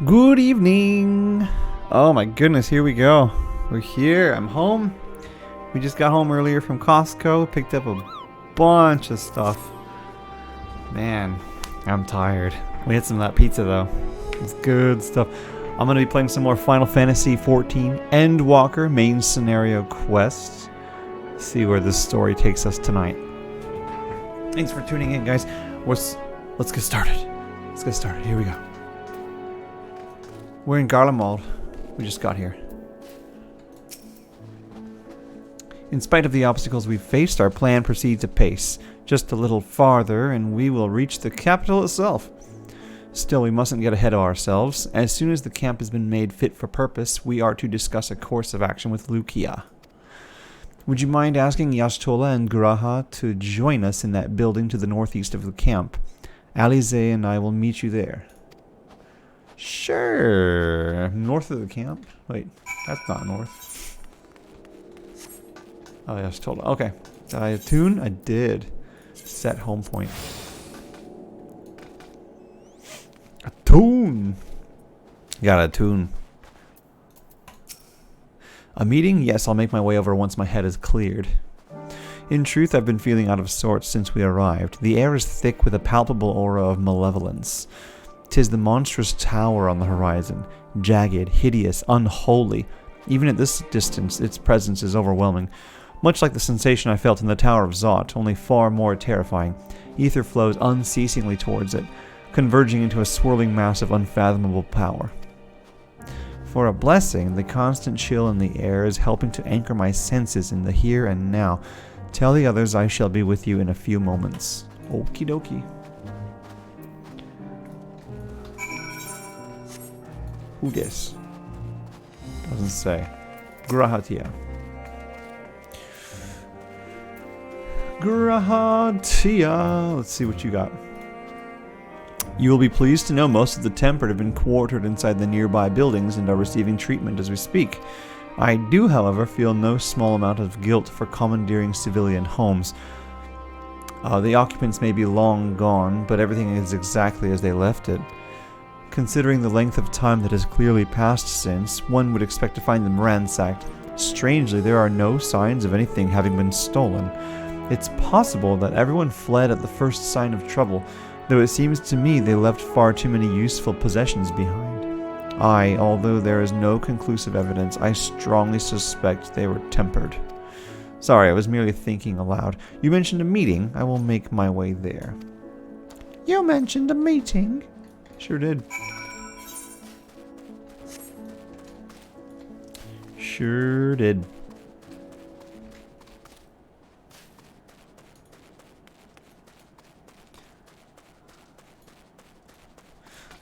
Good evening. Oh my goodness, here we go. We're here. I'm home. We just got home earlier from Costco. Picked up a bunch of stuff. Man, I'm tired. We had some of that pizza though. It's good stuff. I'm going to be playing some more Final Fantasy XIV Endwalker main scenario quests. See where this story takes us tonight. Thanks for tuning in, guys. Let's get started. Let's get started. Here we go. We're in Garlemald. We just got here. In spite of the obstacles we've faced, our plan proceeds apace. Just a little farther, and we will reach the capital itself. Still, we mustn't get ahead of ourselves. As soon as the camp has been made fit for purpose, we are to discuss a course of action with Lucia. Would you mind asking Y'shtola and Graha to join us in that building to the northeast of the camp? Alize and I will meet you there. Sure. North of the camp? Wait, that's not north. Oh, yes, total. Okay. Did I attune? I did. Set home point. Attune! Gotta attune. A meeting? Yes, I'll make my way over once my head is cleared. In truth, I've been feeling out of sorts since we arrived. The air is thick with a palpable aura of malevolence. 'Tis the monstrous tower on the horizon, jagged, hideous, unholy. Even at this distance, its presence is overwhelming. Much like the sensation I felt in the Tower of Zot, only far more terrifying. Ether flows unceasingly towards it, converging into a swirling mass of unfathomable power. For a blessing, the constant chill in the air is helping to anchor my senses in the here and now. Tell the others I shall be with you in a few moments. Okie dokie. Who dis? Doesn't say. Grahatia. Grahatia. Let's see what you got. You will be pleased to know most of the tempered have been quartered inside the nearby buildings and are receiving treatment as we speak. I do, however, feel no small amount of guilt for commandeering civilian homes. The occupants may be long gone, but everything is exactly as they left it. Considering the length of time that has clearly passed since, one would expect to find them ransacked. Strangely, there are no signs of anything having been stolen. It's possible that everyone fled at the first sign of trouble, though it seems to me they left far too many useful possessions behind. Although there is no conclusive evidence, I strongly suspect they were tempered. Sorry, I was merely thinking aloud. You mentioned a meeting. I will make my way there. You mentioned a meeting? Sure did. Sure did.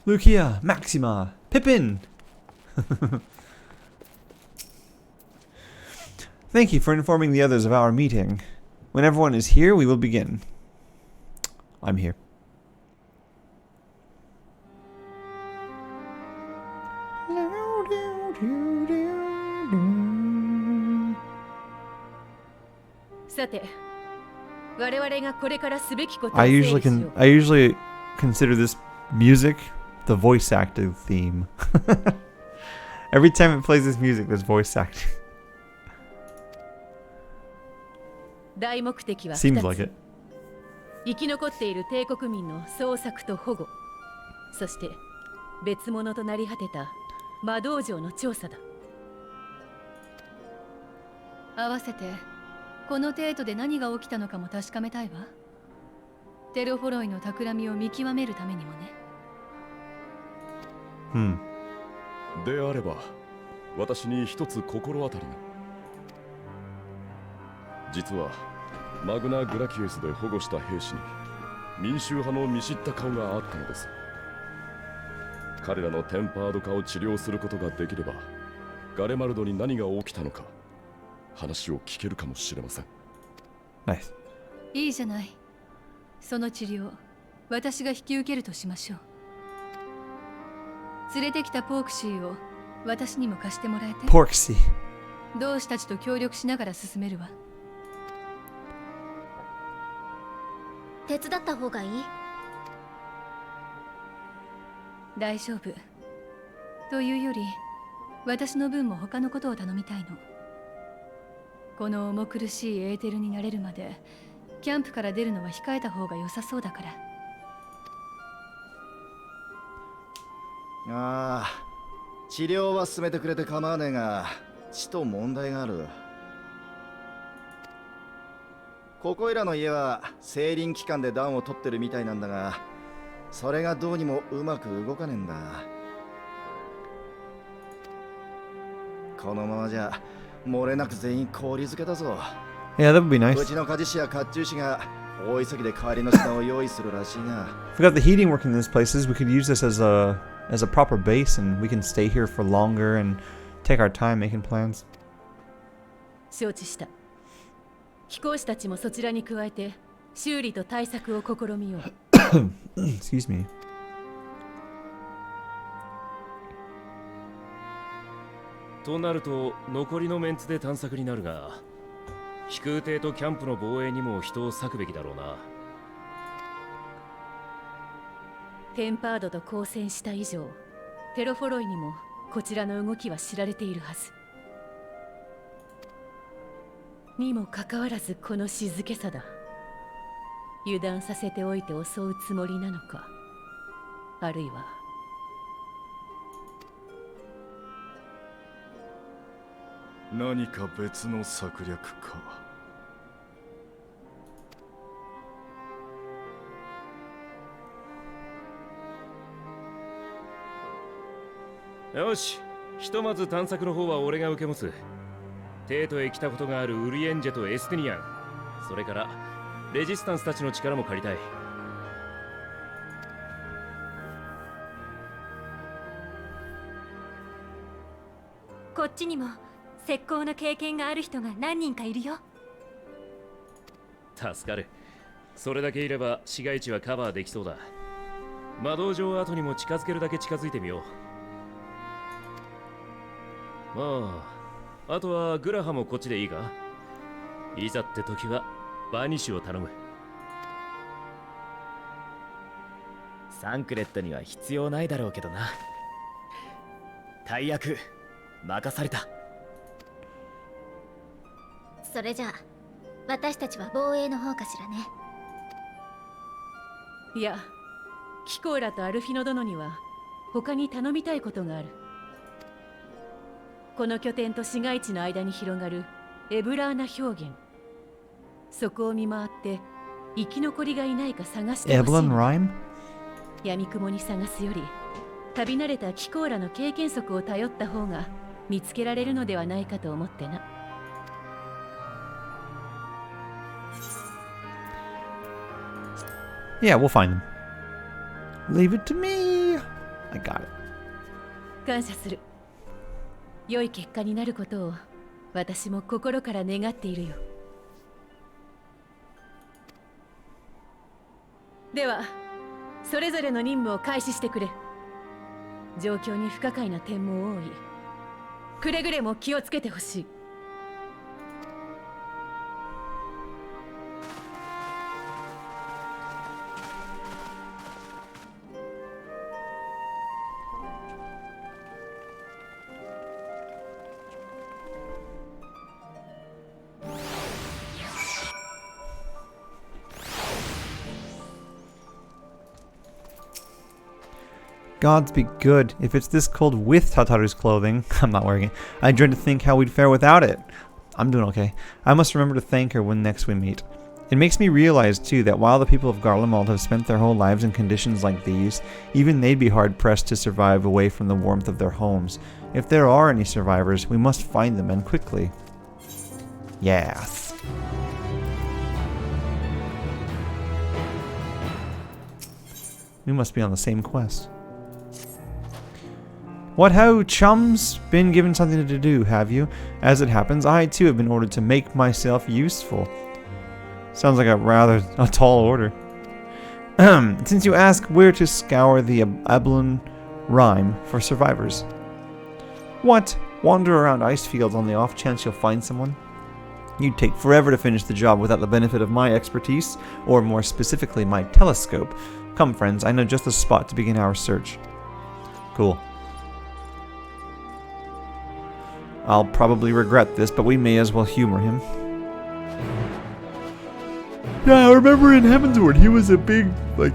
Lucia, Maxima, Pippin! Thank you for informing the others of our meeting. When everyone is here, we will begin. I'm here. I usually consider this music the voice acting theme. Every time it plays this music, there's voice acting. Seems like it. 生き残っている帝国民の捜索と保護、そして別物となり果てた魔道場の調査だ。合わせてこの程度で何が起きたのかも確かめたいわ。テロフォロイの企みを見極めるためにもね。であれば私に一つ心当たりが。実はマグナ・グラキエスで保護した兵士に民衆派の見知った顔があったのです。彼らのテンパード化を治療することができればガレマルドに何が起きたのか話を聞けるかもしれません。ナイス。いいじゃない。その治療私が引き受けるとしましょう。連れてきたポークシーを私にも貸してもらえて。ポークシー。同志たちと協力しながら進めるわ。手伝った方がいい？大丈夫。というより、私の分も他のことを頼みたいの。この重苦しいエーテルになれるまで、キャンプから出るのは控えた方が良さそうだから。ああ、治療は進めてくれて構わねえが、ちと問題がある。ここいらの家は整輪期間で暖を取ってるみたいなんだが、それがどうにもうまく動かねえんだ。このままじゃ漏れなく全員氷漬けだぞ。Yeah, that would be う nice. ちの鍛冶師や甲冑師が大急ぎで代わりの品を用意するらしいが。If we got the heating working in these places, we could use this as a proper base, and we can stay here for longer and take our time making plans. 承知した。飛行士たちもそちらに加えて修理と対策を試みよう。Excuse me. となると残りのメンツで探索になるが、飛空艇とキャンプの防衛にも人を割くべきだろうな。テンパードと交戦した以上、テロフォロイにもこちらの動きは知られているはず。にもかかわらずこの静けさだ。油断させておいて襲うつもりなのか、あるいは何か別の策略か。よし、ひとまず探索の方は俺が受け持つ。テートへ来たことがあるウリエンジェとエステニアン、それからレジスタンスたちの力も借りたい。こっちにも石膏の経験がある人が何人かいるよ。助かる。それだけいれば市街地はカバーできそうだ。魔導場跡にも近づけるだけ近づいてみよう。まあ、あとはグラハもこっちでいいか。いざって時はバニッシュを頼む。サンクレットには必要ないだろうけどな。大役任された。それじゃあ私たちは防衛の方かしらね。いや、キコーラとアルフィノ殿には他に頼みたいことがある。この拠点と市街地の間に広がるエブラーナ表現、そこを見回って生き残りがいないか探してほしい。 Evelyn Rhyme? 闇雲に探すより旅慣れたキコーラの経験則を頼った方が見つけられるのではないかと思ってな。Yeah, we'll find them. Leave it to me. I got it. 感謝する。良い結果になることを私も心から願っているよ。ではそれぞれの任務を開始してくれ。状況に不可解な点も多い。くれぐれも気をつけてほしい。Gods be good. If it's this cold with Tataru's clothing, I'm not wearing it. I dread to think how we'd fare without it. I'm doing okay. I must remember to thank her when next we meet. It makes me realize, too, that while the people of Garlemald have spent their whole lives in conditions like these, even they'd be hard-pressed to survive away from the warmth of their homes. If there are any survivors, we must find them, and quickly. Yes. We must be on the same quest. What ho, chums? Been given something to do, have you? As it happens, I too have been ordered to make myself useful. Sounds like a tall order. Since you ask where to scour the Ablin Rhyme for survivors. What? Wander around ice fields on the off chance you'll find someone? You'd take forever to finish the job without the benefit of my expertise, or more specifically, my telescope. Come, friends, I know just the spot to begin our search. Cool. I'll probably regret this, but we may as well humor him. Yeah, I remember in Heavensward he was a big, like,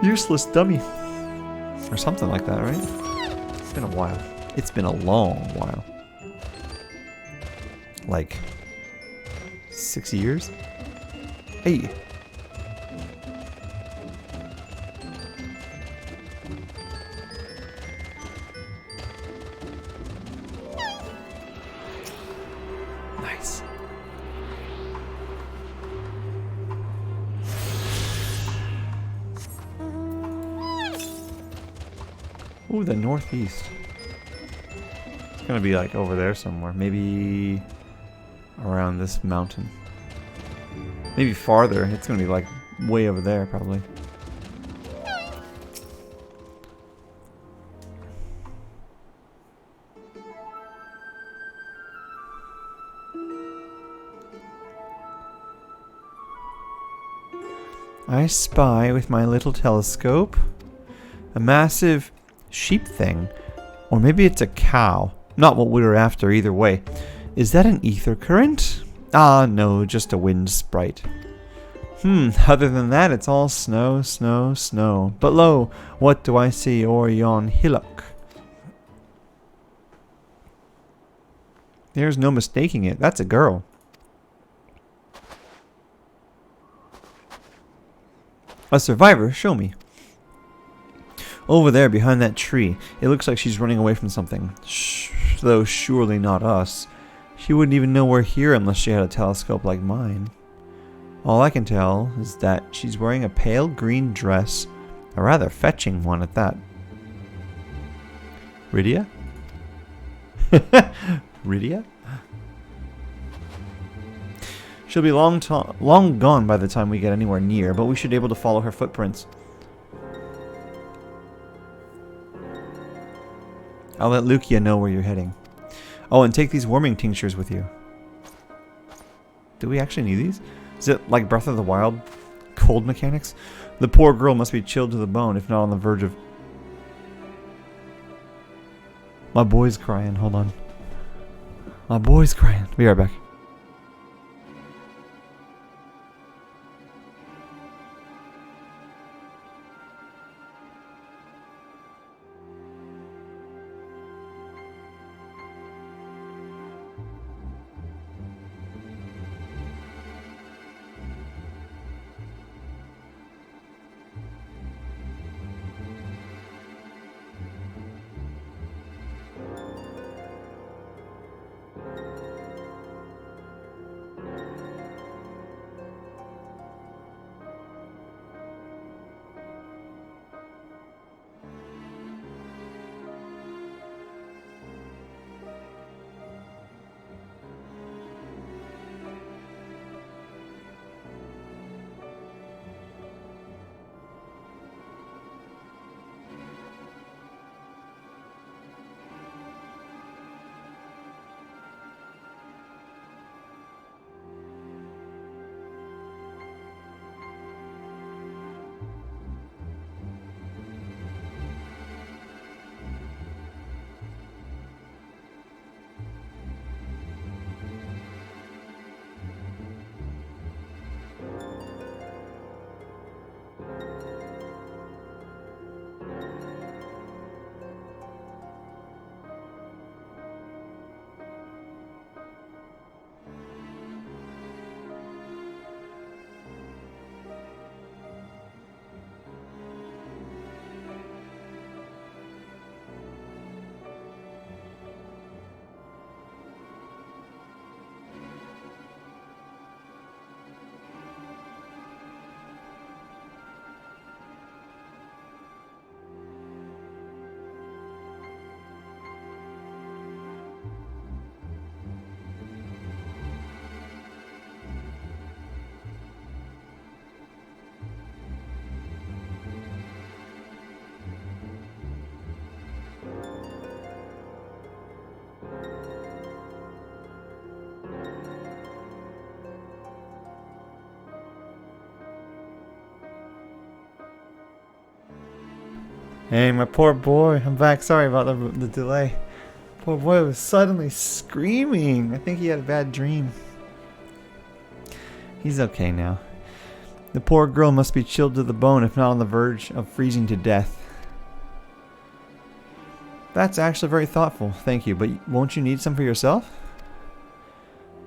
useless dummy. Or something like that, right? It's been a while. It's been a long while. Like 6 years? Hey. Nice. Ooh, the northeast. It's gonna be like over there somewhere. Maybe around this mountain. Maybe farther. It's gonna be like way over there probably. I spy with my little telescope a massive sheep thing. Or maybe it's a cow. Not what we were after either way. Is that an ether current? Ah, no, just a wind sprite. Other than that, it's all snow, snow, snow. But lo, what do I see o'er yon hillock? There's no mistaking it. That's a girl. A survivor? Show me. Over there, behind that tree. It looks like she's running away from something. Though surely not us. She wouldn't even know we're here unless she had a telescope like mine. All I can tell is that she's wearing a pale green dress. A rather fetching one at that. Rydia? Rydia? She'll be long gone by the time we get anywhere near, but we should be able to follow her footprints. I'll let Lucia know where you're heading. Oh, and take these warming tinctures with you. Do we actually need these? Is it like Breath of the Wild? Cold mechanics? The poor girl must be chilled to the bone, if not on the verge of... My boy's crying. Hold on. My boy's crying. Be right back. Hey, my poor boy. I'm back. Sorry about the delay. Poor boy was suddenly screaming. I think he had a bad dream. He's okay now. The poor girl must be chilled to the bone, if not on the verge of freezing to death. That's actually very thoughtful, thank you, but won't you need some for yourself?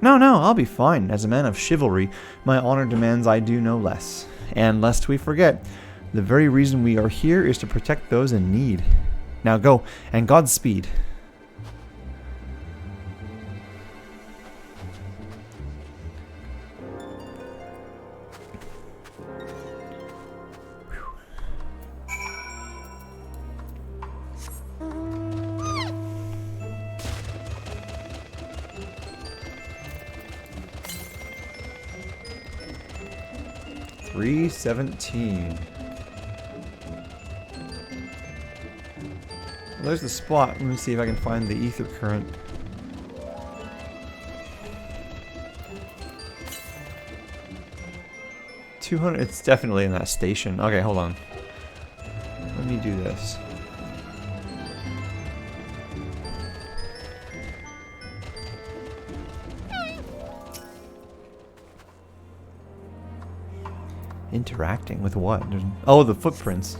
No, I'll be fine. As a man of chivalry, my honor demands I do no less. And lest we forget, the very reason we are here is to protect those in need. Now go, and Godspeed. $317. Well, there's the spot. Let me see if I can find the ether current. $200. It's definitely in that station. Okay, hold on. Let me do this. Interacting with what? Oh, the footprints.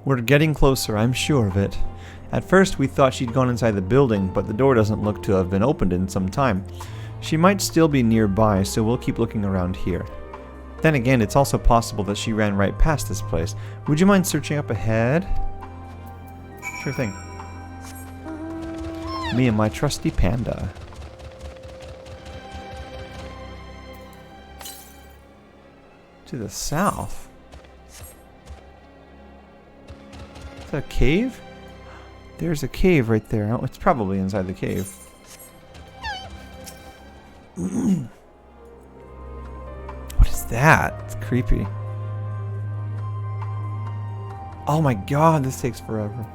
We're getting closer, I'm sure of it. At first we thought she'd gone inside the building, but the door doesn't look to have been opened in some time. She might still be nearby, so we'll keep looking around here. Then again, it's also possible that she ran right past this place. Would you mind searching up ahead? Sure thing. Me and my trusty panda. To the south. Is that a cave? There's a cave right there. Oh, it's probably inside the cave. What is that? It's creepy. Oh my god, this takes forever.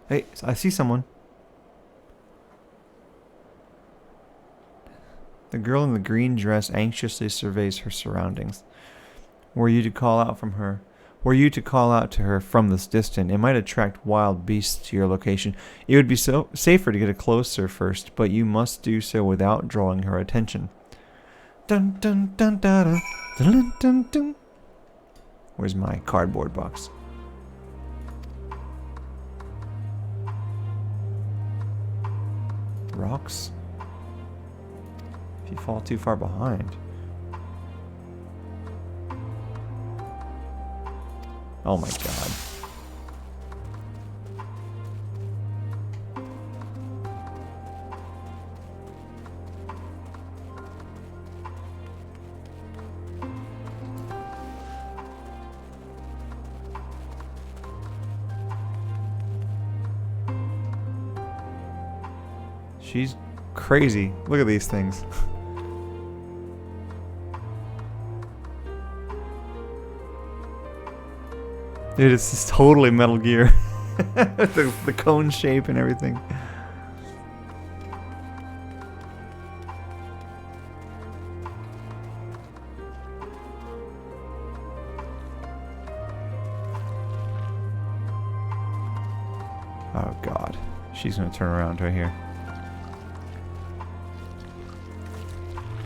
Hey, I see someone. The girl in the green dress anxiously surveys her surroundings. Were you to call out to her from this distance, it might attract wild beasts to your location. It would be safer to get closer first, but you must do so without drawing her attention. Dun dun dun dun dun dun dun dun. Where's my cardboard box? Rocks? If you fall too far behind. Oh my god. She's crazy. Look at these things. Dude, it's just totally Metal Gear. the cone shape and everything. Oh god. She's gonna turn around right here.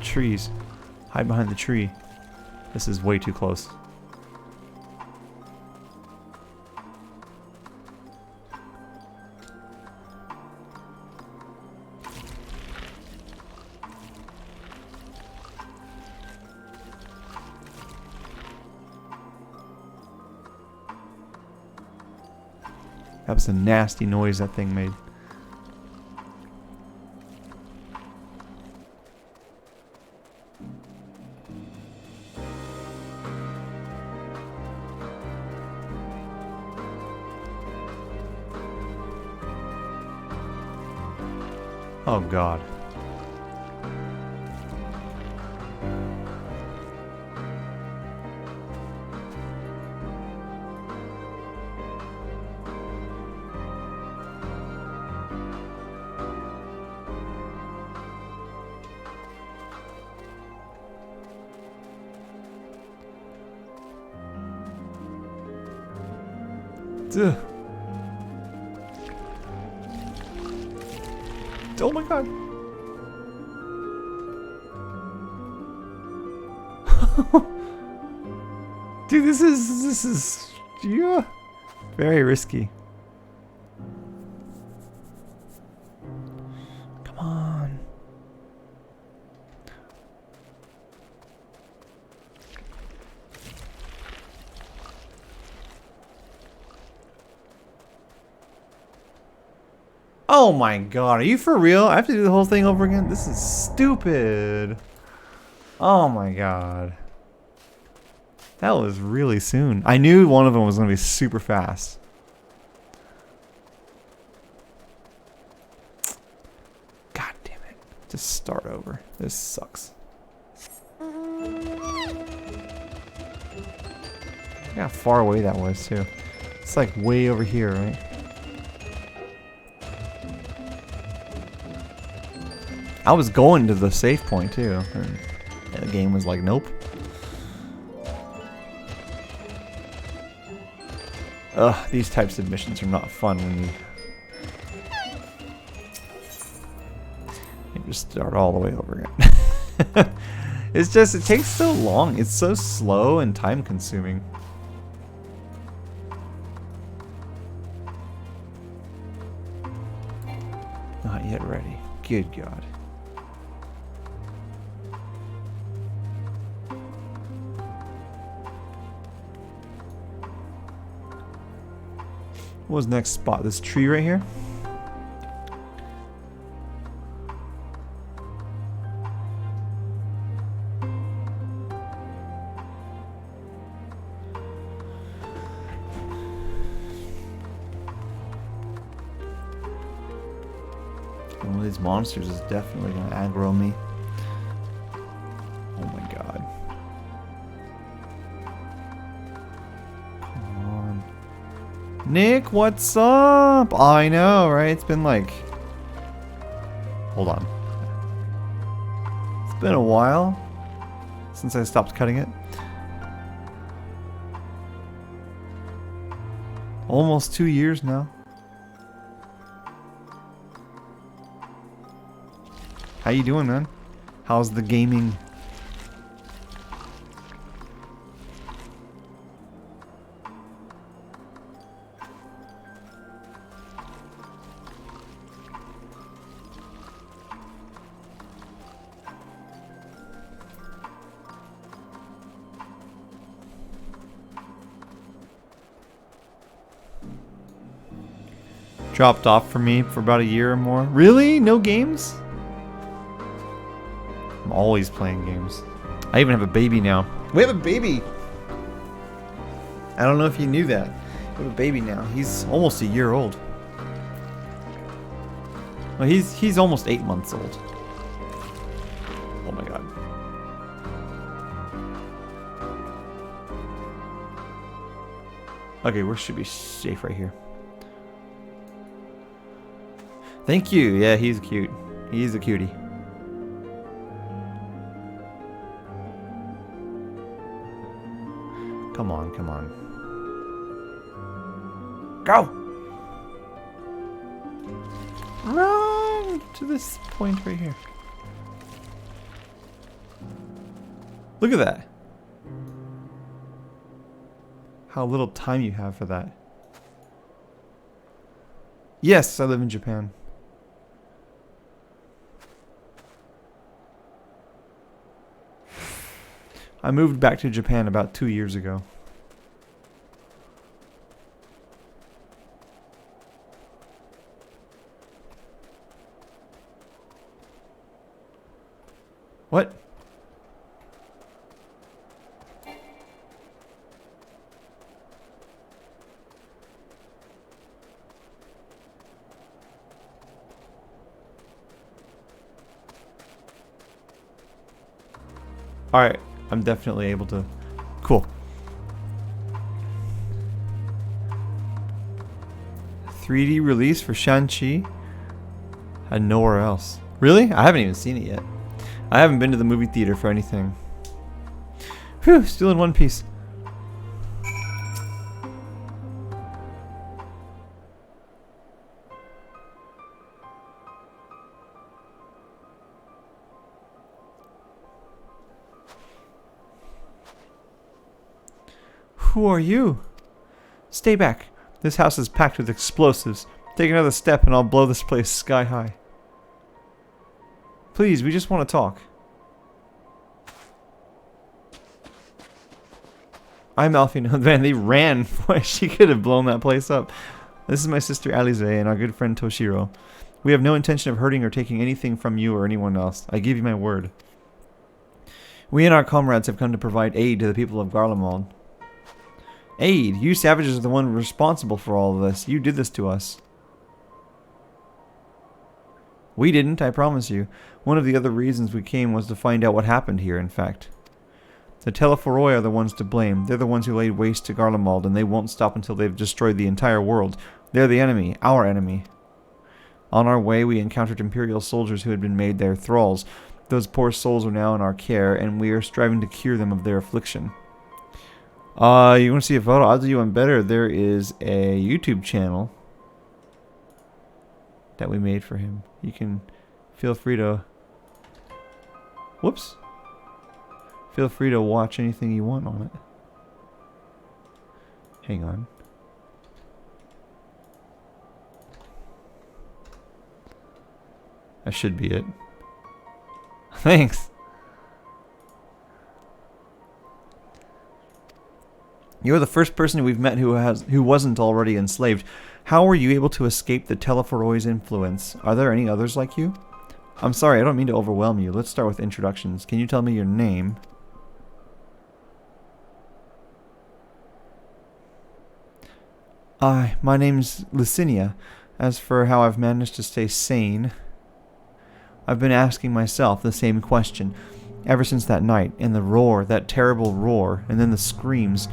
Trees. Hide behind the tree. This is way too close. That was a nasty noise that thing made. Oh god. Ugh. Oh my god. Dude, this is yeah, very risky. Come on. Oh my god, are you for real? I have to do the whole thing over again? This is stupid. Oh my god. That was really soon. I knew one of them was going to be super fast. God damn it. Just start over. This sucks. Look how far away that was too. It's like way over here, right? I was going to the safe point too, and the game was like, nope. Ugh, these types of missions are not fun when you just start all the way over again. It's just, it takes so long. It's so slow and time consuming. Not yet ready. Good God. What was next spot? This tree right here? One of these monsters is definitely going to aggro me. Oh my god. Nick, what's up? I know, right? It's been like... Hold on. It's been a while since I stopped cutting it. Almost 2 years now. How you doing, man? How's the gaming? Dropped off for me for about a year or more. Really? No games? I'm always playing games. I even have a baby now. We have a baby! I don't know if you knew that. We have a baby now. He's almost a year old. Well, he's almost 8 months old. Oh my god. Okay, we should be safe right here. Thank you. Yeah, he's cute. He's a cutie. Come on, come on. Go! Run to this point right here. Look at that. How little time you have for that. Yes, I live in Japan. I moved back to Japan about 2 years ago. What? Alright, I'm definitely able to... Cool. 3D release for Shang-Chi and nowhere else. Really? I haven't even seen it yet. I haven't been to the movie theater for anything. Whew, still in one piece. Who are you? Stay back. This house is packed with explosives. Take another step and I'll blow this place sky high. Please, we just want to talk. I'm Alfie. No, man, they ran. Boy, she could have blown that place up. This is my sister Alize and our good friend Toshiro. We have no intention of hurting or taking anything from you or anyone else. I give you my word. We and our comrades have come to provide aid to the people of Garlemald. Aid? You savages are the one responsible for all of this. You did this to us. We didn't, I promise you. One of the other reasons we came was to find out what happened here, in fact. The Telephoroi are the ones to blame. They're the ones who laid waste to Garlemald, and they won't stop until they've destroyed the entire world. They're the enemy, our enemy. On our way, we encountered Imperial soldiers who had been made their thralls. Those poor souls are now in our care, and we are striving to cure them of their affliction. You want to see a photo? I'll do you one better. There is a YouTube channel that we made for him. You can feel free to... Whoops. Feel free to watch anything you want on it. Hang on. That should be it. Thanks. You're the first person we've met who wasn't already enslaved. How were you able to escape the Telephoroi's influence? Are there any others like you? I'm sorry, I don't mean to overwhelm you. Let's start with introductions. Can you tell me your name? My name's Lucinia. As for how I've managed to stay sane, I've been asking myself the same question ever since that night, and the roar, that terrible roar, and then the screams.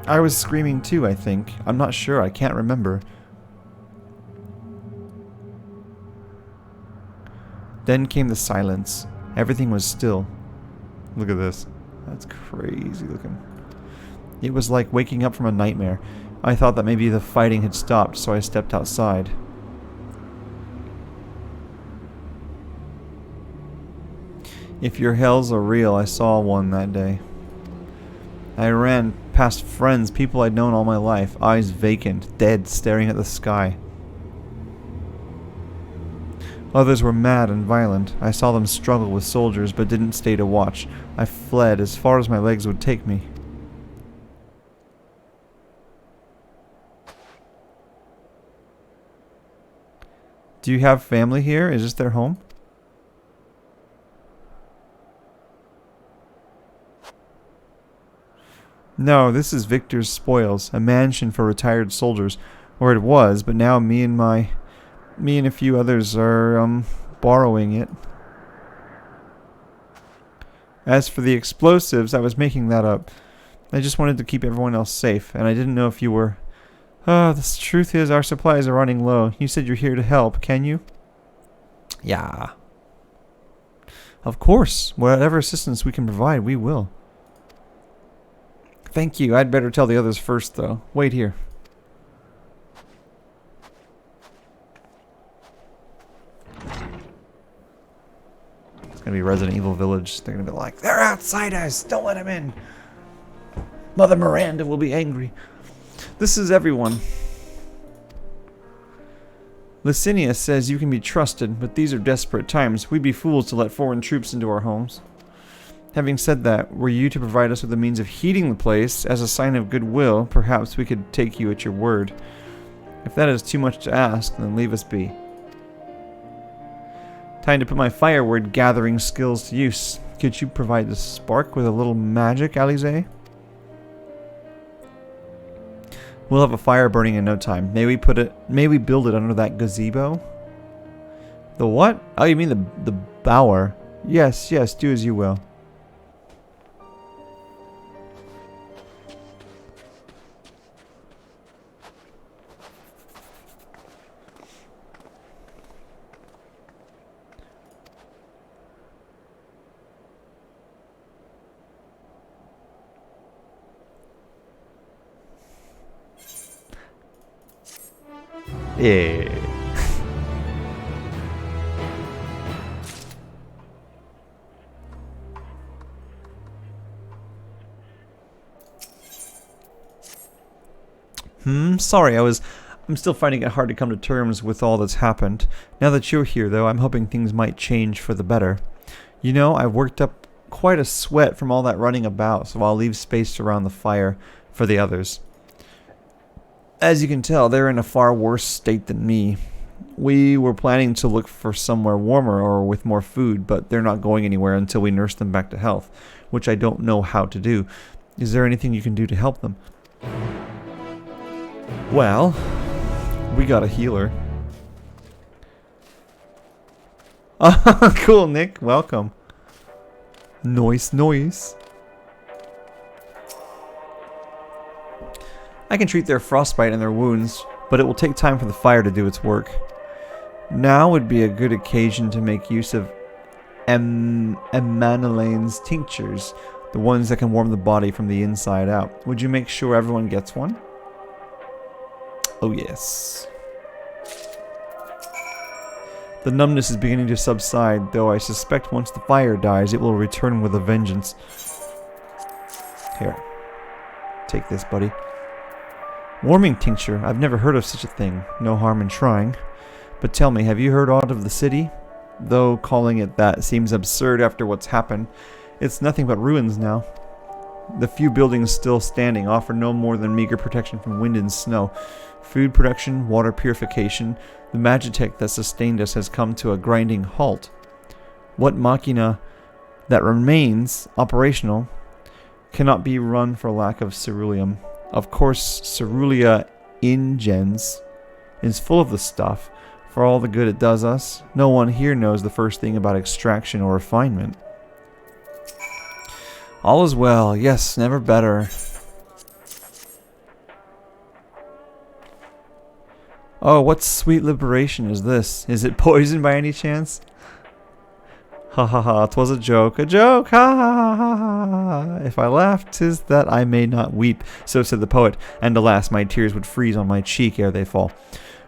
I was screaming too, I think. I'm not sure, I can't remember. Then came the silence. Everything was still. Look at this. That's crazy looking. It was like waking up from a nightmare. I thought that maybe the fighting had stopped, so I stepped outside. If your hells are real, I saw one that day. I ran past friends, people I'd known all my life, eyes vacant, dead, staring at the sky. Others were mad and violent. I saw them struggle with soldiers, but didn't stay to watch. I fled as far as my legs would take me. Do you have family here? Is this their home? No, this is Victor's Spoils, a mansion for retired soldiers. Or it was, but now me and a few others are, borrowing it. As for the explosives, I was making that up. I just wanted to keep everyone else safe, and I didn't know if you were... the truth is our supplies are running low. You said you're here to help, can you? Yeah. Of course. Whatever assistance we can provide, we will. Thank you. I'd better tell the others first, though. Wait here. It's gonna be Resident Evil Village. They're gonna be like, they're outsiders! Don't let them in! Mother Miranda will be angry. This is everyone. Lucinia says you can be trusted, but these are desperate times. We'd be fools to let foreign troops into our homes. Having said that, were you to provide us with the means of heating the place as a sign of goodwill, perhaps we could take you at your word. If that is too much to ask, then leave us be. Time to put my fireword gathering skills to use. Could you provide the spark with a little magic, Alize? We'll have a fire burning in no time. May we build it under that gazebo? The what? Oh, you mean the bower? Yes, yes, do as you will. Yeah. Sorry, I'm still finding it hard to come to terms with all that's happened. Now that you're here, though, I'm hoping things might change for the better. You know, I've worked up quite a sweat from all that running about, so I'll leave space around the fire for the others. As you can tell, they're in a far worse state than me. We were planning to look for somewhere warmer or with more food, but they're not going anywhere until we nurse them back to health, which I don't know how to do. Is there anything you can do to help them? Well, we got a healer. Cool, Nick. Welcome. Nice. I can treat their frostbite and their wounds, but it will take time for the fire to do its work. Now would be a good occasion to make use of Emanalane's tinctures, the ones that can warm the body from the inside out. Would you make sure everyone gets one? Oh yes. The numbness is beginning to subside, though I suspect once the fire dies, it will return with a vengeance. Here. Take this, buddy. Warming tincture. I've never heard of such a thing. No harm in trying. But tell me, have you heard aught of the city? Though calling it that seems absurd after what's happened. It's nothing but ruins now. The few buildings still standing offer no more than meager protection from wind and snow. Food production, water purification, the magitech that sustained us has come to a grinding halt. What machina that remains operational cannot be run for lack of ceruleum. Of course, Cerulia Ingens is full of the stuff. For all the good it does us, no one here knows the first thing about extraction or refinement. All is well, yes, never better. Oh, what sweet liberation is this? Is it poison by any chance? Ha ha ha, 'twas a joke, ha ha ha ha ha. If I laugh, 'tis that I may not weep, so said the poet, and alas, my tears would freeze on my cheek ere they fall.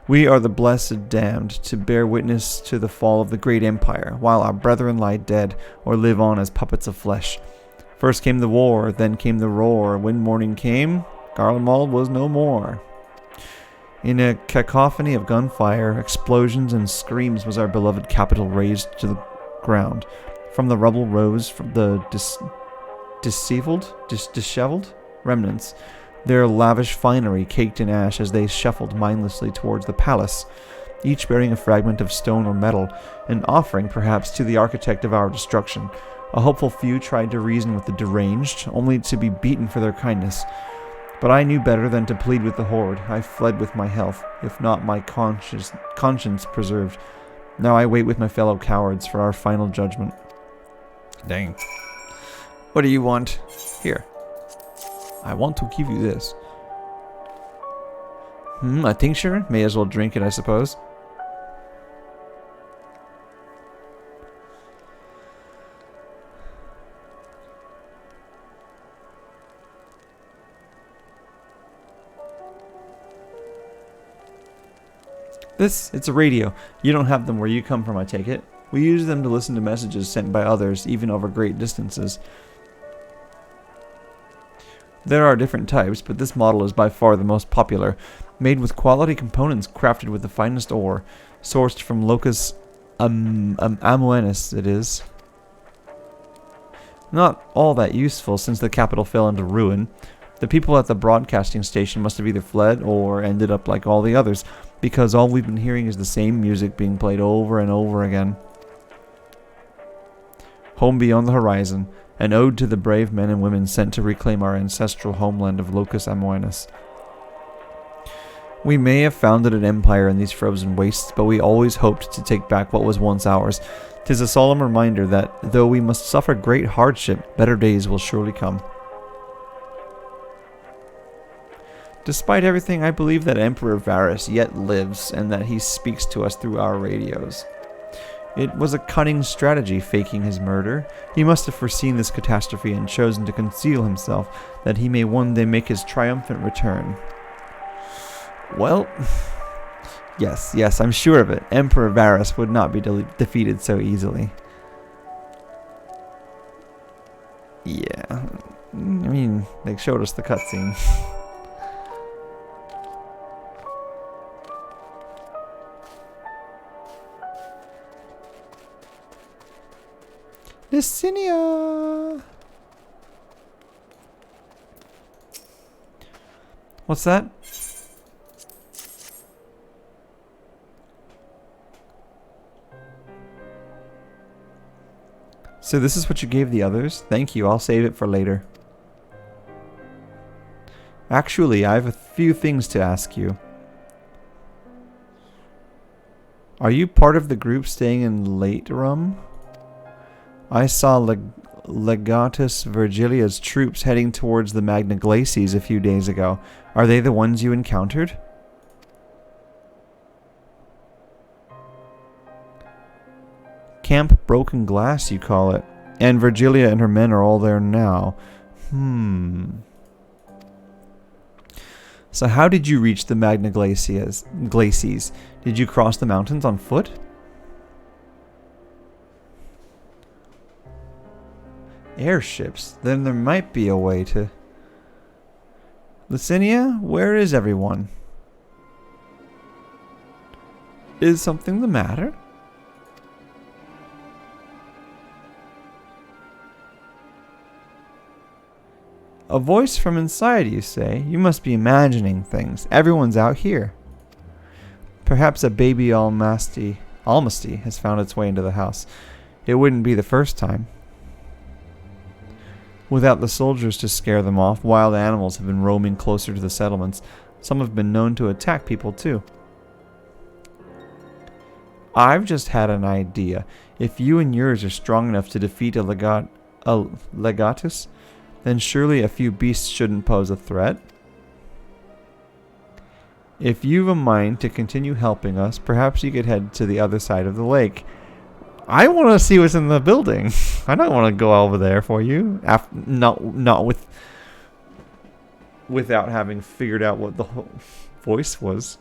We are the blessed damned, to bear witness to the fall of the great empire, while our brethren lie dead, or live on as puppets of flesh. First came the war, then came the roar. When morning came, Garlemald was no more. In a cacophony of gunfire, explosions, and screams was our beloved capital razed to the ground. From the rubble rose from the disheveled remnants, their lavish finery caked in ash as they shuffled mindlessly towards the palace, each bearing a fragment of stone or metal, an offering perhaps to the architect of our destruction. A hopeful few tried to reason with the deranged, only to be beaten for their kindness. But I knew better than to plead with the horde. I fled with my health, if not my conscience preserved. Now I wait with my fellow cowards for our final judgment. Dang. What do you want? Here. I want to give you this. A tincture? May as well drink it, I suppose. It's a radio. You don't have them where you come from, I take it. We use them to listen to messages sent by others, even over great distances. There are different types, but this model is by far the most popular. Made with quality components crafted with the finest ore. Sourced from Locus Amuenus, it is. Not all that useful since the capital fell into ruin. The people at the broadcasting station must have either fled or ended up like all the others, because all we've been hearing is the same music being played over and over again. Home beyond the horizon, an ode to the brave men and women sent to reclaim our ancestral homeland of Locus Amuenus. We may have founded an empire in these frozen wastes, but we always hoped to take back what was once ours. 'Tis a solemn reminder that, though we must suffer great hardship, better days will surely come. Despite everything, I believe that Emperor Varus yet lives, and that he speaks to us through our radios. It was a cunning strategy, faking his murder. He must have foreseen this catastrophe and chosen to conceal himself, that he may one day make his triumphant return. Well, Yes, yes, I'm sure of it. Emperor Varus would not be defeated so easily. Yeah. I mean, they showed us the cutscene. Licinia! What's that? So this is what you gave the others? Thank you, I'll save it for later. Actually, I have a few things to ask you. Are you part of the group staying in Laterum? I saw Legatus Virgilia's troops heading towards the Magna Glacies a few days ago. Are they the ones you encountered? Camp Broken Glass, you call it. And Virgilia and her men are all there now. So how did you reach the Magna Glacies? Did you cross the mountains on foot? Airships? Then there might be a way to... Licinia, where is everyone? Is something the matter? A voice from inside, you say? You must be imagining things. Everyone's out here. Perhaps a baby almasty has found its way into the house. It wouldn't be the first time. Without the soldiers to scare them off, wild animals have been roaming closer to the settlements. Some have been known to attack people too. I've just had an idea. If you and yours are strong enough to defeat a legatus, then surely a few beasts shouldn't pose a threat. If you've a mind to continue helping us, perhaps you could head to the other side of the lake. I want to see what's in the building. I don't want to go over there for you. Without having figured out what the whole voice was.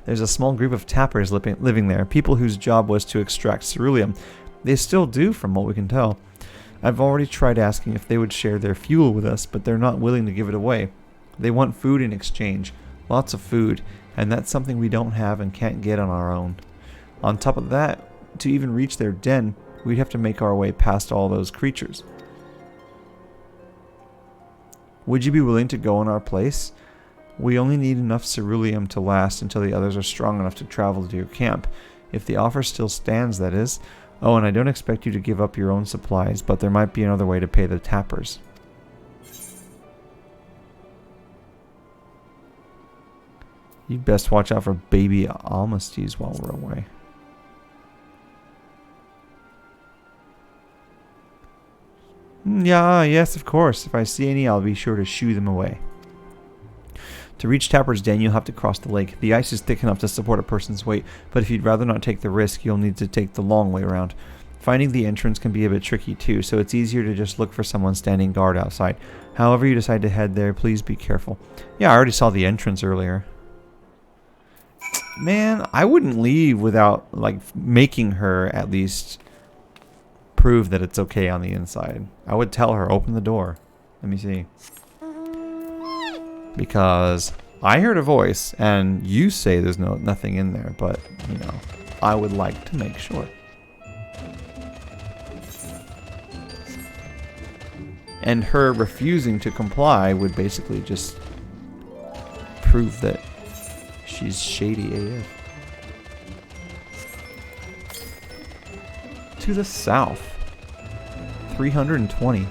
There's a small group of tappers living there, people whose job was to extract ceruleum. They still do, from what we can tell. I've already tried asking if they would share their fuel with us, but they're not willing to give it away. They want food in exchange. Lots of food, and that's something we don't have and can't get on our own. On top of that, to even reach their den, we'd have to make our way past all those creatures. Would you be willing to go in our place? We only need enough ceruleum to last until the others are strong enough to travel to your camp. If the offer still stands, that is. Oh, and I don't expect you to give up your own supplies, but there might be another way to pay the tappers. You'd best watch out for baby almasties while we're away. Yeah, yes, of course. If I see any, I'll be sure to shoo them away. To reach Tapper's Den, you'll have to cross the lake. The ice is thick enough to support a person's weight, but if you'd rather not take the risk, you'll need to take the long way around. Finding the entrance can be a bit tricky too, so it's easier to just look for someone standing guard outside. However you decide to head there, please be careful. Yeah, I already saw the entrance earlier. Man, I wouldn't leave without, like, making her at least prove that it's okay on the inside. I would tell her, open the door. Let me see. Because I heard a voice, and you say there's nothing in there, but, you know, I would like to make sure. And her refusing to comply would basically just prove that she's shady AF. To the south. 320.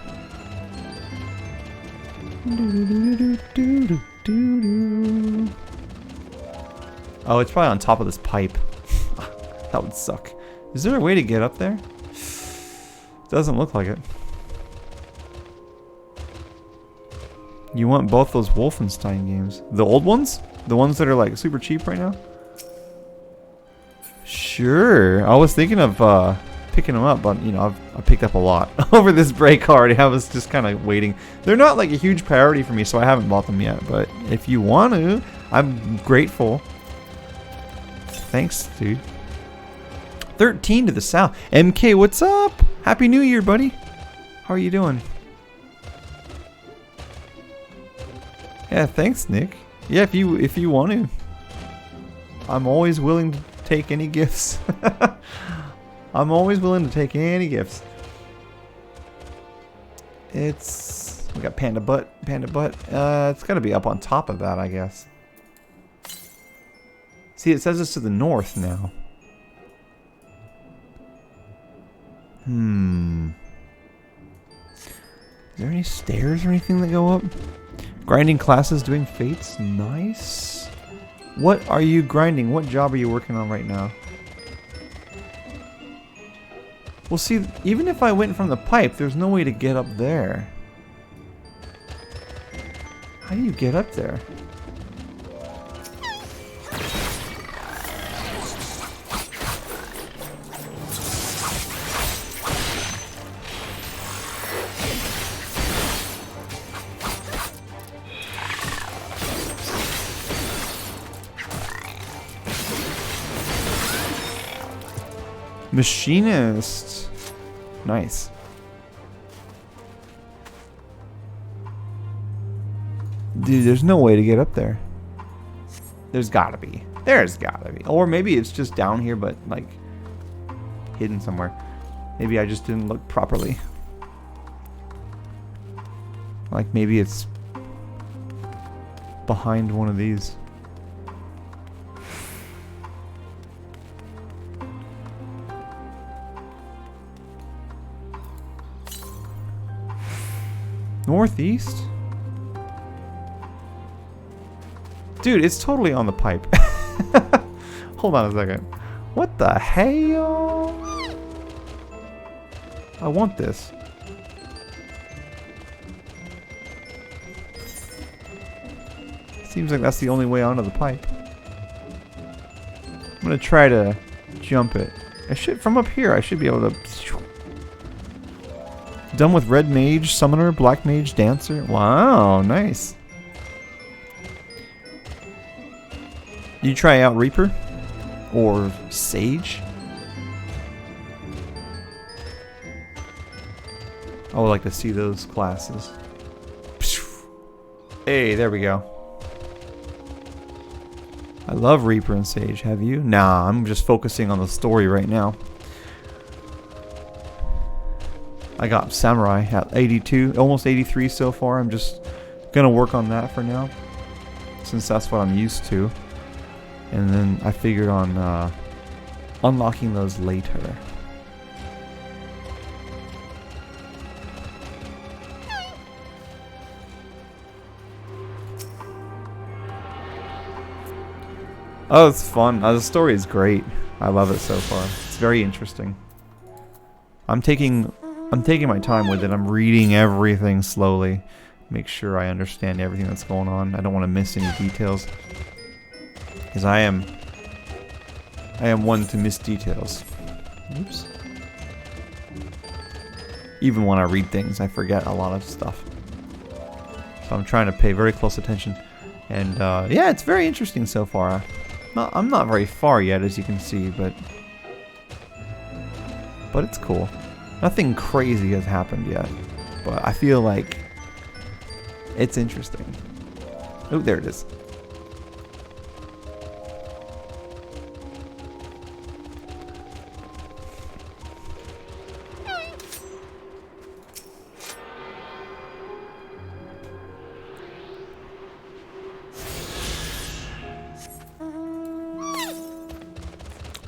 Oh, it's probably on top of this pipe. That would suck. Is there a way to get up there? Doesn't look like it. You want both those Wolfenstein games. The old ones? The ones that are like super cheap right now? Sure. I was thinking of picking them up, but you know, I picked up a lot over this break already. I was just kind of waiting. They're not like a huge priority for me, so I haven't bought them yet. But if you want to, I'm grateful. Thanks, dude. 13 to the south. MK, what's up? Happy New Year, buddy. How are you doing? Yeah, thanks, Nick. Yeah, if you want to. I'm always willing to take any gifts. I'm always willing to take any gifts. We got panda butt. It's gotta be up on top of that, I guess. See, it says it's to the north now. Is there any stairs or anything that go up? Grinding classes, doing fates. Nice. What are you grinding? What job are you working on right now? Well, see, even if I went from the pipe, there's no way to get up there. How do you get up there? Machinist. Nice. Dude, there's no way to get up there. There's gotta be. There's gotta be. Or maybe it's just down here, but like hidden somewhere. Maybe I just didn't look properly. Like maybe it's behind one of these. Northeast? Dude, it's totally on the pipe. Hold on a second. What the hell? I want this. Seems like that's the only way onto the pipe. I'm gonna try to jump it. From up here, I should be able to... Done with Red Mage, Summoner, Black Mage, Dancer. Wow, nice. You try out Reaper? Or Sage? I would like to see those classes. Hey, there we go. I love Reaper and Sage, have you? Nah, I'm just focusing on the story right now. I got Samurai at 82, almost 83 so far. I'm just gonna work on that for now, since that's what I'm used to. And then I figured on unlocking those later. Oh, it's fun. The story is great. I love it so far. It's very interesting. I'm taking my time with it. I'm reading everything slowly. Make sure I understand everything that's going on. I don't want to miss any details. Because I am one to miss details. Oops. Even when I read things, I forget a lot of stuff. So I'm trying to pay very close attention. And yeah, it's very interesting so far. I'm not very far yet, as you can see, but it's cool. Nothing crazy has happened yet, but I feel like it's interesting. Oh, there it is.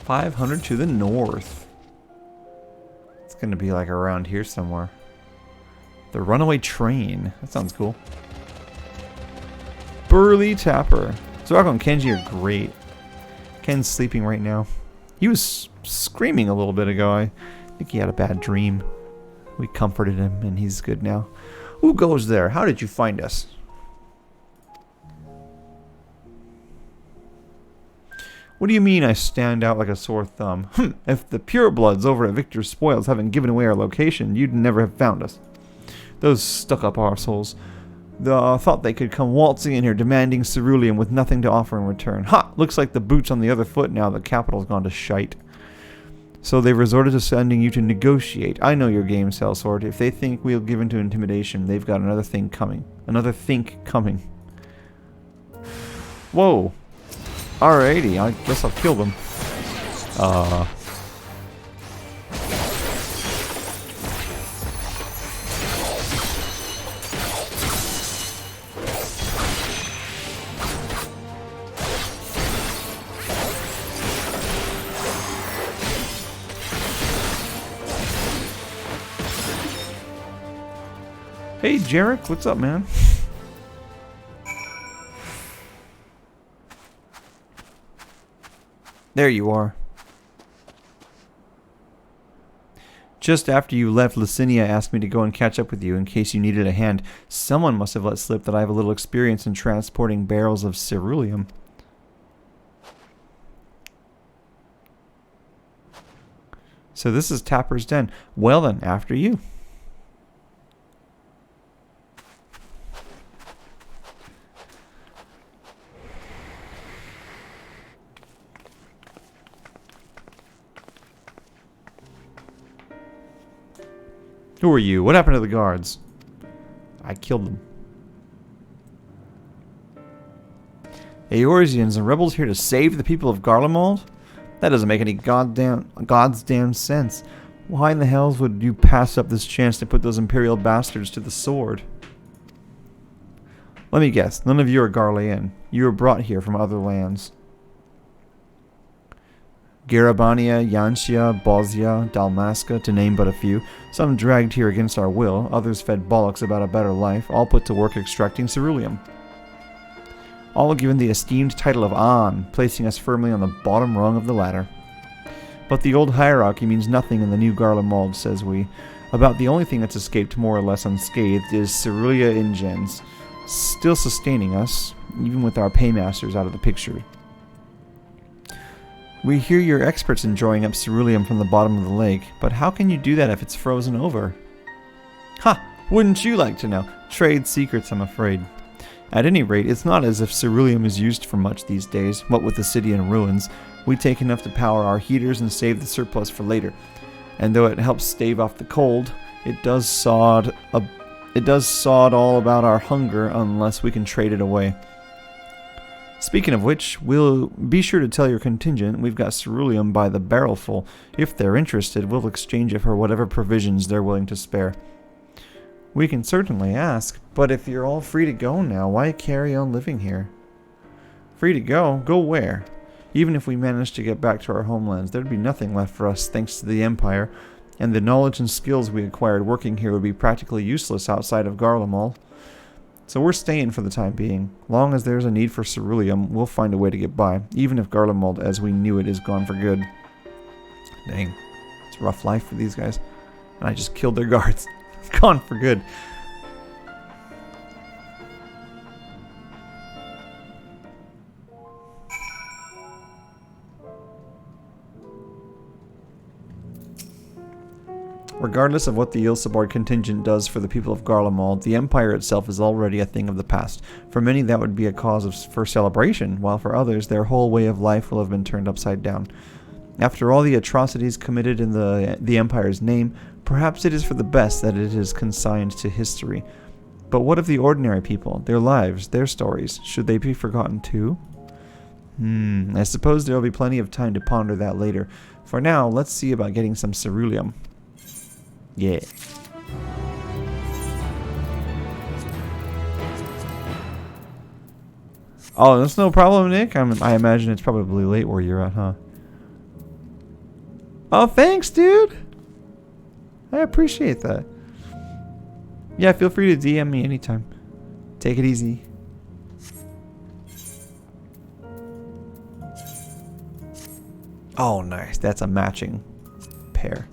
$500 to the north. It's gonna be like around here somewhere. The runaway train. That sounds cool. Burly Tapper. Zorako and Kenji are great. Ken's sleeping right now. He was screaming a little bit ago. I think he had a bad dream. We comforted him and he's good now. Who goes there? How did you find us? What do you mean I stand out like a sore thumb? If the purebloods over at Victor's Spoils haven't given away our location, you'd never have found us. Those stuck-up arseholes. thought they could come waltzing in here demanding ceruleum with nothing to offer in return. Ha! Looks like the boot's on the other foot now. The capital's gone to shite. So they've resorted to sending you to negotiate. I know your game, Sellsword. If they think we'll give in to intimidation, they've got another thing coming. Another think coming. Whoa. Alrighty, I guess I'll kill them. Hey, Jarek, what's up, man? There you are. Just after you left, Licinia asked me to go and catch up with you in case you needed a hand. Someone must have let slip that I have a little experience in transporting barrels of ceruleum. So this is Tapper's Den. Well then, after you. Who are you? What happened to the guards? I killed them. Eorzeans and rebels here to save the people of Garlemald? That doesn't make any god's damn sense. Why in the hells would you pass up this chance to put those Imperial bastards to the sword? Let me guess. None of you are Garlean. You were brought here from other lands. Garabania, Yantia, Bosnia, Dalmasca, to name but a few. Some dragged here against our will, others fed bollocks about a better life, all put to work extracting ceruleum. All given the esteemed title of An, placing us firmly on the bottom rung of the ladder. But the old hierarchy means nothing in the new Garlemald, says we. About the only thing that's escaped more or less unscathed is Cerulia Ingens, still sustaining us, even with our paymasters out of the picture. We hear you're experts in drawing up ceruleum from the bottom of the lake, but how can you do that if it's frozen over? Ha! Wouldn't you like to know? Trade secrets, I'm afraid. At any rate, it's not as if ceruleum is used for much these days. What with the city in ruins, we take enough to power our heaters and save the surplus for later. And though it helps stave off the cold, it does sod all about our hunger unless we can trade it away. Speaking of which, we'll be sure to tell your contingent we've got ceruleum by the barrelful. If they're interested, we'll exchange it for whatever provisions they're willing to spare. We can certainly ask, but if you're all free to go now, why carry on living here? Free to go? Go where? Even if we managed to get back to our homelands, there'd be nothing left for us thanks to the Empire, and the knowledge and skills we acquired working here would be practically useless outside of Garlemald. So we're staying for the time being. Long as there's a need for ceruleum, we'll find a way to get by, even if Garlemald, as we knew it, is gone for good. Dang. It's a rough life for these guys. And I just killed their guards. It's gone for good. Regardless of what the Ilsabard contingent does for the people of Garlemald, the Empire itself is already a thing of the past. For many that would be a cause for celebration, while for others their whole way of life will have been turned upside down. After all the atrocities committed in the Empire's name, perhaps it is for the best that it is consigned to history. But what of the ordinary people, their lives, their stories? Should they be forgotten too? I suppose there will be plenty of time to ponder that later. For now, let's see about getting some ceruleum. Yeah. Oh, that's no problem, Nick. I imagine it's probably late where you're at, huh? Oh, thanks, dude. I appreciate that. Yeah, feel free to DM me anytime. Take it easy. Oh, nice. That's a matching pair.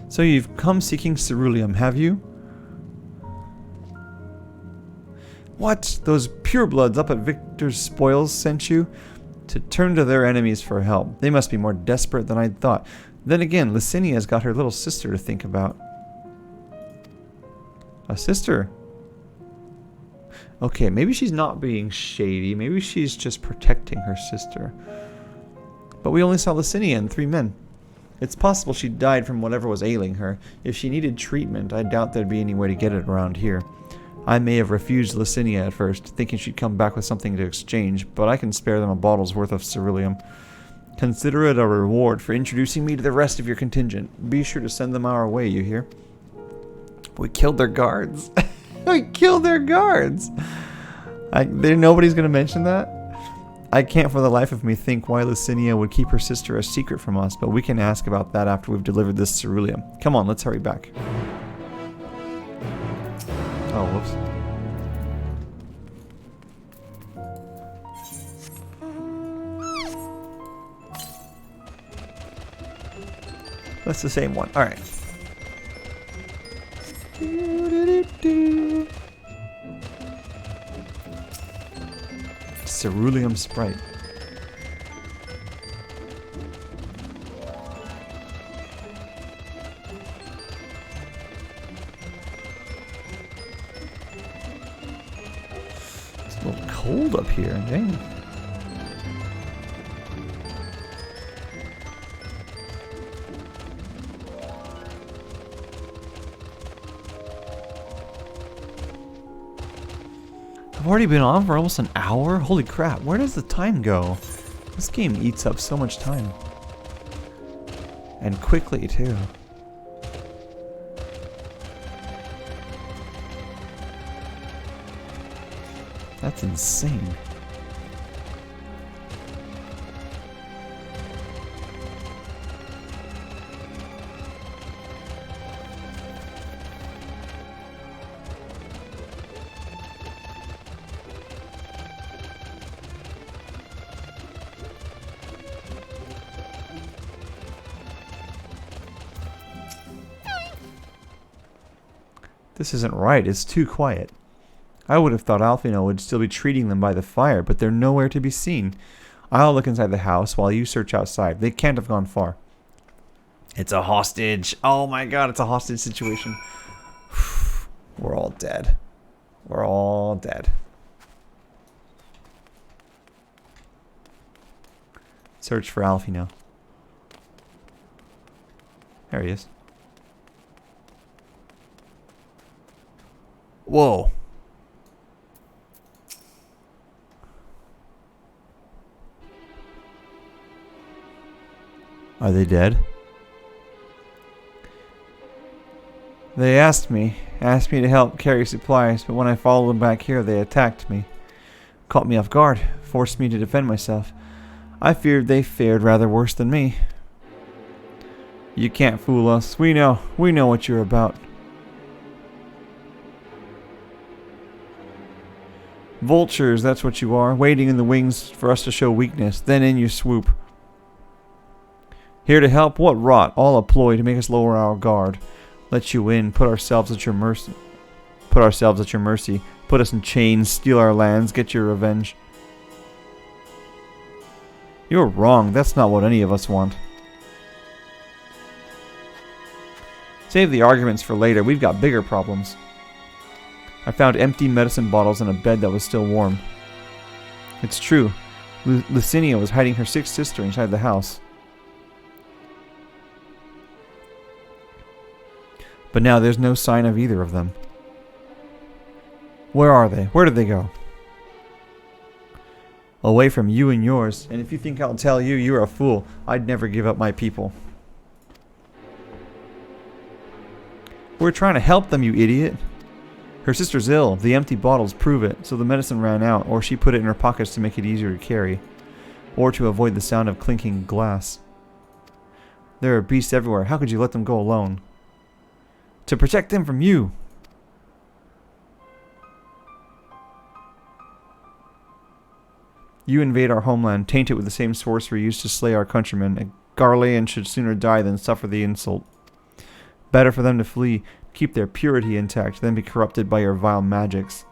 So you've come seeking ceruleum, have you? What? Those purebloods up at Victor's Spoils sent you? To turn to their enemies for help. They must be more desperate than I'd thought. Then again, Licinia's got her little sister to think about. A sister. Okay, maybe she's not being shady. Maybe she's just protecting her sister. But we only saw Licinia and 3 men. It's possible she died from whatever was ailing her. If she needed treatment, I doubt there'd be any way to get it around here. I may have refused Licinia at first, thinking she'd come back with something to exchange, but I can spare them a bottle's worth of ceruleum. Consider it a reward for introducing me to the rest of your contingent. Be sure to send them our way, you hear? We killed their guards. We killed their guards. Nobody's going to mention that? I can't for the life of me think why Licinia would keep her sister a secret from us, but we can ask about that after we've delivered this ceruleum. Come on, let's hurry back. Oh, whoops. That's the same one. Alright. Ceruleum Sprite. It's a little cold up here, dang. I've already been on for almost an hour? Holy crap, where does the time go? This game eats up so much time. And quickly, too. That's insane. This isn't right. It's too quiet. I would have thought Alfino would still be treating them by the fire, but they're nowhere to be seen. I'll look inside the house while you search outside. They can't have gone far. It's a hostage. Oh my god, it's a hostage situation. We're all dead. We're all dead. Search for Alfino. There he is. Whoa. Are they dead? They asked me to help carry supplies, but when I followed them back here, they attacked me. Caught me off guard, forced me to defend myself. I feared they fared rather worse than me. You can't fool us. We know what you're about. Vultures, that's what you are, waiting in the wings for us to show weakness, then in you swoop. Here to help? What rot, all a ploy to make us lower our guard. Let you in, put ourselves at your mercy. Put us in chains, steal our lands, get your revenge. You're wrong, that's not what any of us want. Save the arguments for later, we've got bigger problems. I found empty medicine bottles in a bed that was still warm. It's true. Licinia was hiding her 6th sister inside the house. But now there's no sign of either of them. Where are they? Where did they go? Away from you and yours. And if you think I'll tell you, you're a fool. I'd never give up my people. We're trying to help them, you idiot. Her sister's ill. The empty bottles prove it, so the medicine ran out, or she put it in her pockets to make it easier to carry, or to avoid the sound of clinking glass. There are beasts everywhere. How could you let them go alone? To protect them from you! You invade our homeland, taint it with the same sorcery used to slay our countrymen. A Garlean should sooner die than suffer the insult. Better for them to flee, keep their purity intact, than be corrupted by your vile magics.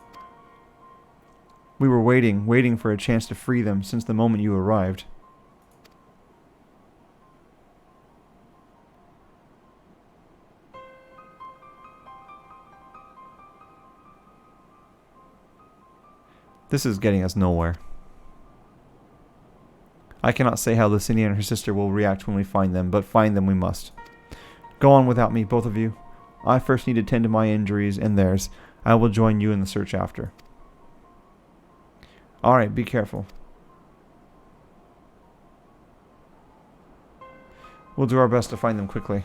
We were waiting for a chance to free them since the moment you arrived. This is getting us nowhere. I cannot say how Lucinia and her sister will react when we find them, but find them we must. Go on without me, both of you. I first need to tend to my injuries and theirs. I will join you in the search after. Alright, be careful. We'll do our best to find them quickly.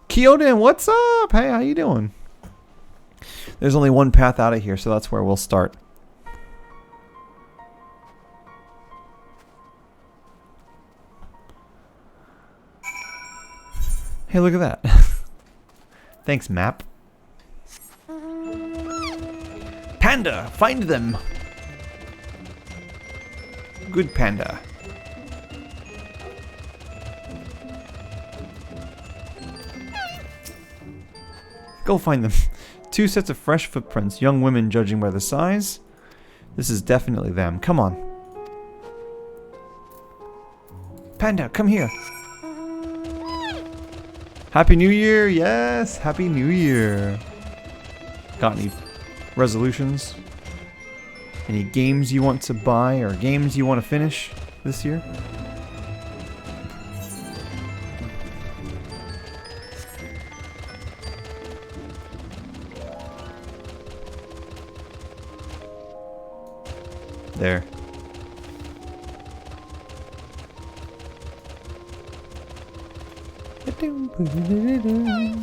Kyoden, what's up? Hey, how you doing? There's only one path out of here, so that's where we'll start. Hey, look at that. Thanks, map. Panda, find them. Good panda. Go find them. 2 sets of fresh footprints, young women judging by the size. This is definitely them. Come on. Panda, come here. Happy New Year! Yes! Happy New Year! Got any resolutions? Any games you want to buy or games you want to finish this year? There. The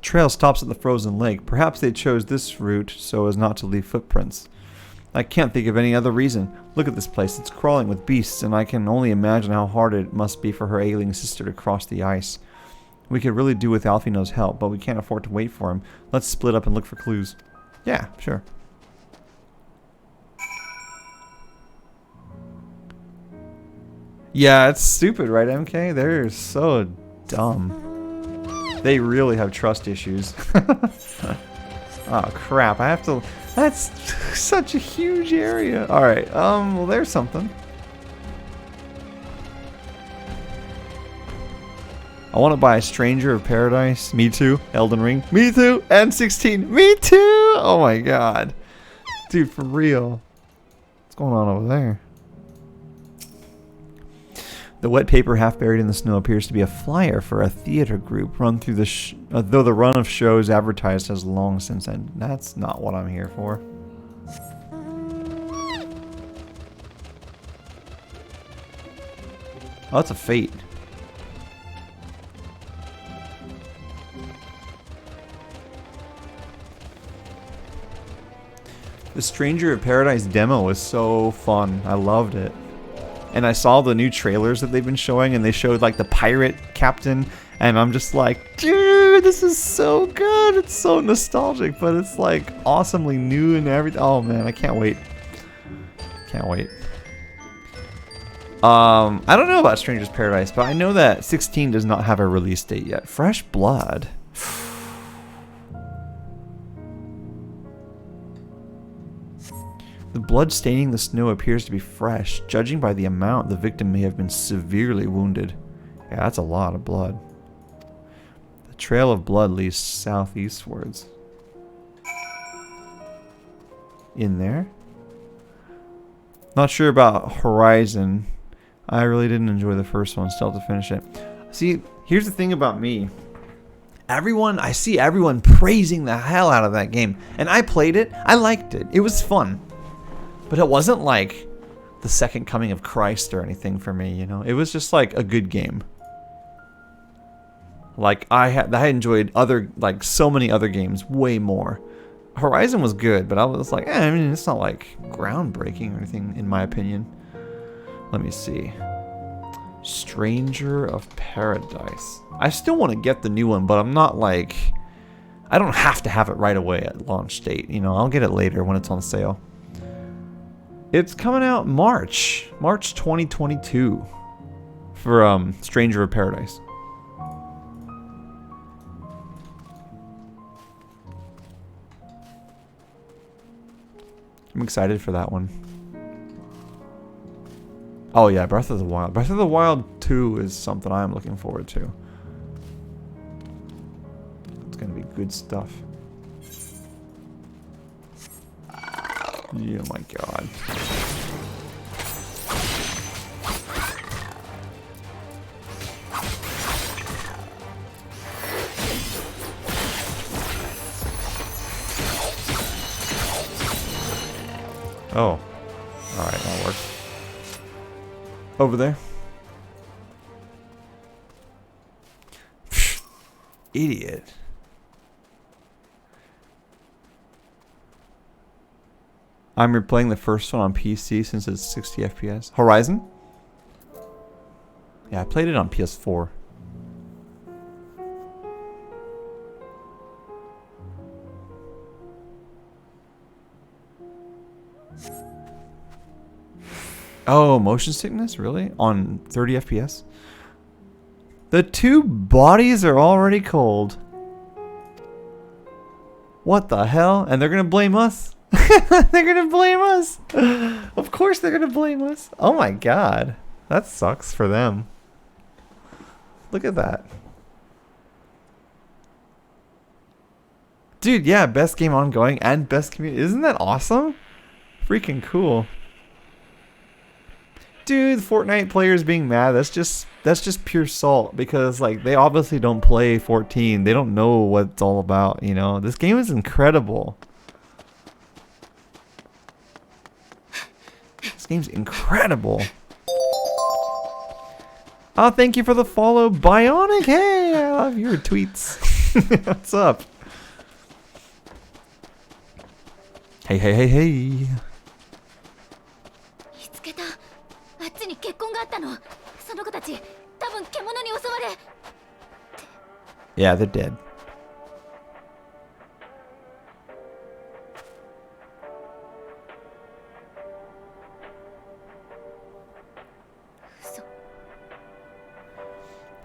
trail stops at the frozen lake. Perhaps they chose this route so as not to leave footprints. I can't think of any other reason. Look at this place. It's crawling with beasts, and I can only imagine how hard it must be for her ailing sister to cross the ice. We could really do with Alfino's help, but we can't afford to wait for him. Let's split up and look for clues. Yeah, sure. Yeah, it's stupid, right, MK? They're so dumb. They really have trust issues. Oh, crap. I have to... That's such a huge area. Alright, well, there's something. I want to buy a Stranger of Paradise. Me too. Elden Ring. Me too. And 16. Me too. Oh, my God. Dude, for real. What's going on over there? The wet paper half buried in the snow appears to be a flyer for a theater group run through the though the run of shows advertised has long since ended. That's not what I'm here for. Oh, that's a fate. The Stranger of Paradise demo was so fun. I loved it. And I saw the new trailers that they've been showing, and they showed like the pirate captain, and I'm just like, dude, this is so good. It's so nostalgic, but it's like awesomely new and everything. Oh man, I can't wait. Can't wait. I don't know about Stranger's Paradise, but I know that 16 does not have a release date yet. Fresh blood. The blood staining the snow appears to be fresh. Judging by the amount, the victim may have been severely wounded. Yeah, that's a lot of blood. The trail of blood leads southeastwards. In there? Not sure about Horizon. I really didn't enjoy the first one. Still have to finish it. See, here's the thing about me. I see everyone praising the hell out of that game. And I played it. I liked it. It was fun. But it wasn't like the second coming of Christ or anything for me, you know? It was just like a good game. Like, I enjoyed so many other games way more. Horizon was good, but I was like, I mean, it's not like groundbreaking or anything, in my opinion. Let me see. Stranger of Paradise. I still want to get the new one, but I'm not like... I don't have to have it right away at launch date. You know, I'll get it later when it's on sale. It's coming out March 2022 for Stranger of Paradise. I'm excited for that one. Oh yeah, Breath of the Wild. Breath of the Wild 2 is something I'm looking forward to. It's gonna be Good stuff. Oh my god. Oh. Alright, that works. Over there. Idiot. I'm replaying the first one on PC since it's 60 FPS. Horizon? Yeah, I played it on PS4. Oh, motion sickness? Really? On 30 FPS? The two bodies are already cold. What the hell? And they're gonna blame us? They're gonna blame us! Of course they're gonna blame us. Oh my god. That sucks for them. Look at that. Dude, yeah, best game ongoing and best community. Isn't that awesome? Freaking cool. Dude, Fortnite players being mad, that's just pure salt, because like they obviously don't play 14. They don't know what it's all about, you know. This game is incredible. This game's incredible. Oh, thank you for the follow, Bionic. Hey, I love your tweets. What's up? Hey, hey, hey, hey. Yeah, they're dead.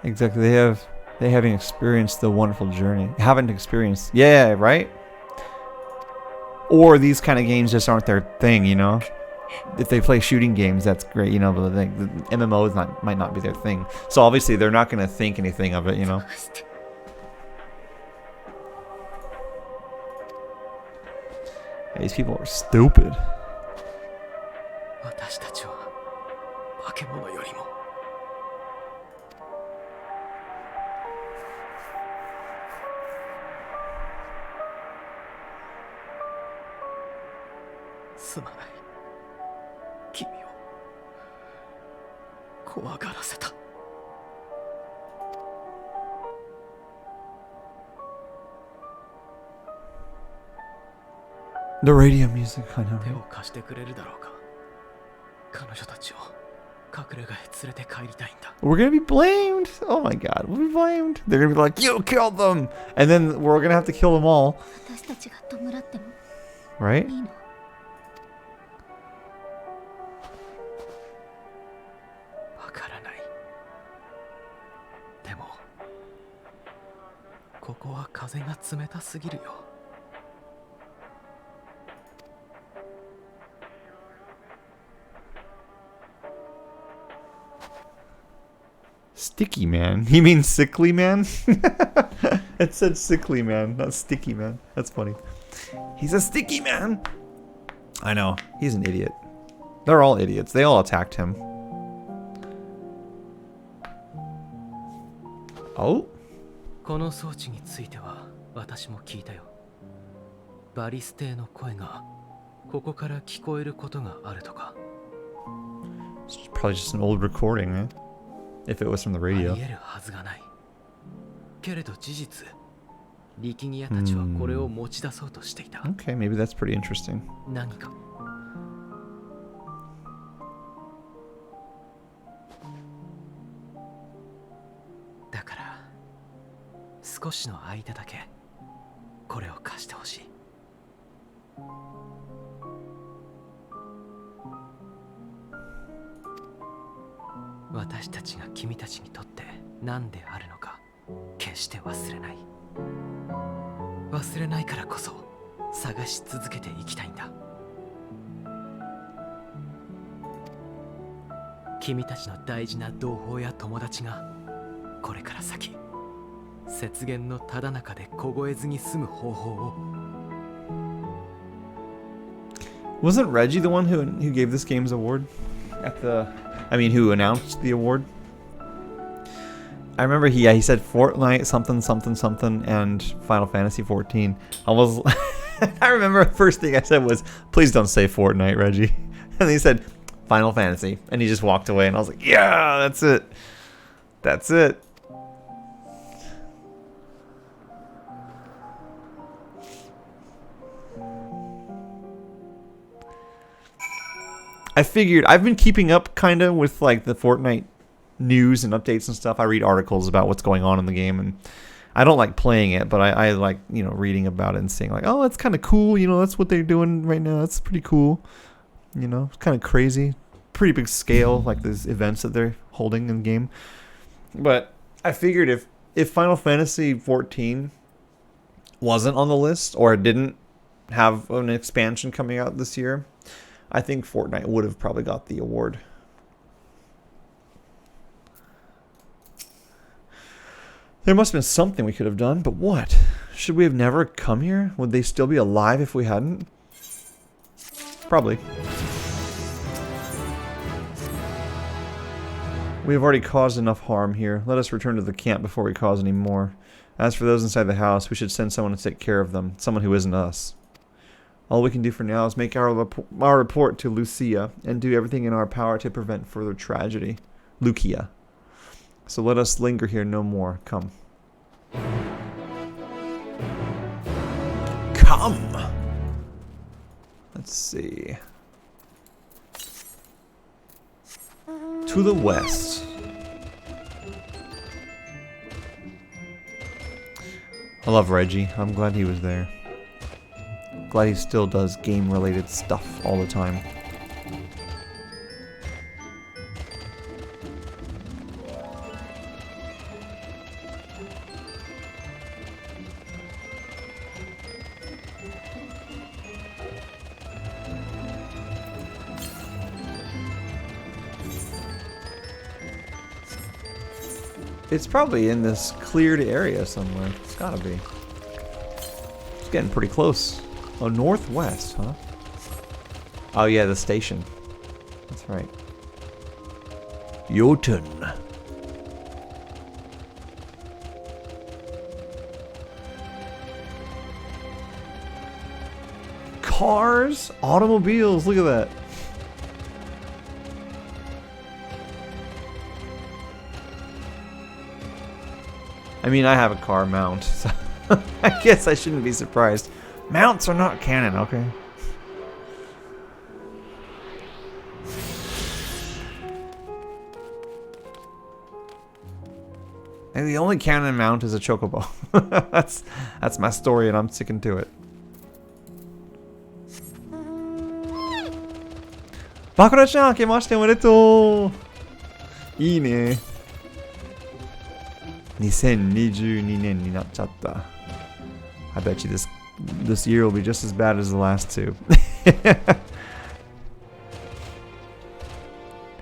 Exactly. They haven't experienced the wonderful journey. Haven't experienced. Yeah, right? Or these kind of games just aren't their thing, you know? If they play shooting games, that's great, you know, but the MMOs might not be their thing. So obviously they're not going to think anything of it, you know? Yeah, these people are stupid. The radio music, I know. We're gonna be blamed. Oh my god, we'll be blamed. They're gonna be like, you killed them, and then we're gonna have to kill them all. Right? Sticky man? You mean sickly man? It said sickly man, not sticky man. That's funny. He's a sticky man. I know. He's an idiot. They're all idiots. They all attacked him. Oh? この装置については私も聞いたよ。バリステの声がここから聞こえることがあるとか。It's probably just an old recording, eh? If it was from the radio. ありえるはずがない。けれど事実、力技屋たちはこれを持ち出そうとしていた。Okay, maybe that's pretty interesting. 何か。だから少しの間だけこれを貸してほしい。私たちが君たちにとって何であるのか決して忘れない。忘れないからこそ探し続けていきたいんだ。君たちの大事な同胞や友達がこれから先雪原のただ中で凍えずに済む方法を。 Wasn't Reggie the one who gave this game's award? Who announced the award? I remember he said Fortnite something something something and Final Fantasy 14. I remember the first thing I said was, please don't say Fortnite, Reggie. And he said Final Fantasy, and he just walked away, and I was like, yeah, that's it. That's it. I figured I've been keeping up kind of with like the Fortnite news and updates and stuff. I read articles about what's going on in the game, and I don't like playing it, but I like, you know, reading about it and seeing like, oh, that's kind of cool. You know, that's what they're doing right now. That's pretty cool. You know, it's kind of crazy. Pretty big scale, like these events that they're holding in the game. But I figured if Final Fantasy 14 wasn't on the list or it didn't have an expansion coming out this year, I think Fortnite would have probably got the award. There must have been something we could have done, but what? Should we have never come here? Would they still be alive if we hadn't? Probably. We have already caused enough harm here. Let us return to the camp before we cause any more. As for those inside the house, we should send someone to take care of them. Someone who isn't us. All we can do for now is make our report to Lucia and do everything in our power to prevent further tragedy. Lucia. So let us linger here no more. Come. Come! Let's see. To the west. I love Reggie. I'm glad he was there. Glad he still does game-related stuff all the time. It's probably in this cleared area somewhere. It's gotta be. It's getting pretty close. Oh, northwest, huh? Oh yeah, the station. That's right. Jotun. Cars? Automobiles, look at that. I mean, I have a car mount, so I guess I shouldn't be surprised. Mounts are not canon, okay? And the only canon mount is a chocobo. that's my story, and I'm sticking to it. Bakura-chan, 来ましておめでとう。いいね。2022年になっちゃった。I bet you this year will be just as bad as the last two.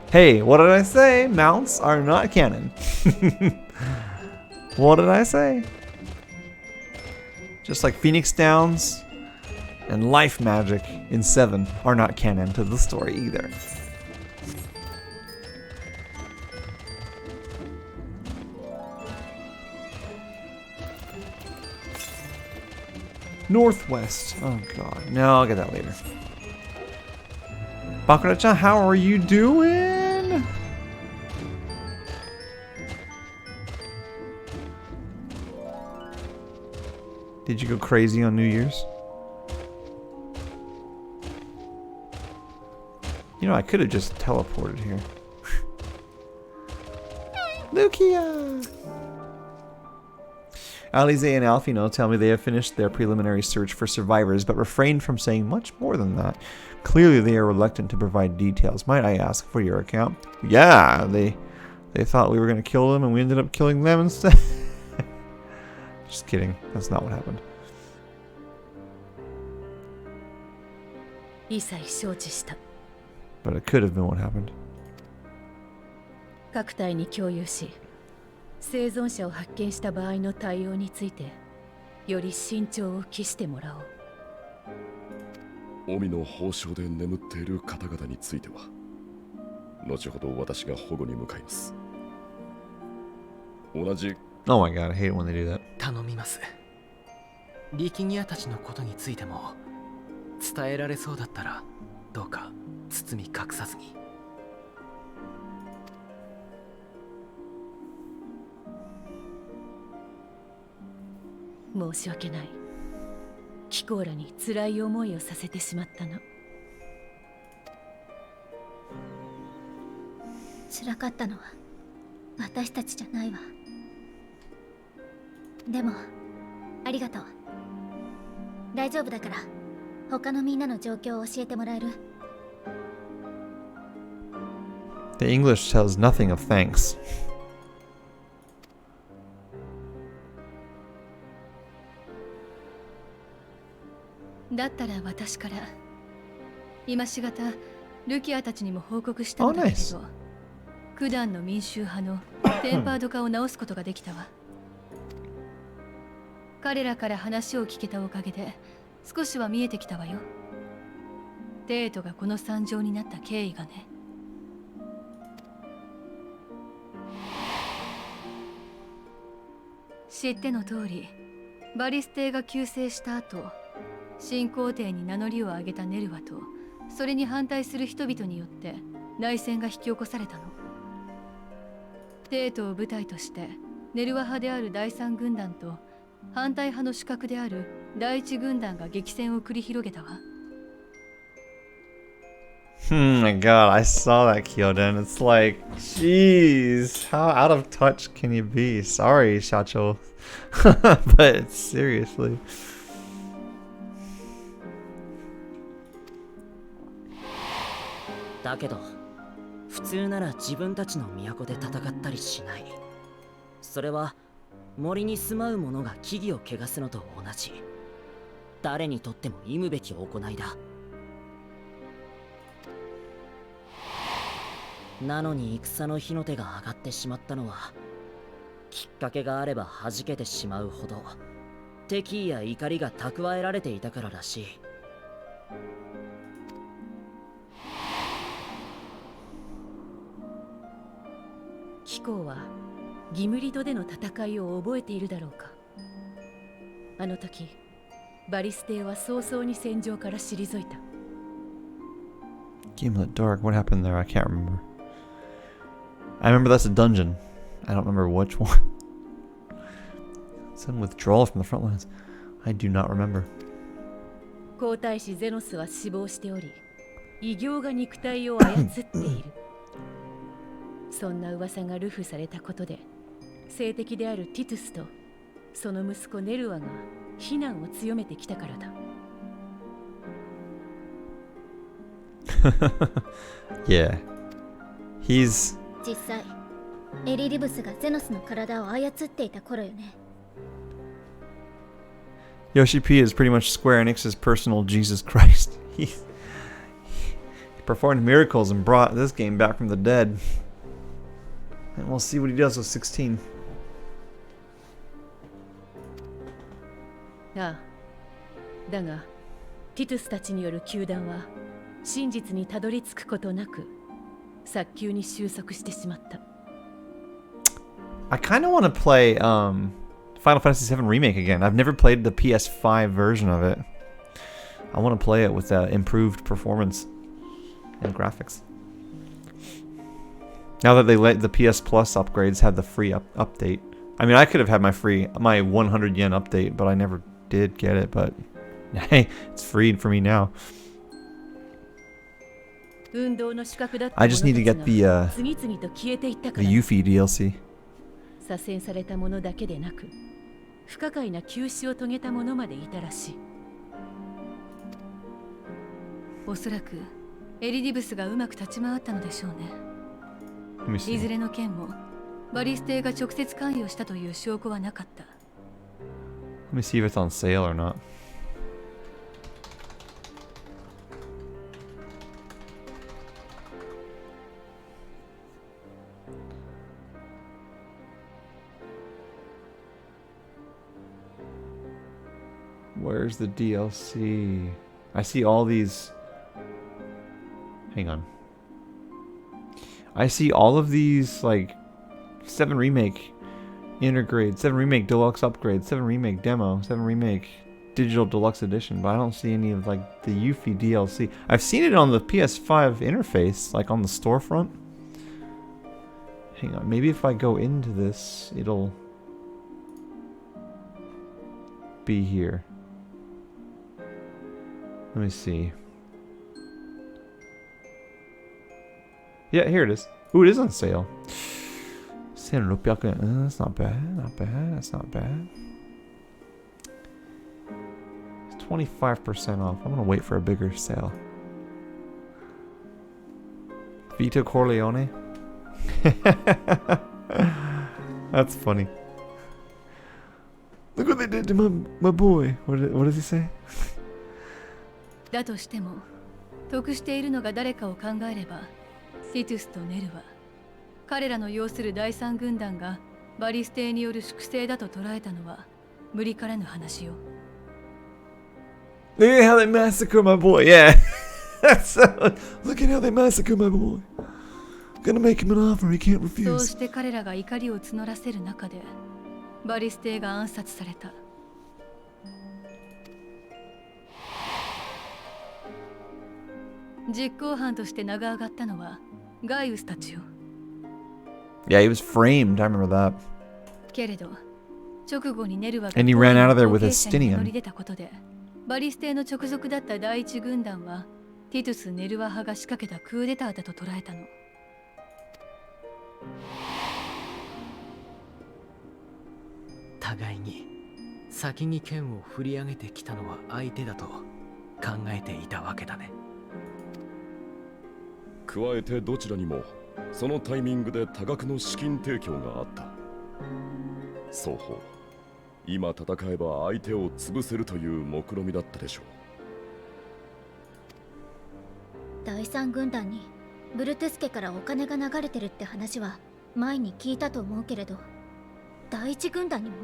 Hey, what did I say? Mounts are not canon. What did I say? Just like Phoenix Downs and Life Magic in 7 are not canon to the story either. Northwest. Oh god. No, I'll get that later. Bakura-chan, how are you doing? Did you go crazy on New Year's? You know, I could have just teleported here. Lucia! Alize and Alfino tell me they have finished their preliminary search for survivors, but refrained from saying much more than that. Clearly they are reluctant to provide details. Might I ask for your account? Yeah, they thought we were going to kill them, and we ended up killing them instead. Just kidding. That's not what happened. 一切承知した。 But it could have been what happened. 各隊に共有し、生存者を発見した場合の対応についてより慎重を期してもらおう。臣の宝章で眠っている方々については後ほど私が保護に向かいます。同じ Oh my god, I hate it when they do that. 頼みます。力ギアたちのことについても伝えられそうだったらどうか包み隠さずに。申し訳ない。キコーラに辛い思いをさせてしまったの。辛かったのは私たちじゃないわ。でもありがとう。大丈夫だから他のみんなの状況を教えてもらえる？ The English tells nothing of thanks. だったら私から今しがたルキアたちにも報告したのだけれど、九段の民衆派のテンパード化を直すことができたわ。彼らから話を聞けたおかげで少しは見えてきたわよ。テートがこの惨状になった経緯がね。知っての通り、バリステが急逝した後、新皇帝に名乗りを上げたネルワとそれに反対する人々によって内戦が引き起こされたの。テートを舞台としてネルワ派である第三軍団と反対派の主格である第一軍団が激戦を繰り広げたわ。My god, I saw that, Kyoden. It's like, jeez, how out of touch can you be? Sorry, Shacho. But seriously. だけど普通なら自分たちの都で戦ったりしない。それは森に住まう者が木々を汚すのと同じ、誰にとっても忌むべき行いだ。なのに戦の火の手が上がってしまったのは、きっかけがあれば弾けてしまうほど敵意や怒りが蓄えられていたかららしい。キコはギムリドでの戦いを覚えているだろうか。あの時バリステは早々に戦場から退いた。 Gimlet Dark, what happened there? I can't remember. I remember that's a dungeon. I don't remember which one. Sudden withdrawal from the front lines. I do not remember. 皇太子ゼノスは死亡しており、異形が肉体を操っている。そんな噂が流布されたことで、聖敵であるティトゥスとその息子ネルワが非難を強めてきたからだ。Yeah. He's... 実際エリリブスがゼノスの体を操っていた頃よね。 Yoshi P is pretty much Square Enix's personal Jesus Christ. He performed miracles and brought this game back from the dead. And we'll see what he does with 16. ああ、だがティトゥスたちによる糾弾は真実にたどり着くことなく早急に収束してしまった。 I kind of want to play Final Fantasy VII Remake again. I've never played the PS5 version of it. I want to play it with improved performance and graphics. Now that they let the PS Plus upgrades have the free update. I mean, I could have had my 100 yen update, but I never did get it. But hey, it's free for me now. I just need to get the Yuffie DLC. 左遷されたものだけでなく、不可解な急死を遂げたものまでいたらしい。おそらくエリディブスがうまく立ち回ったのでしょうね。いずれの件もバリステが直接関与したという証拠はなかった。Let me see if it's on sale or not. Where's the DLC? I see all these. Hang on. I see all of these, like, 7 Remake Intergrade, 7 Remake Deluxe Upgrade, 7 Remake Demo, 7 Remake Digital Deluxe Edition, but I don't see any of, like, the Yuffie DLC. I've seen it on the PS5 interface, like on the storefront. Hang on, maybe if I go into this, it'll be here. Let me see. Yeah, here it is. Ooh, it is on sale. 1600 yen. That's not bad. Not bad. That's not bad. It's 25% off. I'm gonna wait for a bigger sale. Vito Corleone. That's funny. Look what they did to my boy. What does he say? だとしても、得しているのが誰かを考えれば、ティトゥスとネルは彼らの要する第三軍団がバリステによる粛清だと捉えたのは無理からぬ話よ。Look at how they massacre my boy. Yeah. Look at how they massacre my boy. Gonna make him an offer he can't refuse. そうして彼らが怒りを募らせる中で、バリステが暗殺された。実行犯として名が上がったのはガイウスたちよ。Yeah, he was framed. I remember that. けれど、直後にネルは And he ran out of there with Estinian. 乗り出たことで、バリステの直属だった第一軍団はティトゥス・ネルワ派が仕掛けたクーデターだと捉えたの。互いに先に剣を振り上げてきたのは相手だと考えていたわけだね。加えてどちらにもそのタイミングで多額の資金提供があった。双方今戦えば相手を潰せるという目論みだったでしょう。第三軍団にブルトゥス家からお金が流れてるって話は前に聞いたと思うけれど、第一軍団にも？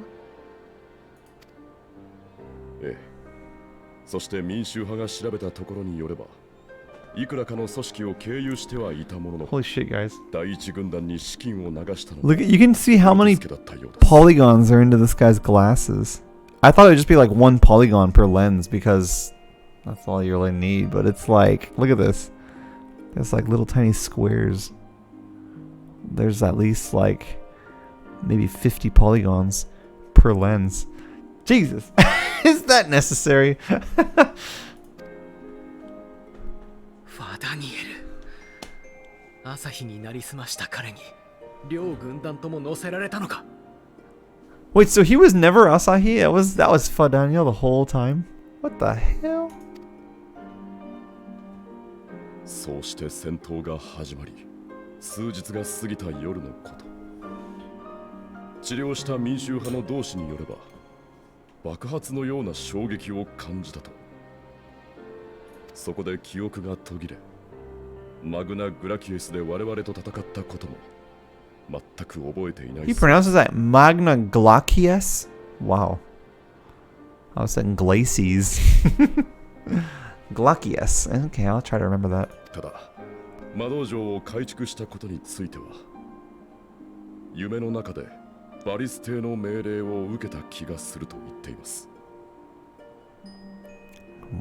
ええ。そして民衆派が調べたところによれば、いくらかの組織を経由してはいたものの、 Holy shit, guys. 第一軍団に資金を流したの。 Look at, you can see how many polygons are into this guy's glasses. I thought it would just be like 1 polygon per lens because that's all you really need, but it's like, look at this. There's like little tiny squares. There's at least like maybe 50 polygons per lens. Jesus. Is that necessary? ファダニエル、朝日になりすました彼に両軍団とも乗せられたのか。 Wait, so he was never Asahi? That was Fadaniel the whole time? What the hell? そうして戦闘が始まり、数日が過ぎた夜のこと。治療した民衆派の同志によれば、爆発のような衝撃を感じたと。そこで記憶が途切れ、マグナ・グラキエスで我々と戦ったことも全く覚えていない。 He pronounces that Magna Glacies? Wow. I was saying Glacies. Glacies. Okay, I'll try to remember that. ただ、魔道場を改築したことについては、夢の中でバリステの命令を受けた気がすると言っています。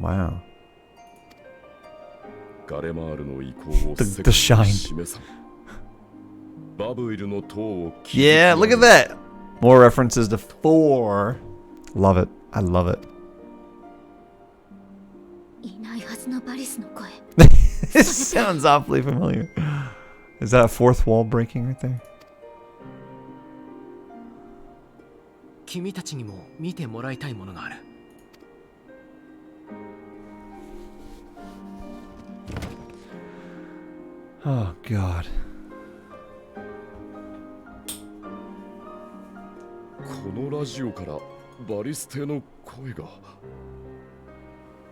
Wow. ガレマールの意向を世界に示さん。バブイルの塔を築き。 Yeah, look at that! More references to 4. Love it. I love it. いないはずのバリスの声。It sounds awfully familiar. Is that a fourth wall breaking right there? 君たちにも見てもらいたいものがある。Oh God. このラジオからバリステの声が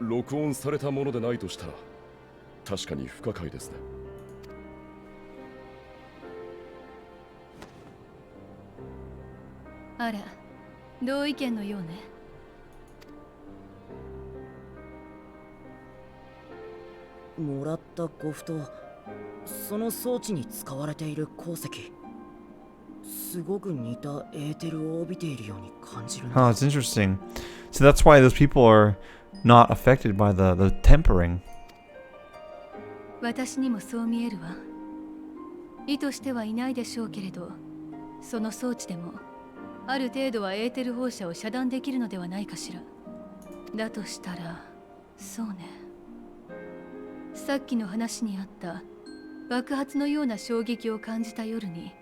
録音されたものでないとしたら確かに不可解ですね。あら、同意見のようね。もらったゴフとその装置に使われている鉱石、すごく似たエーテルを帯びているように感じるんだ。 Oh, it's interesting. So that's why those people are not affected by the tempering. 私にもそう見えるわ。意図してはいないでしょうけれど、その装置でもある程度はエーテル放射を遮断できるのではないかしら。だとしたら、そうね。さっきの話にあった爆発のような衝撃を感じた夜に、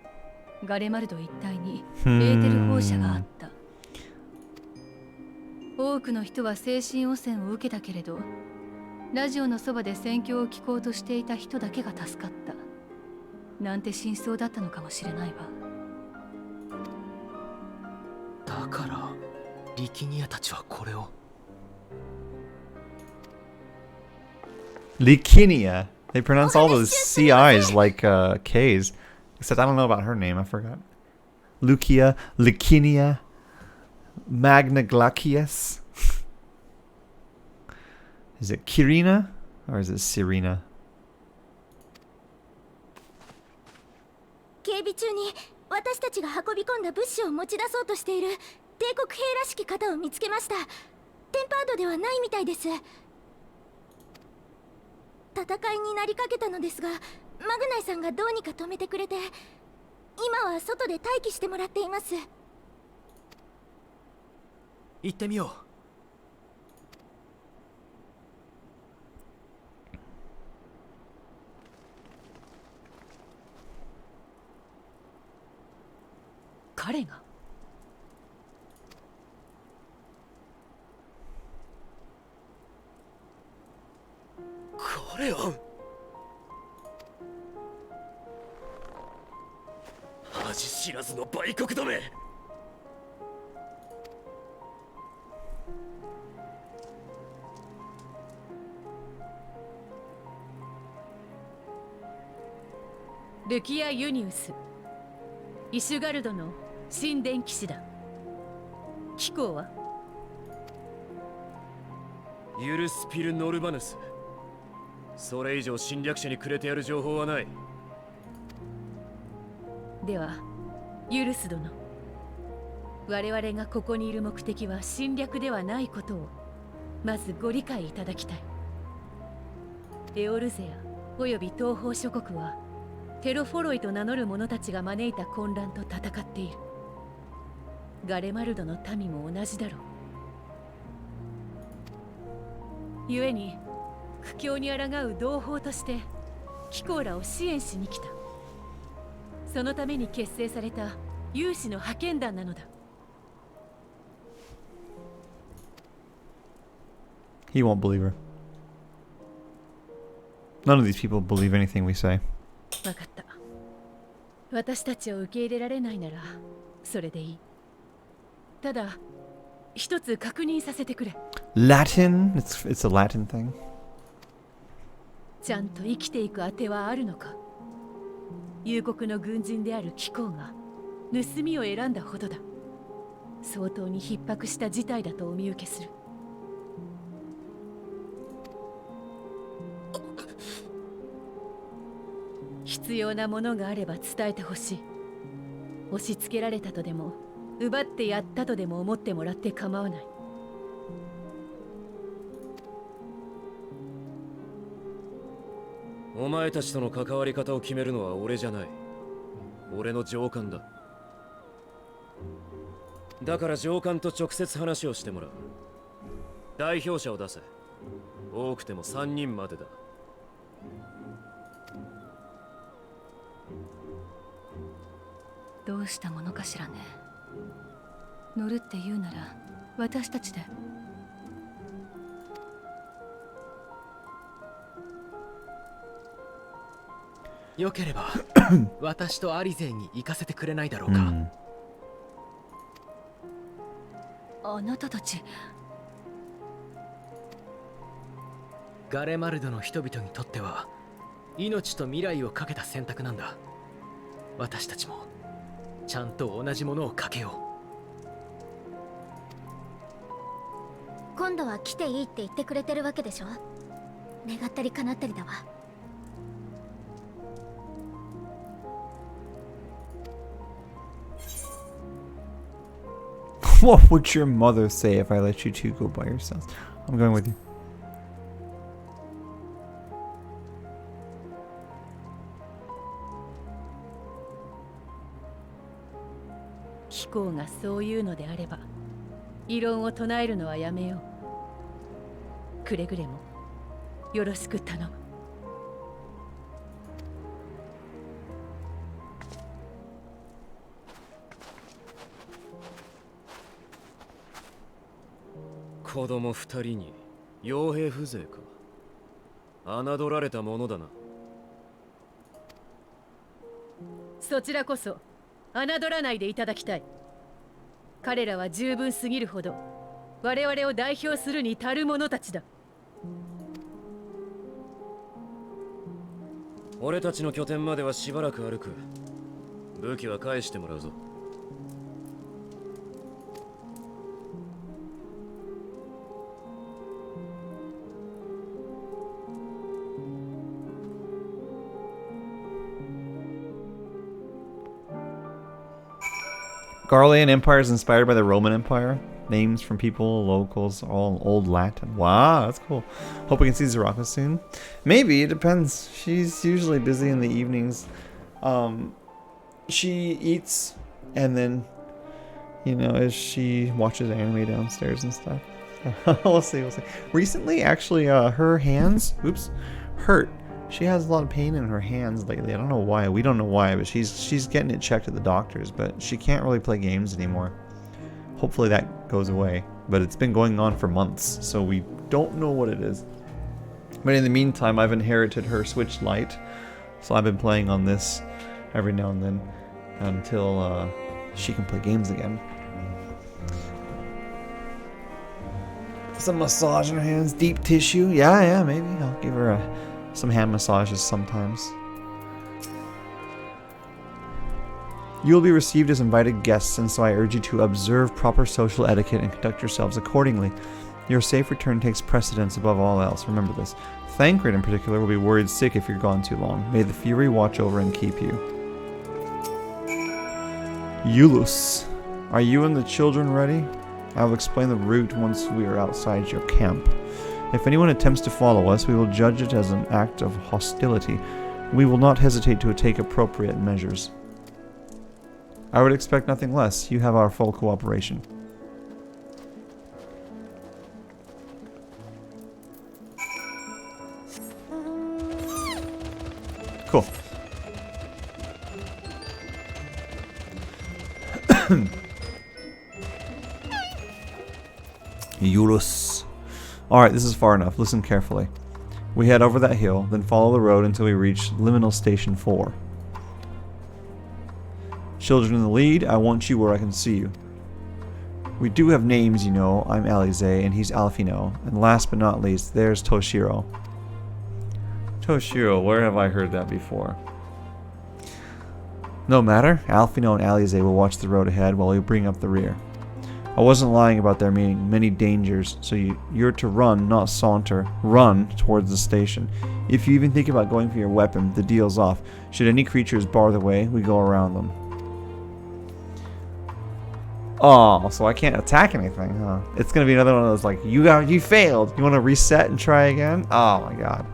ガレマルド一帯にエーテル放射があった。多くの人は精神汚染を受けたけれど、ラジオのそばで戦況を聞こうとしていた人だけが助かった。なんて真相だったのかもしれないわ。だからリキニアたちはこれを。Likinia. They pronounce all those CIs like Ks. Except I don't know about her name, I forgot. Lucia, Likinia, Magna Glacius. Is it Kirina? Or is it Serena? 警備中に私たちが運び込んだ物資を持ち出そうとしている帝国兵らしき方を見つけました。テンパードではないみたいです。戦いになりかけたのですが、マグナイさんがどうにか止めてくれて、今は外で待機してもらっています。行ってみよう。彼がこれは恥知らずの売国どめ。ルキア・ユニウス、イシュガルドの神殿騎士だ。機構はユルスピル・ノルバヌス。それ以上侵略者にくれてやる情報はない。ではユルス殿、我々がここにいる目的は侵略ではないことをまずご理解いただきたい。エオルゼアおよび東方諸国はテロフォロイと名乗る者たちが招いた混乱と戦っている。ガレマルドの民も同じだろう。故に苦境に抗う同胞として貴公らを支援しに来た。そのために結成された有志の派遣団なのだ。He won't believe her. None of these people believe anything we say. わかった。私たちを受け入れられないならそれでいい。ただ一つ確認させてくれ。 Latin? It's a Latin thing. ちゃんと生きていく当てはあるのか。幽国の軍人である貴公が盗みを選んだほどだ。相当に逼迫した事態だとお見受けする。必要なものがあれば伝えてほしい。押し付けられたとでも奪ってやったとでも思ってもらって構わない。お前たちとの関わり方を決めるのは俺じゃない。俺の上官だ。だから上官と直接話をしてもらう。代表者を出せ。多くても3人までだ。どうしたものかしらね。乗るって言うなら私たちで。よければ私とアリゼに行かせてくれないだろうか。あなたたちガレマルドの人々にとっては命と未来をかけた選択なんだ。私たちもちゃんと同じものをかけよ今度は来ていいって言ってくれてるわけでしょ。願ったり叶ったりだわ。What would your mother say if I let you two go by yourselves? I'm going with you. 貴公がそういうのであれば、異論を唱えるのはやめよう。くれぐれもよろしく頼む。子供二人に傭兵風情か。侮られたものだな。そちらこそ侮らないでいただきたい。彼らは十分すぎるほど我々を代表するに足る者たちだ。俺たちの拠点まではしばらく歩く。武器は返してもらうぞ。Garlean Empire is inspired by the Roman Empire. Names from people, locals, all old Latin. Wow, that's cool. Hope we can see Zaraka soon. Maybe, it depends. She's usually busy in the evenings. She eats, and then, you know, as she watches anime downstairs and stuff. We'll see, we'll see. Recently, actually, her hands, hurt. She has a lot of pain in her hands lately. I don't know why. We don't know why, but she's getting it checked at the doctor's, but she can't really play games anymore. Hopefully that goes away. But it's been going on for months, so we don't know what it is. But in the meantime, I've inherited her Switch Lite, so I've been playing on this every now and then until she can play games again. Some massage in her hands, deep tissue. Yeah, maybe. I'll give her some hand massages sometimes. You will be received as invited guests, and so I urge you to observe proper social etiquette and conduct yourselves accordingly. Your safe return takes precedence above all else. Remember this. Thancred in particular will be worried sick if you're gone too long. May the Fury watch over and keep you. Eulus, are you and the children ready? I will explain the route once we are outside your camp. If anyone attempts to follow us, we will judge it as an act of hostility. We will not hesitate to take appropriate measures. I would expect nothing less. You have our full cooperation. Cool. Eulus. Alright, this is far enough. Listen carefully. We head over that hill, then follow the road until we reach Liminal Station 4. Children in the lead, I want you where I can see you. We do have names, you know. I'm Alize, and he's Alfino. And last but not least, there's Toshiro. Toshiro, where have I heard that before? No matter, Alfino and Alize will watch the road ahead while we bring up the rear. I wasn't lying about there being many dangers, so you're to run, not saunter. Run towards the station. If you even think about going for your weapon, the deal's off. Should any creatures bar the way, we go around them. Oh, so I can't attack anything, huh? It's gonna be another one of those like, you failed. You wanna reset and try again? Oh my god.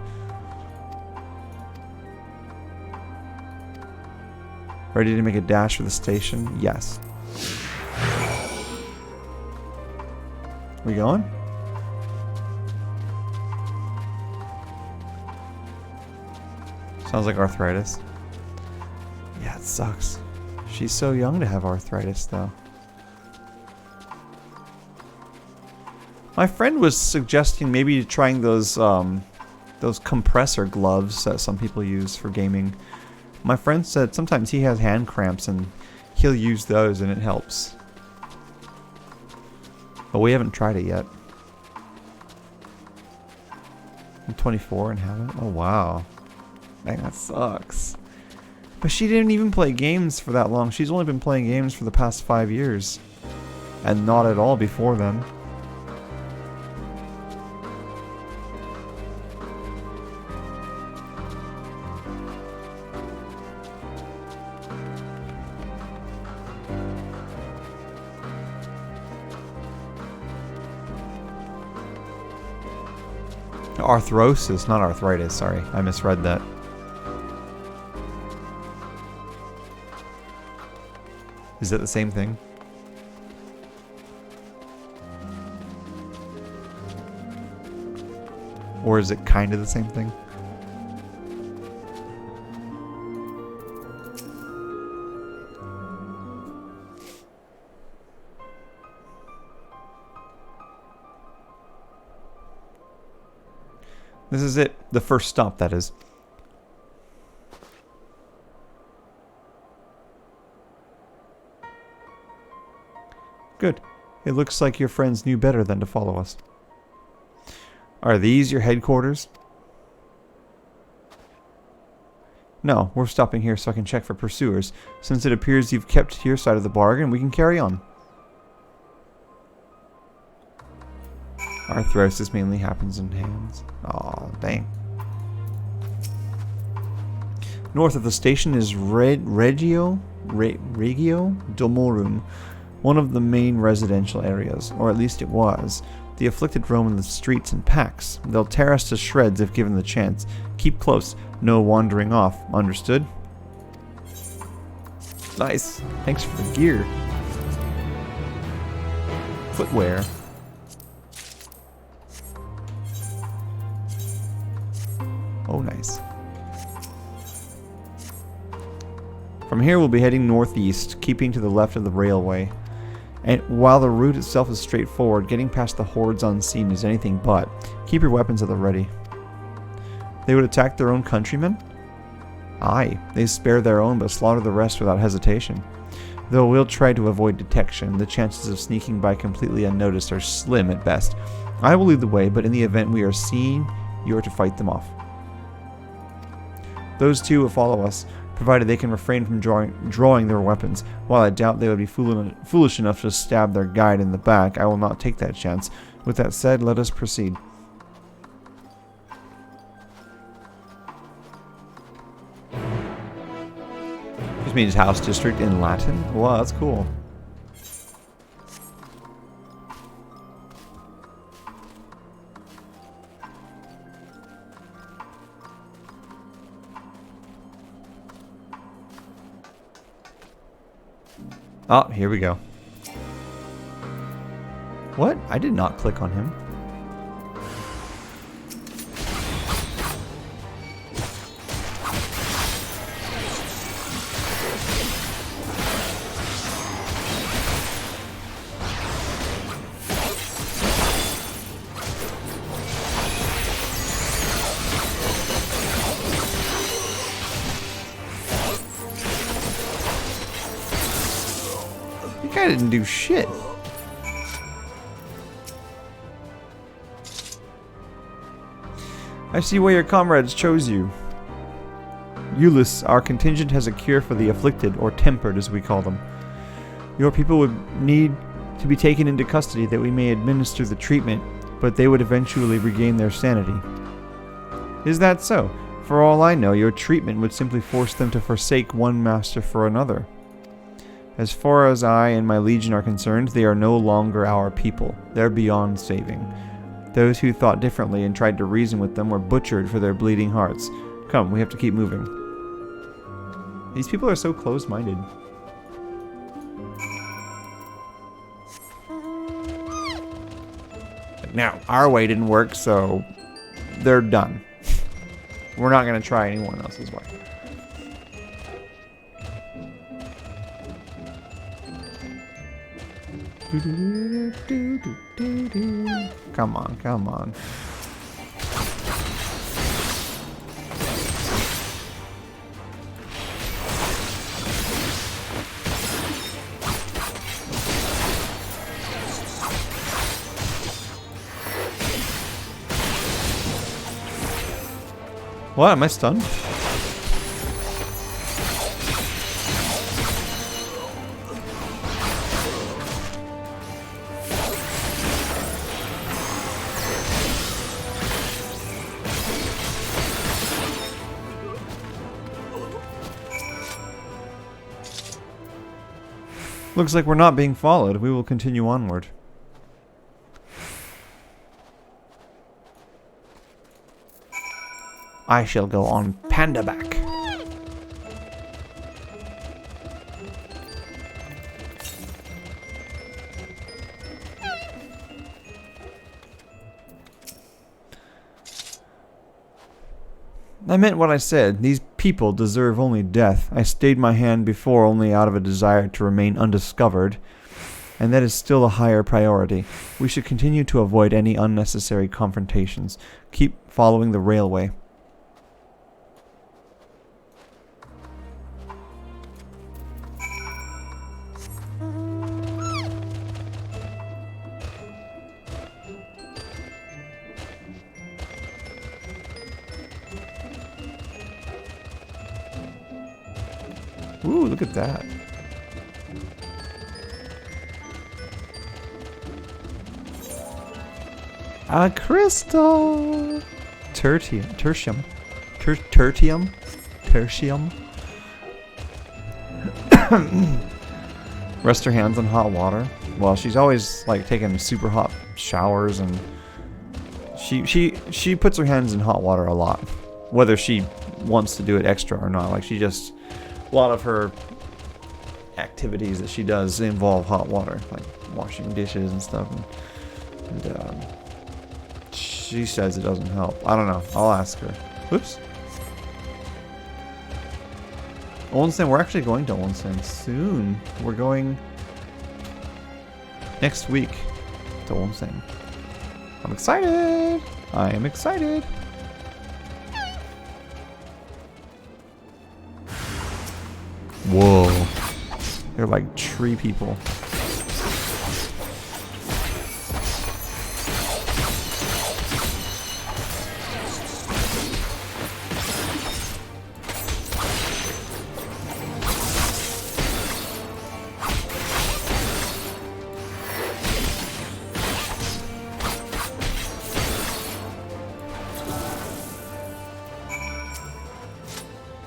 Ready to make a dash for the station? Yes. We going? Sounds like arthritis. Yeah, it sucks. She's so young to have arthritis, though. My friend was suggesting maybe trying those compressor gloves that some people use for gaming. My friend said sometimes he has hand cramps and he'll use those and it helps. But we haven't tried it yet. I'm 24 and haven't? Oh wow. Man, that sucks. But she didn't even play games for that long. She's only been playing games for the past 5 years. And not at all before then. Arthrosis, not arthritis, sorry. I misread that. Is that the same thing? Or is it kind of the same thing? This is it. The first stop, that is. Good. It looks like your friends knew better than to follow us. Are these your headquarters? No, we're stopping here so I can check for pursuers. Since it appears you've kept to your side of the bargain, we can carry on. Arthrosis mainly happens in hands. Aw, dang. North of the station is Regio Domorum, one of the main residential areas, or at least it was. The afflicted roam in the streets in packs. They'll tear us to shreds if given the chance. Keep close. No wandering off. Understood? Nice. Thanks for the gear. Footwear. Oh, nice. From here we'll be heading northeast, keeping to the left of the railway. And while the route itself is straightforward, getting past the hordes unseen is anything but. Keep your weapons at the ready. They would attack their own countrymen? Aye, they spare their own but slaughter the rest without hesitation. Though we'll try to avoid detection, the chances of sneaking by completely unnoticed are slim at best. I will lead the way, but in the event we are seen, you are to fight them off. Those two will follow us, provided they can refrain from drawing their weapons. While I doubt they would be foolish enough to stab their guide in the back, I will not take that chance. With that said, let us proceed. This means house district in Latin? Wow, that's cool. Oh, here we go. What? I did not click on him. I didn't do shit. I see why your comrades chose you. Euless, our contingent has a cure for the afflicted, or tempered as we call them. Your people would need to be taken into custody that we may administer the treatment, but they would eventually regain their sanity. Is that so? For all I know, your treatment would simply force them to forsake one master for another. As far as I and my legion are concerned, they are no longer our people. They're beyond saving. Those who thought differently and tried to reason with them were butchered for their bleeding hearts. Come, we have to keep moving. These people are so closed-minded. Now, our way didn't work, so they're done. We're not going to try anyone else's way. Come on, come on. What? Am I stunned? Looks like we're not being followed. We will continue onward. I shall go on panda back. I meant what I said. These people deserve only death. I stayed my hand before only out of a desire to remain undiscovered, and that is still a higher priority. We should continue to avoid any unnecessary confrontations. Keep following the railway. Ooh, look at that. A crystal! Tertium. Rest her hands in hot water. Well, she's always like taking super hot showers, and she puts her hands in hot water a lot. Whether she wants to do it extra or not. Like, she just... A lot of her activities that she does involve hot water, like washing dishes and stuff. And she says it doesn't help. I don't know. I'll ask her. Oops. Onsen. We're actually going to Onsen soon. We're going next week to Onsen. I'm excited. I am excited. Whoa. They're like tree people.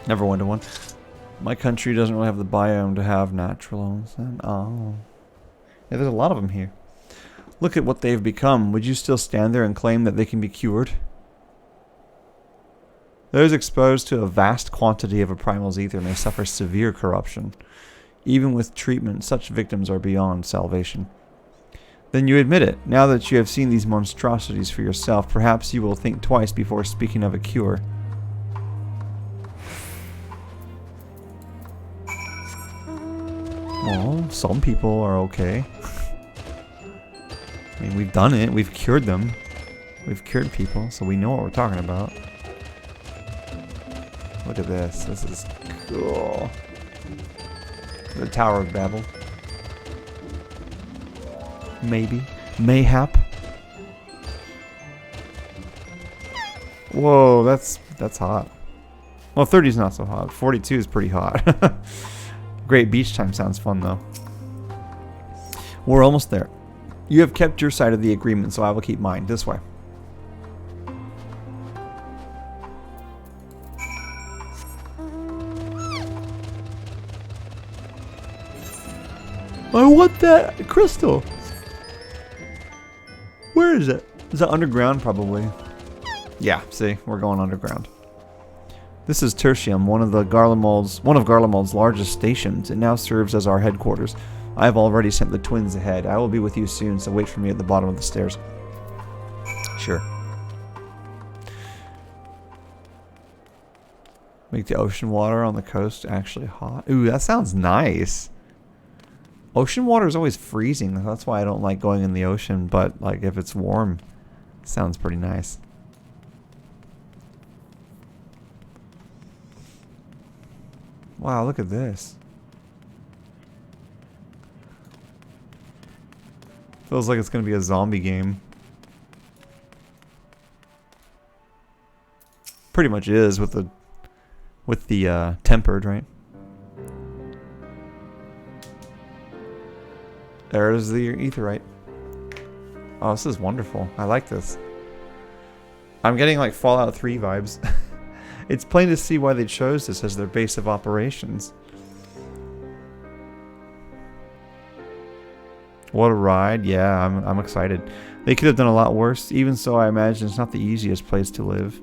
Never went to one. My country doesn't really have the biome to have natural onsen. Oh. Yeah, there's a lot of them here. Look at what they've become. Would you still stand there and claim that they can be cured? Those exposed to a vast quantity of a primal's ether may suffer severe corruption. Even with treatment, such victims are beyond salvation. Then you admit it. Now that you have seen these monstrosities for yourself, perhaps you will think twice before speaking of a cure. Well, some people are okay. I mean, we've done it. We've cured them. We've cured people, so we know what we're talking about. Look at this. This is cool. The Tower of Babel. Maybe. Mayhap. Whoa, that's hot. Well, 30 is not so hot. 42 is pretty hot. Great beach time sounds fun, though. We're almost there. You have kept your side of the agreement, so I will keep mine. This way. I want that crystal. Where is it? Is that underground? Probably. Yeah, see, we're going underground. This is Tertium, one of Garlemald's largest stations. It now serves as our headquarters. I have already sent the twins ahead. I will be with you soon, so wait for me at the bottom of the stairs. Sure. Make the ocean water on the coast actually hot. Ooh, that sounds nice. Ocean water is always freezing. That's why I don't like going in the ocean, but like if it's warm, it sounds pretty nice. Wow, look at this. Feels like it's going to be a zombie game. Pretty much is with the tempered, right? There's the aetheryte. Oh, this is wonderful. I like this. I'm getting like Fallout 3 vibes. It's plain to see why they chose this as their base of operations. What a ride. Yeah, I'm excited. They could have done a lot worse. Even so, I imagine it's not the easiest place to live.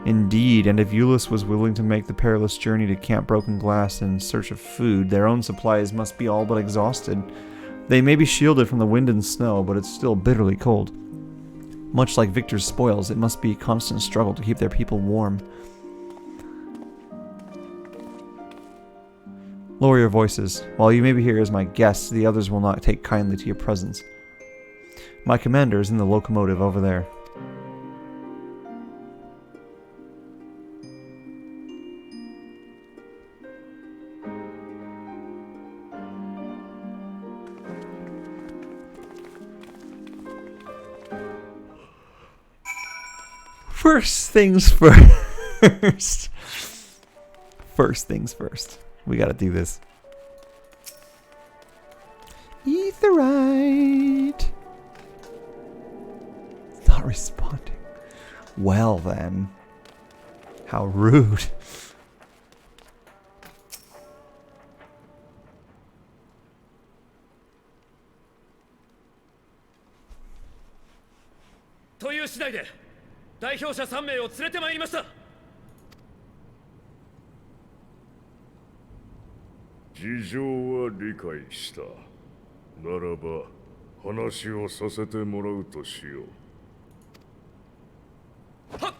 Indeed, and if Euless was willing to make the perilous journey to Camp Broken Glass in search of food, their own supplies must be all but exhausted. They may be shielded from the wind and snow, but it's still bitterly cold. Much like Victor's spoils, it must be a constant struggle to keep their people warm. Lower your voices. While you may be here as my guests, the others will not take kindly to your presence. My commander is in the locomotive over there. First things first. First things first. We gotta do this. Etherite. It's not responding. Well then. How rude. Toいう次第で代表者3名を連れてまいりました。事情は理解した。ならば話をさせてもらうとしよう。はっ。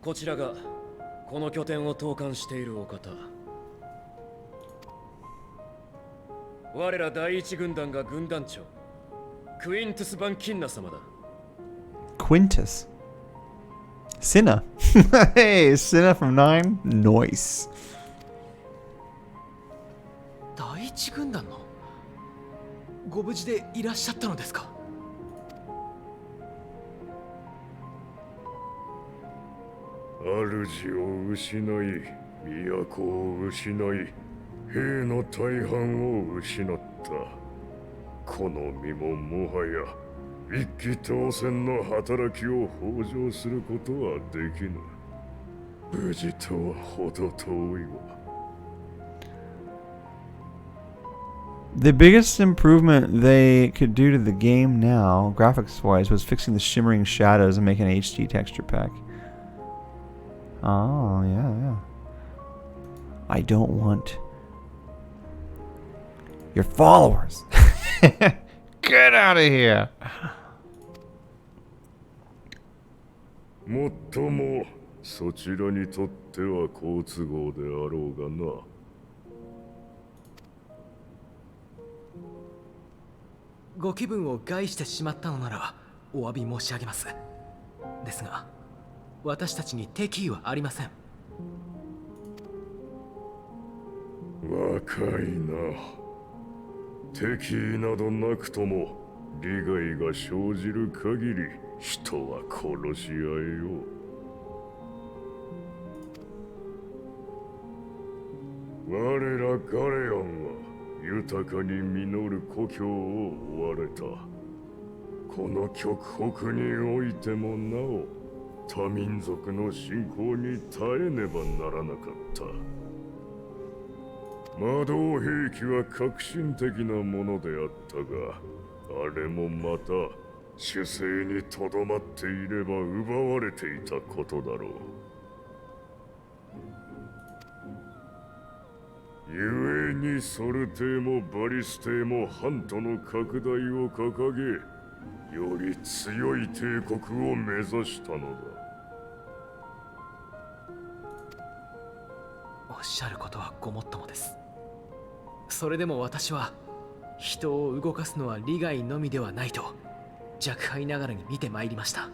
こちらがこの拠点を統括しているお方。我ら第一軍団が軍団長クイントゥス・バンキンナ様だ。Quintus. Cinna. Hey, Cinna from 9? Nice. 第一軍団のご無事でいらっしゃったのですか？主を失い、都を失い、兵の大半を失った。この身ももはや一騎当選の働きを幇助することはできぬ。無事とはほど遠いわ。The biggest improvement they could do to the game now, graphics-wise, was fixing the shimmering shadows and making an HD texture pack. Oh, yeah. I don't want your followers. Get out of here. もっともそちらにとっては好都合であろうがな。ご気分を害してしまったのならお詫び申し上げます。ですが、私たちに敵意はありません。若いな。敵意などなくとも利害が生じる限り人は殺し合えよう。我らガレオンは豊かに実る故郷を追われた。この極北においてもなお多民族の侵攻に耐えねばならなかった。魔導兵器は革新的なものであったが、あれもまた主勢にとどまっていれば奪われていたことだろう。故にソルテーもバリステーもハントの拡大を掲げ、より強い帝国を目指したのだ。おっしゃることはごもっともです。それでも私は人を動かすのは利害のみではないと若輩ながらに見てまいりました。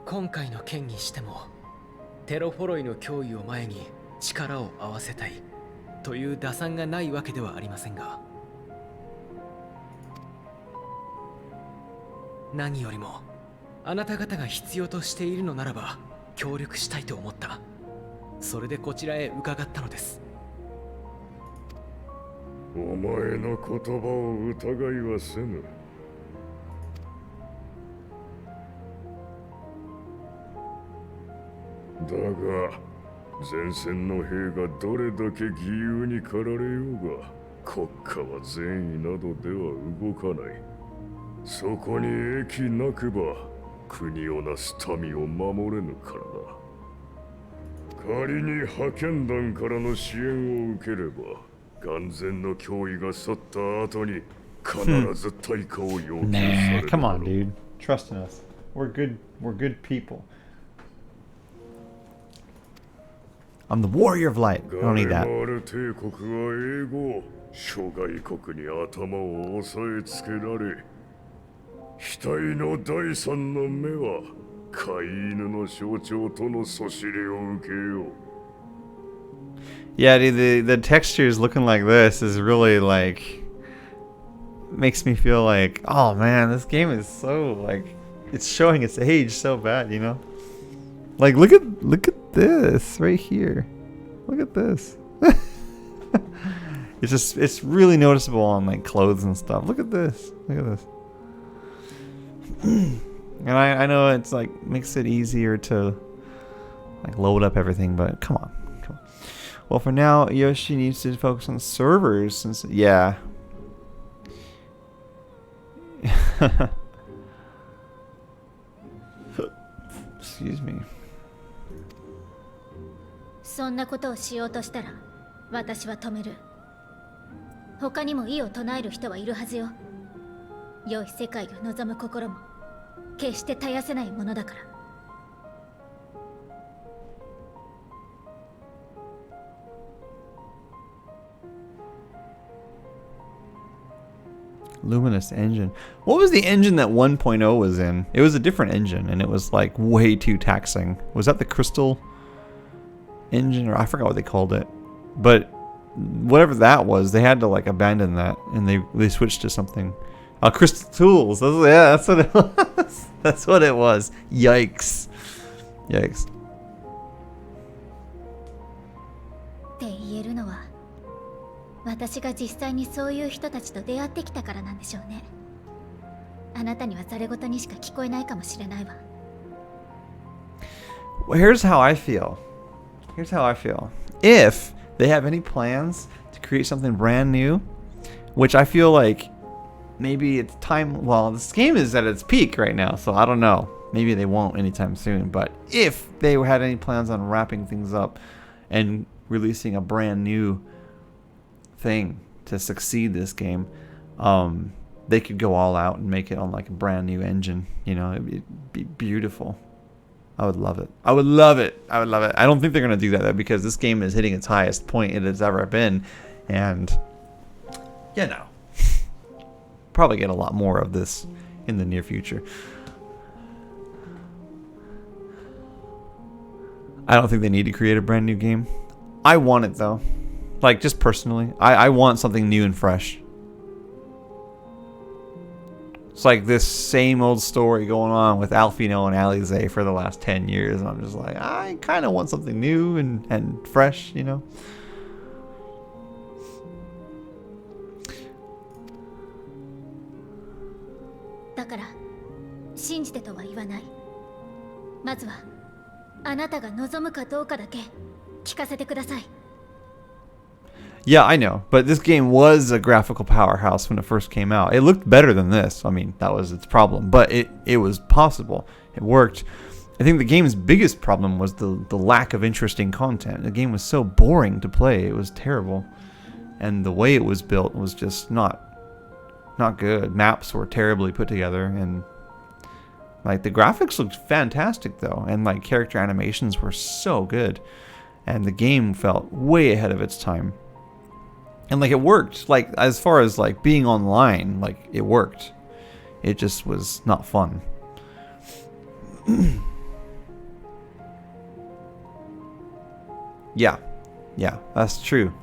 今回の件にしてもテロフォロイの脅威を前に力を合わせたいという打算がないわけではありませんが、何よりもあなた方が必要としているのならば協力したいと思った。それでこちらへ伺ったのです。お前の言葉を疑いはせぬ。だが前線の兵がどれだけ義勇に駆られようが、国家は善意などでは動かない。そこに益なくば国をなす民を守れぬからな。仮に派遣団からの支援を受ければ、眼前の脅威が去った後に必ず対価を要求される。Nah, come on, dude. Trust in us. We're good people. I'm the warrior of light. I don't need that. ガレマール帝国は英語、諸外国に頭を押さえつけられ、額の第三の目は飼い犬の象徴とのそしりを受けよう。Yeah, dude, the textures looking like this is really like makes me feel like, oh man, this game is so like it's showing its age so bad, you know? Like look at this right here. Look at this. It's really noticeable on like clothes and stuff. Look at this. Look at this. And I know it's like makes it easier to like load up everything, but come on. Well, for now, Yoshi needs to focus on servers since, yeah. Excuse me. そんなことをしようとしたら私は止める。他にも意を唱える人はいるはずよ。良い世界を望む心も決して絶やせないものだから。Luminous engine. What was the engine that 1.0 was in? It was a different engine, and it was like way too taxing. Was that the crystal engine, or I forgot what they called it? But whatever that was, they had to like abandon that, and they switched to something. Crystal tools. That's what it was. That's what it was. Yikes. Yikes. って言えるのは私が実際にそういう人たちと出会ってきたからなんでしょうね。あなたにはざれ言にしか聞こえないかもしれないわ。Well, here's how I feel. Here's how I feel. If they have any plans to create something brand new, which I feel like maybe it's time. Well, this game is at its peak right now, so I don't know. Maybe they won't anytime soon. But if they had any plans on wrapping things up and releasing a brand new thing to succeed this game, they could go all out and make it on like a brand new engine. You know, it'd be beautiful. I would love it. I would love it. I would love it. I don't think they're gonna do that though, because this game is hitting its highest point it has ever been, and you know, probably get a lot more of this in the near future. I don't think they need to create a brand new game. I want it though. Like, just personally, I want something new and fresh. It's like this same old story going on with Alfino and Alize for the last 10 years. And I'm just like, I kind of want something new and fresh, you know? Dakara, 信じてとは言わない。まずはあなたが望むかどうかだけ聞かせてください。Yeah, I know, but this game was a graphical powerhouse when it first came out. It looked better than this. I mean, that was its problem, but it was possible. It worked. I think the game's biggest problem was the lack of interesting content. The game was so boring to play. It was terrible. And the way it was built was just not good. Maps were terribly put together, and like the graphics looked fantastic though, and like character animations were so good. And the game felt way ahead of its time. And like it worked, like as far as like being online, like it worked. It just was not fun. Yeah, that's true.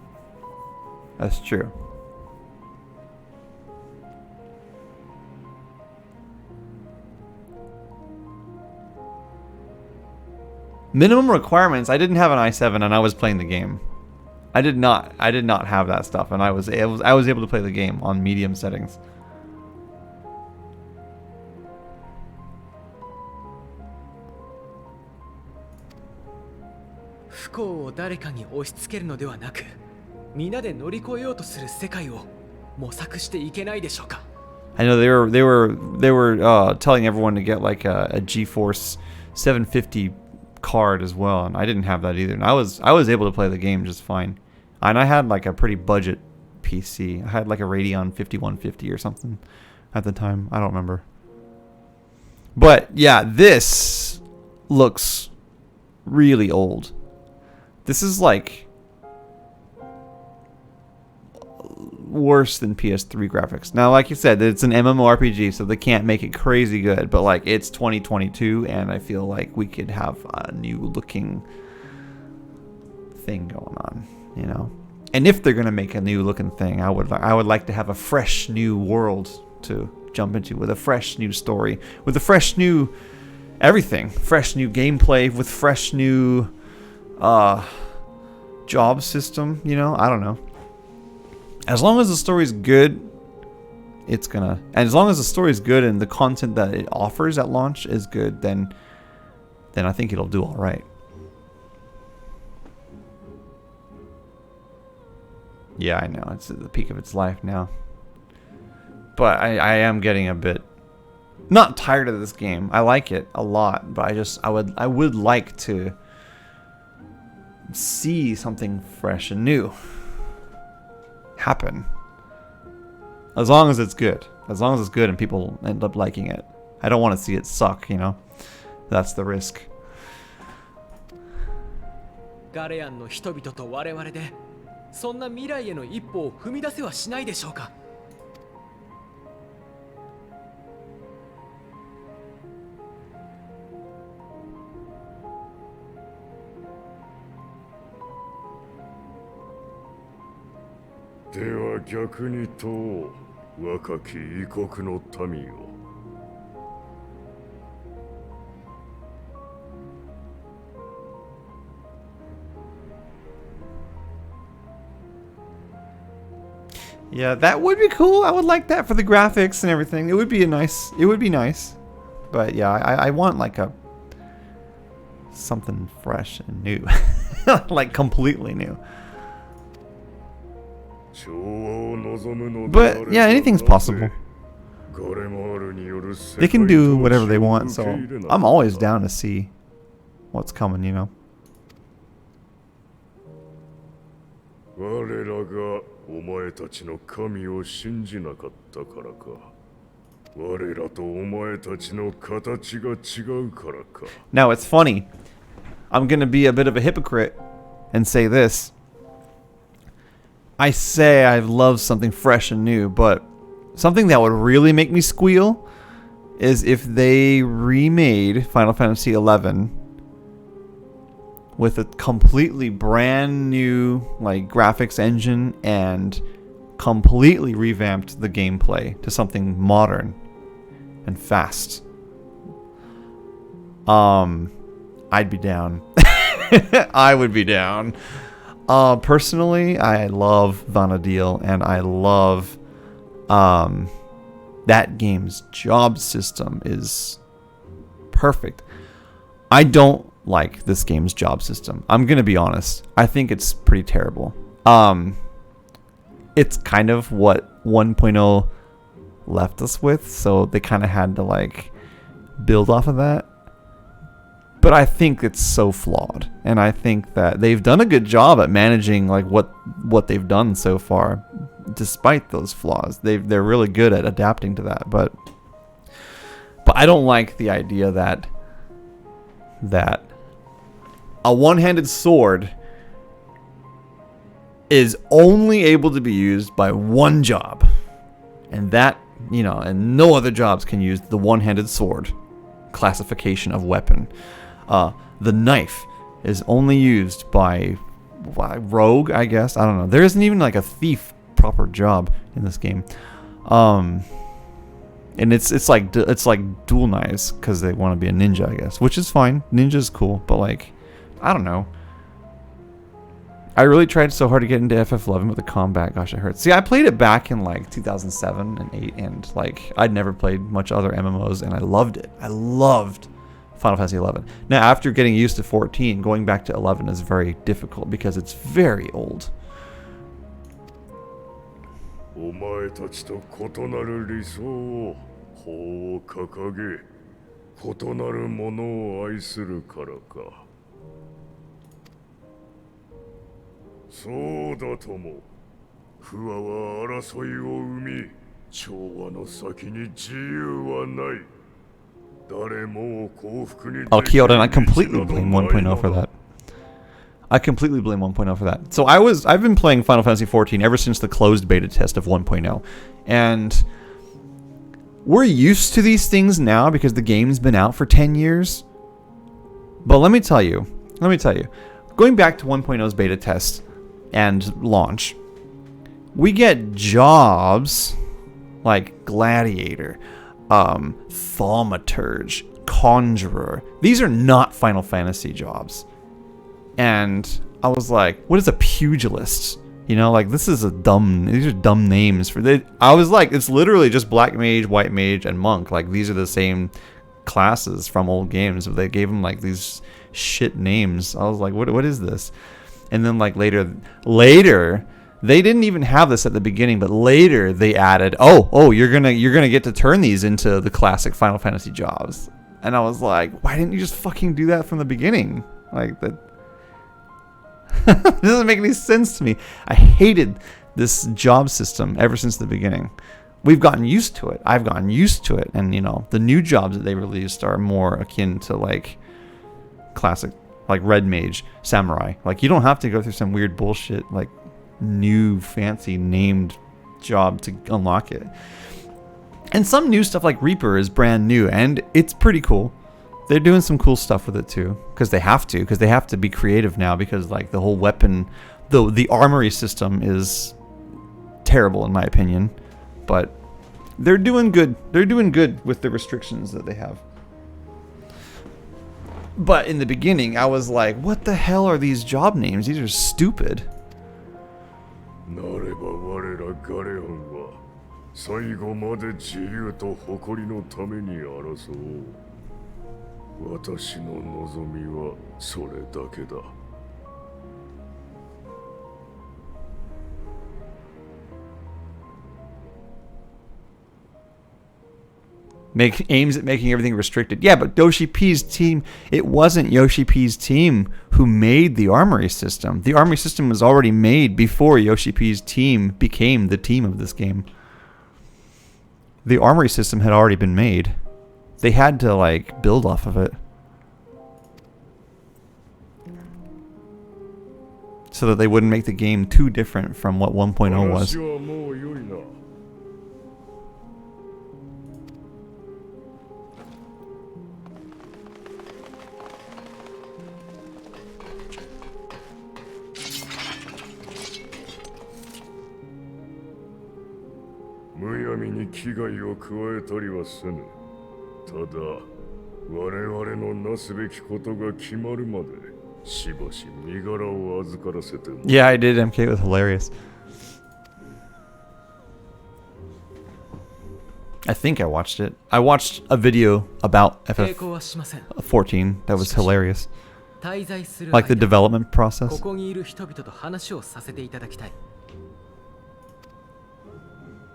That's true. Minimum requirements. I didn't have an i7 and I was playing the game. I did not have that stuff, and I was able to play the game on medium settings. 不幸を誰かに押し付けるのではなく、皆で乗り越えようとする世界を模索していけないでしょうか。I know they were telling everyone to get like a GeForce 750 card as well, and I didn't have that either. And I was able to play the game just fine. And I had like a pretty budget PC. I had like a Radeon 5150 or something at the time. I don't remember. But yeah, this looks really old. This is like worse than PS3 graphics. Now, like you said, it's an MMORPG, so they can't make it crazy good, but like it's 2022 and I feel like we could have a new looking thing going on, you know. And if they're going to make a new looking thing, I would like to have a fresh new world to jump into, with a fresh new story, with a fresh new everything, fresh new gameplay, with fresh new job system, you know. I don't know. As long as the story's good, it's gonna... And as long as the story's good and the content that it offers at launch is good, then I think it'll do alright. Yeah, I know. It's at the peak of its life now. But I am getting a bit... not tired of this game. I like it a lot, but I would like to see something fresh and new happen. As long as it's good. As long as it's good and people end up liking it. I don't want to see it suck, you know. That's the risk. ガレアンの人々と我々でそんな未来への一歩を踏み出せはしないでしょうか。では逆にと若き異国の民よ。Yeah, that would be cool. I would like that for the graphics and everything. It would be nice. But yeah, I want like something fresh and new. Like completely new. But yeah, anything's possible. They can do whatever they want, so I'm always down to see what's coming, you know. 我らがお前たちの神を信じなかったからか。我らとお前たちの形が違うからか。 Now it's funny. I'm gonna be a bit of a hypocrite and say this. I say I love something fresh and new, but something that would really make me squeal is if they remade Final Fantasy XI with a completely brand new like graphics engine and completely revamped the gameplay to something modern and fast. I'd be down. I would be down. Personally, I love Vana'diel, and I love that game's job system is perfect. I don't like this game's job system. I'm gonna be honest. I think it's pretty terrible. It's kind of what 1.0 left us with, so they kind of had to like build off of that. But I think it's so flawed, and I think that they've done a good job at managing like what they've done so far, despite those flaws. They're really good at adapting to that, but I don't like the idea that a one-handed sword is only able to be used by one job, and that, you know, and no other jobs can use the one-handed sword classification of weapon. The knife is only used by rogue, I guess. I don't know. There isn't even like a thief proper job in this game. And it's like dual knives because they want to be a ninja, I guess, which is fine. Ninja's cool, but like, I don't know. I really tried so hard to get into FF11 with the combat. Gosh, it hurts. See, I played it back in like 2007 and 8, and like I'd never played much other MMOs, and I loved it. I loved Final Fantasy 11. Now, after getting used to 14, going back to 11 is very difficult because it's very old. お前たちと異なる理想を法を掲げ、異なるものを愛するからか。そうだとも。不和は争いを生み、調和の先に自由はない。誰も幸福に。Oh, Kyoto, and I completely blame 1.0 for that. I completely blame 1.0 for that. So I've been playing Final Fantasy 14 ever since the closed beta test of 1.0. And we're used to these things now because the game's been out for 10 years. But let me tell you, going back to 1.0's beta test and launch, we get jobs like Gladiator, Thaumaturge, Conjurer. These are not Final Fantasy jobs. And I was like, what is a pugilist? You know, like, these are dumb names for they. I was like, it's literally just black mage, white mage, and monk. Like, these are the same classes from old games, but they gave them like these shit names. I was like, what is this? And then like later, they didn't even have this at the beginning, but later they added, oh, you're gonna get to turn these into the classic Final Fantasy jobs. And I was like, why didn't you just fucking do that from the beginning? Like, that it doesn't make any sense to me. I hated this job system ever since the beginning. We've gotten used to it. I've gotten used to it. And, you know, the new jobs that they released are more akin to, like, classic, like, Red Mage, Samurai. Like, you don't have to go through some weird bullshit, like, new, fancy, named job to unlock it. And some new stuff like Reaper is brand new, and it's pretty cool. They're doing some cool stuff with it too, because they have to be creative now, because like the whole weapon, the armory system is terrible in my opinion, but they're doing good. They're doing good with the restrictions that they have. But in the beginning, I was like, what the hell are these job names? These are stupid. なれば我らガレオンは最後まで自由と誇りのために争おう。私の望みはそれだけだ。Aims at making everything restricted. Yeah, but Yoshi P's team, it wasn't Yoshi P's team who made the armory system. The armory system was already made before Yoshi P's team became the team of this game. The armory system had already been made. They had to, like, build off of it. So that they wouldn't make the game too different from what 1.0 was. Yeah, I did. MK. It was hilarious. I think I watched it. I watched a video about FF14 that was hilarious. Like the development process.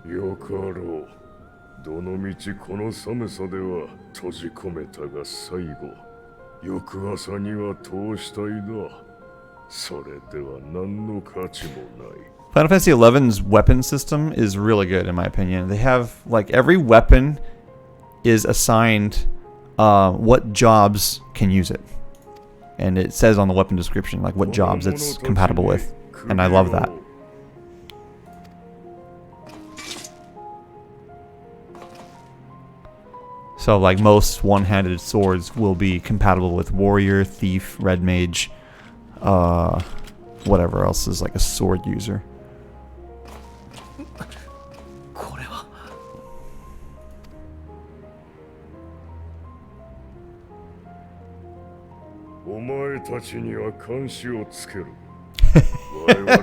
よかろう。どのみちこの寒さでは閉じ込めたが最後、翌朝には通したいだ。それでは何の価値もない。Final Fantasy XI's weapon system is really good in my opinion. They have, like, every weapon is assigned what jobs can use it. And it says on the weapon description, like, what jobs it's compatible with. And I love that. So, like, most one-handed swords will be compatible with warrior, thief, red mage, whatever else is like a sword user.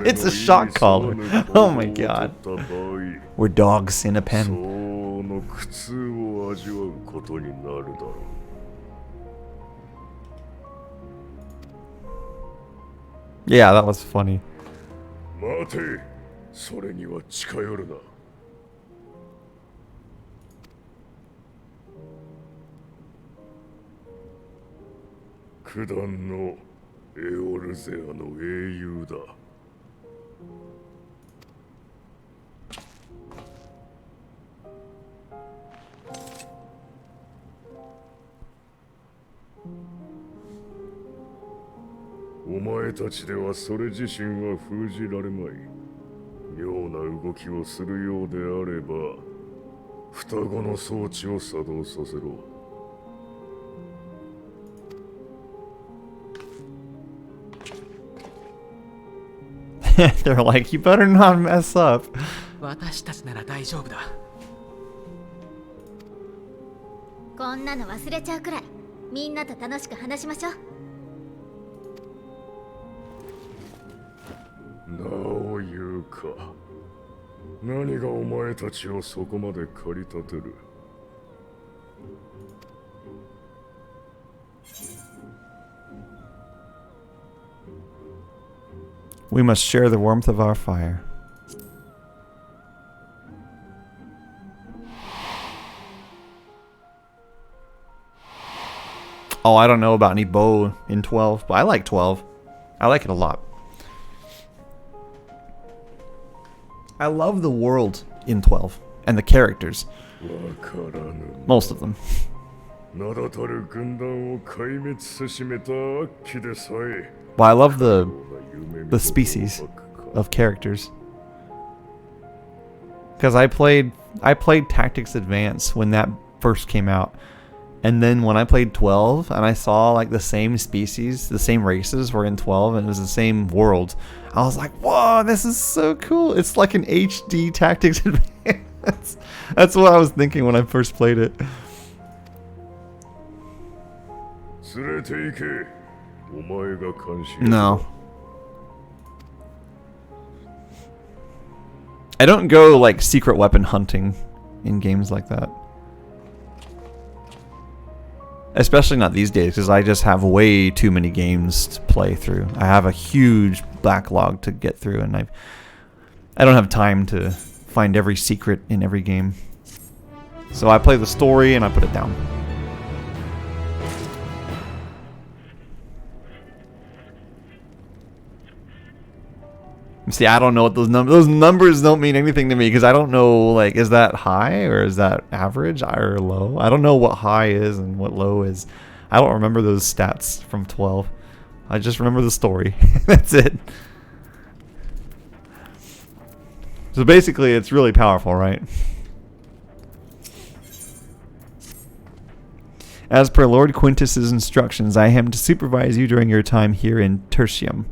It's a shock collar. Oh my god. We're dogs in a pen. Yeah, that was funny. 待て、それには近寄るな。九段のエオルゼアの英雄だ。お前たちではそれ自身は封じられまい。妙な動きをするようであれば、双子の装置を作動させろ。They're like, you better not mess up. 私たちなら大丈夫だ。こんなの忘れちゃうくらいみんなと楽しく話しましょう。なお言うか。何がお前たちをそこまで駆り立てる。We must share the warmth of our fire. Oh, I don't know about any bow in 12, but I like 12. I like it a lot. I love the world in 12 and the characters. Most of them. But I love the species of characters. Because I played Tactics Advance when that first came out. And then when I played 12 and I saw like the same species, the same races were in 12 and it was the same world, I was like, whoa, this is so cool. It's like an HD Tactics Advance. That's what I was thinking when I first played it. No. I don't go like secret weapon hunting in games like that. Especially not these days, because I just have way too many games to play through. I have a huge backlog to get through, and I don't have time to find every secret in every game. So I play the story and I put it down. See, I don't know what those numbers... Those numbers don't mean anything to me, because I don't know, like, is that high or is that average or low? I don't know what high is and what low is. I don't remember those stats from 12. I just remember the story. That's it. So basically, it's really powerful, right? As per Lord Quintus's instructions, I am to supervise you during your time here in Tertium.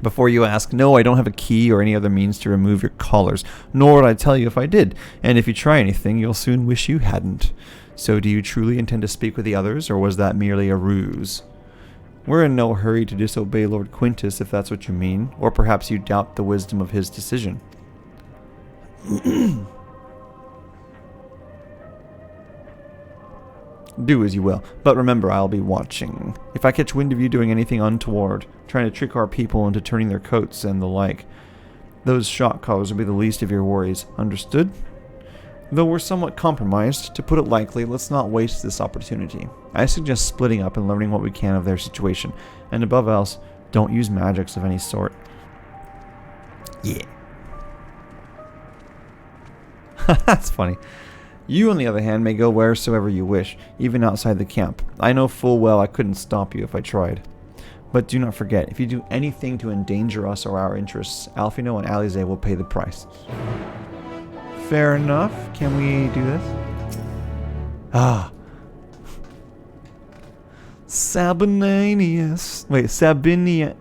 Before you ask, no, I don't have a key or any other means to remove your collars, nor would I tell you if I did, and if you try anything, you'll soon wish you hadn't. So do you truly intend to speak with the others, or was that merely a ruse? We're in no hurry to disobey Lord Quintus, if that's what you mean, or perhaps you doubt the wisdom of his decision. Do as you will, but remember I'll be watching. If I catch wind of you doing anything untoward, trying to trick our people into turning their coats and the like, those shock collars will be the least of your worries. Understood? Though we're somewhat compromised, to put it lightly, let's not waste this opportunity. I suggest splitting up and learning what we can of their situation, and above else, don't use magics of any sort. Yeah. That's funny. You, on the other hand, may go wheresoever you wish, even outside the camp. I know full well I couldn't stop you if I tried. But do not forget, if you do anything to endanger us or our interests, Alfino and Alize will pay the price. Fair enough. Can we do this? Ah. Sabinianus. Wait, Sabinianus.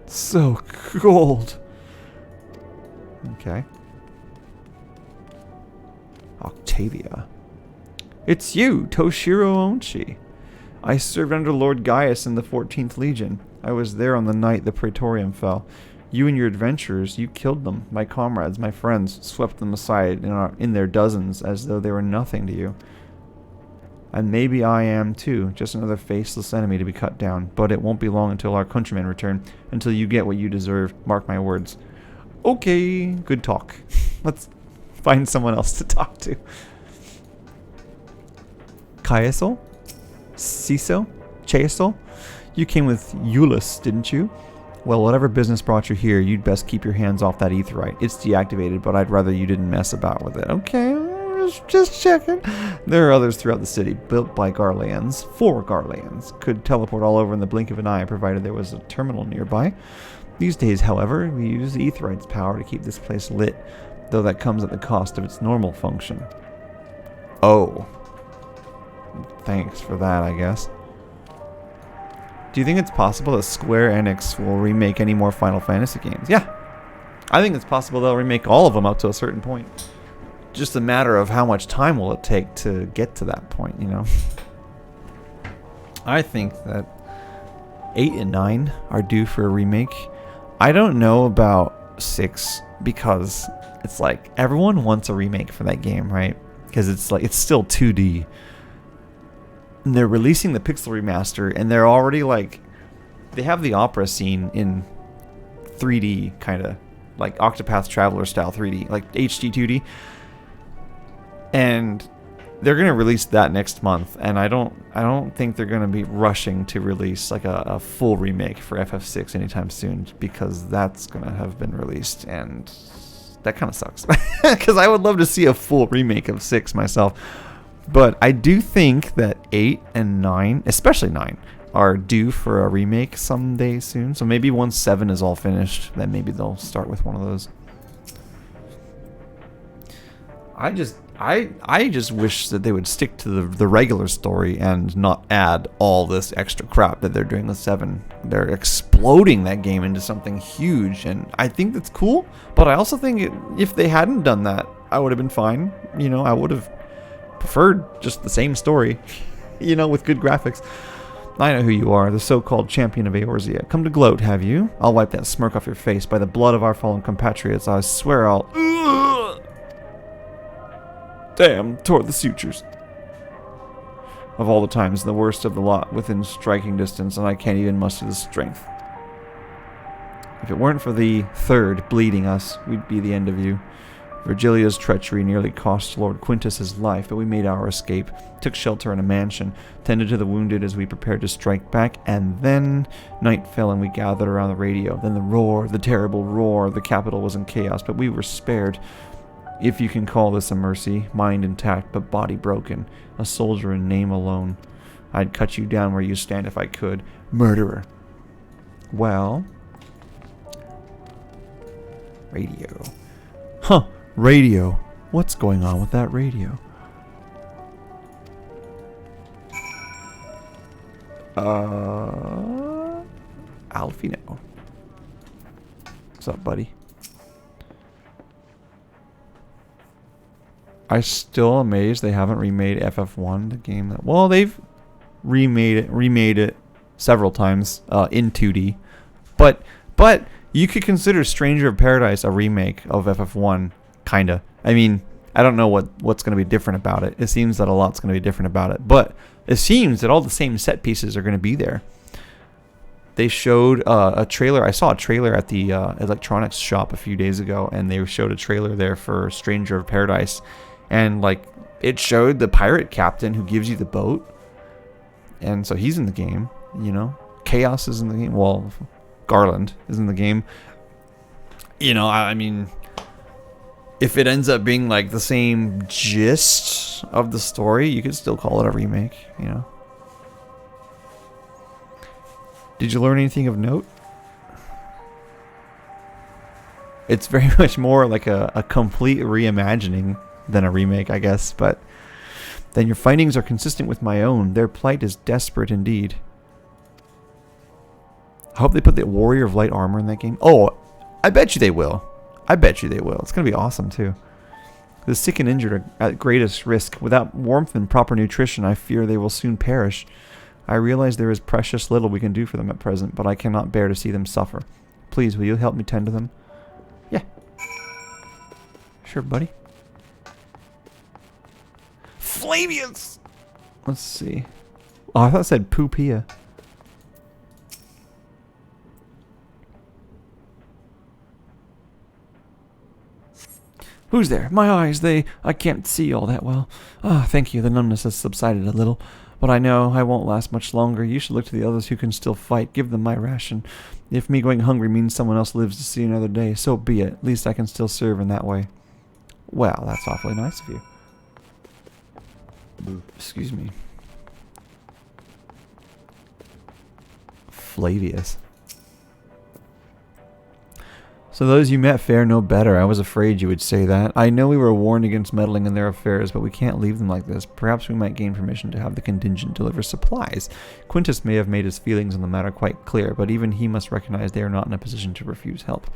So cold. Okay. Octavia. It's you, Toshiro Onchi. I served under Lord Gaius in the 14th Legion. I was there on the night the Praetorium fell. You and your adventurers, you killed them. My comrades, my friends, swept them aside in their dozens as though they were nothing to you. And maybe I am too, just another faceless enemy to be cut down. But it won't be long until our countrymen return, until you get what you deserve. Mark my words. Okay, good talk. Let's find someone else to talk to. Kaeso? Ciso? Chaeso? You came with Eulus, didn't you? Well, whatever business brought you here, you'd best keep your hands off that aetherite. It's deactivated, but I'd rather you didn't mess about with it. Okay, just checking. There are others throughout the city, built by Garleans. 4 Garleans. Could teleport all over in the blink of an eye, provided there was a terminal nearby. These days, however, we use the aetherite's power to keep this place lit, though that comes at the cost of its normal function. Oh. Thanks for that, I guess. Do you think it's possible that Square Enix will remake any more Final Fantasy games? Yeah. I think it's possible they'll remake all of them up to a certain point. Just a matter of how much time will it take to get to that point, you know? I think that 8 and 9 are due for a remake. I don't know about 6 because it's like everyone wants a remake for that game, right? Because it's like it's still 2D. And they're releasing the pixel remaster, and they're already like, they have the opera scene in 3D, kind of like Octopath Traveler style 3D, like HD 2D, and they're gonna release that next month. And I don't think they're gonna be rushing to release like a full remake for FF6 anytime soon, because that's gonna have been released, and that kind of sucks. Because I would love to see a full remake of 6 myself. But I do think that 8 and 9, especially 9, are due for a remake someday soon. So maybe once 7 is all finished, then maybe they'll start with one of those. I just wish that they would stick to the regular story and not add all this extra crap that they're doing with 7. They're exploding that game into something huge, and I think that's cool. But I also think if they hadn't done that, I would have been fine. You know, I would have preferred just the same story, you know, with good graphics. I know who you are, the so-called champion of Eorzea. Come to gloat, have you? I'll wipe that smirk off your face. By the blood of our fallen compatriots, I swear I'll... Damn, toward the sutures. Of all the times, the worst of the lot within striking distance, and I can't even muster the strength. If it weren't for the third bleeding us, we'd be the end of you. Virgilia's treachery nearly cost Lord Quintus his life, but we made our escape, took shelter in a mansion, tended to the wounded as we prepared to strike back, and then night fell and we gathered around the radio. Then the roar, the terrible roar, the capital was in chaos, but we were spared. If you can call this a mercy, mind intact but body broken, a soldier in name alone. I'd cut you down where you stand if I could. Murderer. Well... Radio. Huh. Radio. What's going on with that radio? Alfino. What's up, buddy? I'm still amazed they haven't remade FF1, the game that... Well, they've remade it several times in 2D. But you could consider Stranger of Paradise a remake of FF1. Kinda. I mean, I don't know what's going to be different about it. It seems that a lot's going to be different about it. But it seems that all the same set pieces are going to be there. They showed a trailer. I saw a trailer at the electronics shop a few days ago, and they showed a trailer there for Stranger of Paradise. And, like, it showed the pirate captain who gives you the boat. And so he's in the game, you know. Chaos is in the game. Well, Garland is in the game. You know, I mean... If it ends up being like the same gist of the story, you could still call it a remake, you know. Did you learn anything of note? It's very much more like a complete reimagining than a remake, I guess, but then your findings are consistent with my own. Their plight is desperate indeed. I hope they put the Warrior of Light Armor in that game. Oh, I bet you they will. I bet you they will. It's going to be awesome, too. The sick and injured are at greatest risk. Without warmth and proper nutrition, I fear they will soon perish. I realize there is precious little we can do for them at present, but I cannot bear to see them suffer. Please, will you help me tend to them? Yeah. Sure, buddy. Flavius! Let's see. Oh, I thought it said Pupia. Who's there? My eyes, I can't see all that well. Ah, thank you. The numbness has subsided a little. But I know I won't last much longer. You should look to the others who can still fight. Give them my ration. If me going hungry means someone else lives to see another day, so be it. At least I can still serve in that way. Well, that's awfully nice of you. Excuse me. Flavius. So those you met fare no better. I was afraid you would say that. I know we were warned against meddling in their affairs, but we can't leave them like this. Perhaps we might gain permission to have the contingent deliver supplies. Quintus may have made his feelings on the matter quite clear, but even he must recognize they are not in a position to refuse help.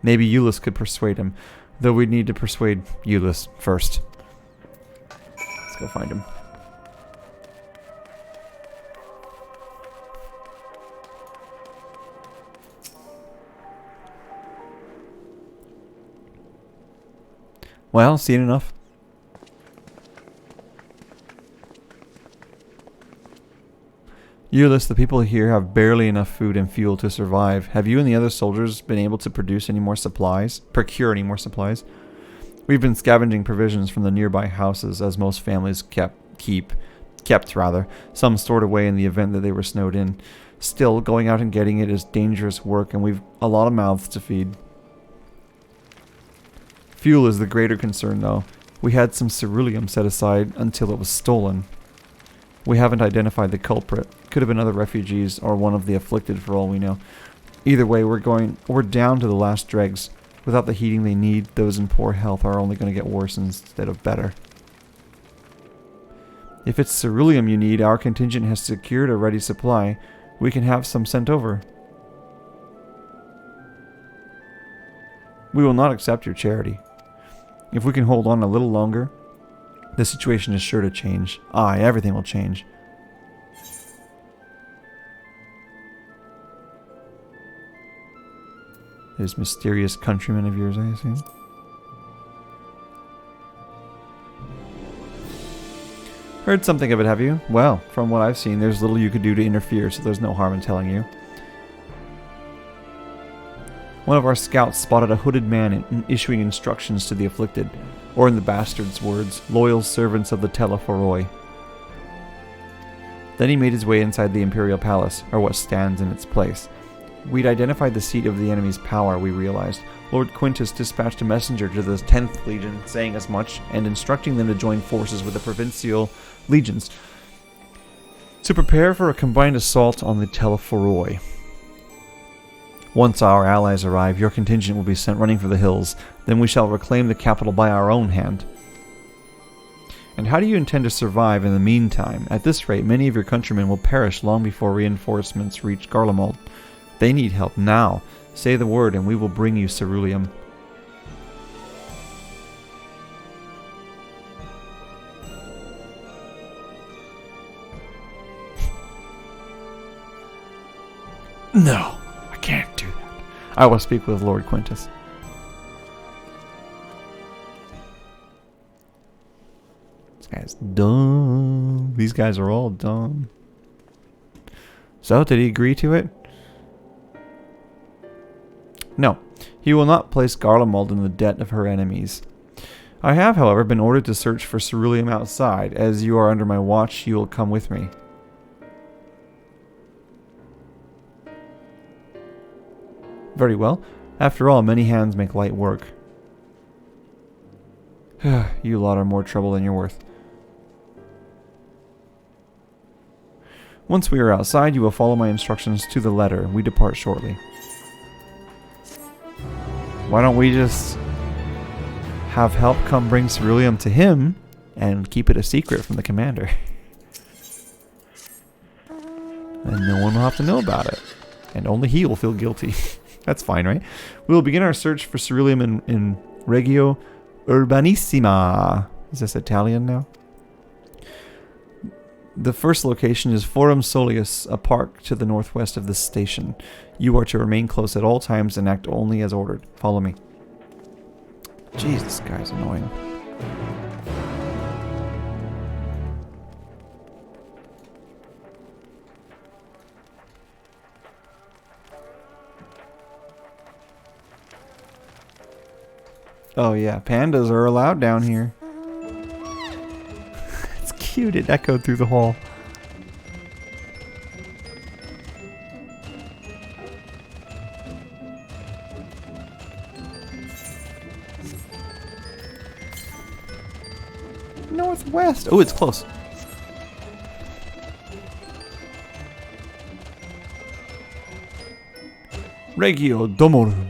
Maybe Euless could persuade him, though we'd need to persuade Euless first. Let's go find him. Well, seen enough. Euless, the people here have barely enough food and fuel to survive. Have you and the other soldiers been able to procure any more supplies? We've been scavenging provisions from the nearby houses, as most families kept some stored away in the event that they were snowed in. Still, going out and getting it is dangerous work, and we've a lot of mouths to feed. Fuel is the greater concern, though. We had some ceruleum set aside until it was stolen. We haven't identified the culprit. Could have been other refugees or one of the afflicted for all we know. Either way, we're down to the last dregs. Without the heating they need, those in poor health are only going to get worse instead of better. If it's ceruleum you need, our contingent has secured a ready supply. We can have some sent over. We will not accept your charity. If we can hold on a little longer, the situation is sure to change. Aye, everything will change. There's mysterious countrymen of yours, I assume. Heard something of it, have you? Well, from what I've seen, there's little you could do to interfere, so there's no harm in telling you. One of our scouts spotted a hooded man issuing instructions to the afflicted, or in the bastard's words, loyal servants of the Telephoroi. Then he made his way inside the Imperial Palace, or what stands in its place. We'd identified the seat of the enemy's power, we realized. Lord Quintus dispatched a messenger to the 10th Legion, saying as much, and instructing them to join forces with the provincial legions to prepare for a combined assault on the Telephoroi. Once our allies arrive, your contingent will be sent running for the hills. Then we shall reclaim the capital by our own hand. And how do you intend to survive in the meantime? At this rate, many of your countrymen will perish long before reinforcements reach Garlemald. They need help now. Say the word and we will bring you ceruleum. No, I can't do that. I will speak with Lord Quintus. This guy's dumb. These guys are all dumb. So, did he agree to it? No, he will not place Garlemald in the debt of her enemies. I have, however, been ordered to search for ceruleum outside. As you are under my watch, you will come with me. Very well. After all, many hands make light work. You lot are more trouble than you're worth. Once we are outside, you will follow my instructions to the letter. We depart shortly. Why don't we just have help come bring ceruleum to him and keep it a secret from the commander? And no one will have to know about it. And only he will feel guilty. That's fine, right? We will begin our search for ceruleum in Regio Urbanissima. Is this Italian now? The first location is Forum Soleus, a park to the northwest of this station. You are to remain close at all times and act only as ordered. Follow me. Jeez, this guy's annoying. Oh yeah, pandas are allowed down here. It's cute, it echoed through the hall. Northwest. Oh, it's close. Regio Domorum.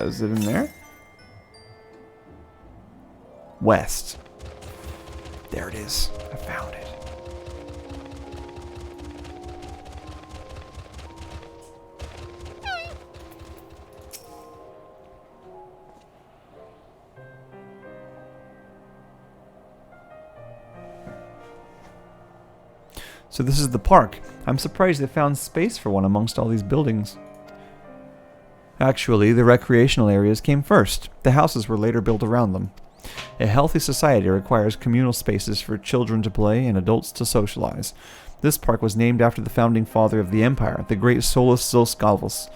Is it in there? West. There it is. I found it. So this is the park. I'm surprised they found space for one amongst all these buildings. Actually, the recreational areas came first. The houses were later built around them. A healthy society requires communal spaces for children to play and adults to socialize. This park was named after the founding father of the empire, the great Solus Zilskalvus.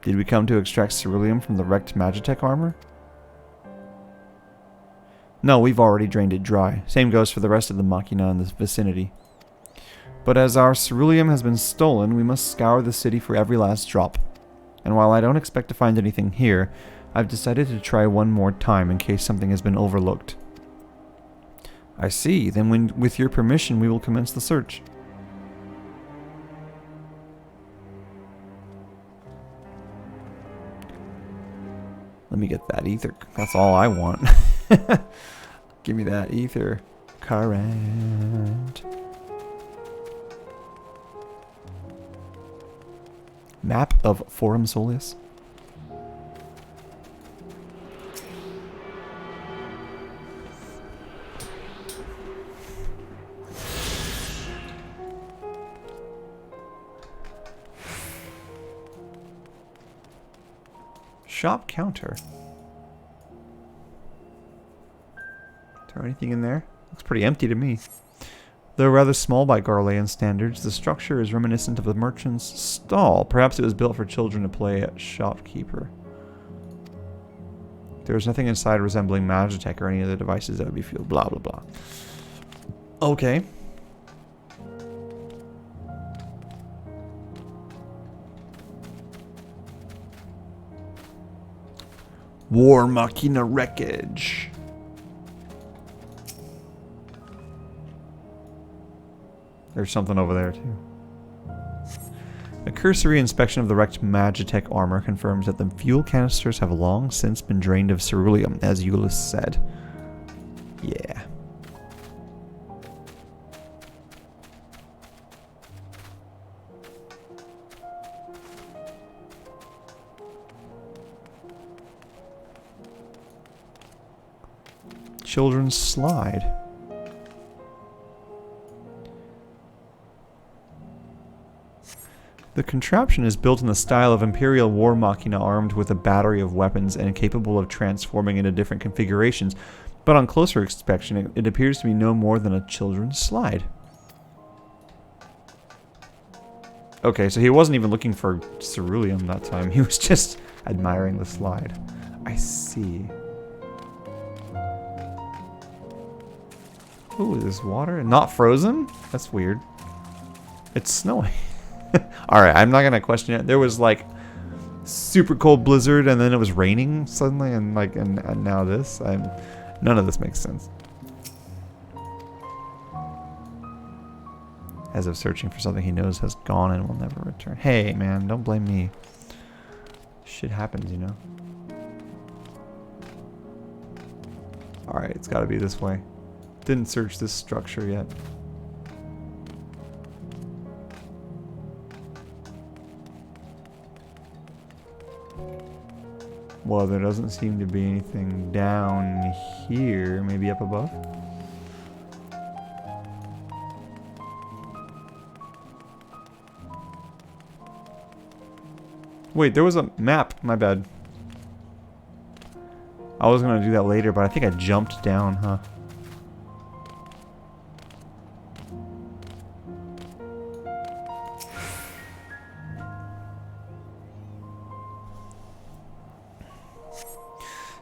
Did we come to extract ceruleum from the wrecked Magitech armor? No, we've already drained it dry. Same goes for the rest of the machina in this vicinity. But as our ceruleum has been stolen, we must scour the city for every last drop. And while I don't expect to find anything here, I've decided to try one more time in case something has been overlooked. I see. Then with your permission, we will commence the search. Let me get that ether. That's all I want. Give me that ether current. Map of Forum Solis. Shop counter. Throw anything in there? Looks pretty empty to me. Though rather small by Garlean standards, the structure is reminiscent of a merchant's stall. Perhaps it was built for children to play at shopkeeper. There is nothing inside resembling Magitech or any other devices that would be fueled. Blah blah blah. Okay. War Machina wreckage. There's something over there too. A cursory inspection of the wrecked Magitech armor confirms that the fuel canisters have long since been drained of ceruleum, as Euless said. Yeah. Children's slide. The contraption is built in the style of Imperial War Machina, armed with a battery of weapons and capable of transforming into different configurations, but on closer inspection it appears to be no more than a children's slide. Okay, so he wasn't even looking for ceruleum that time, he was just admiring the slide. I see. Ooh, there's water? Not frozen? That's weird. It's snowing. Alright, I'm not gonna question it. There was like super cold blizzard and then it was raining suddenly and like and now this. None of this makes sense. As of searching for something he knows has gone and will never return. Hey man, don't blame me. Shit happens, you know. Alright, it's gotta be this way. Didn't search this structure yet. Well, there doesn't seem to be anything down here. Maybe up above? Wait, there was a map. My bad. I was gonna do that later, but I think I jumped down, huh?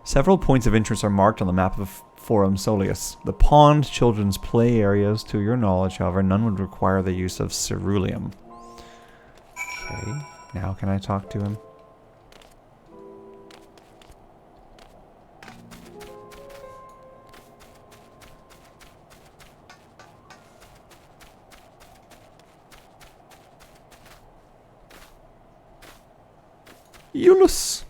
Several points of interest are marked on the map of Forum Soleus. The pond, children's play areas, to your knowledge, however, none would require the use of ceruleum. Okay, now can I talk to him? Eulus!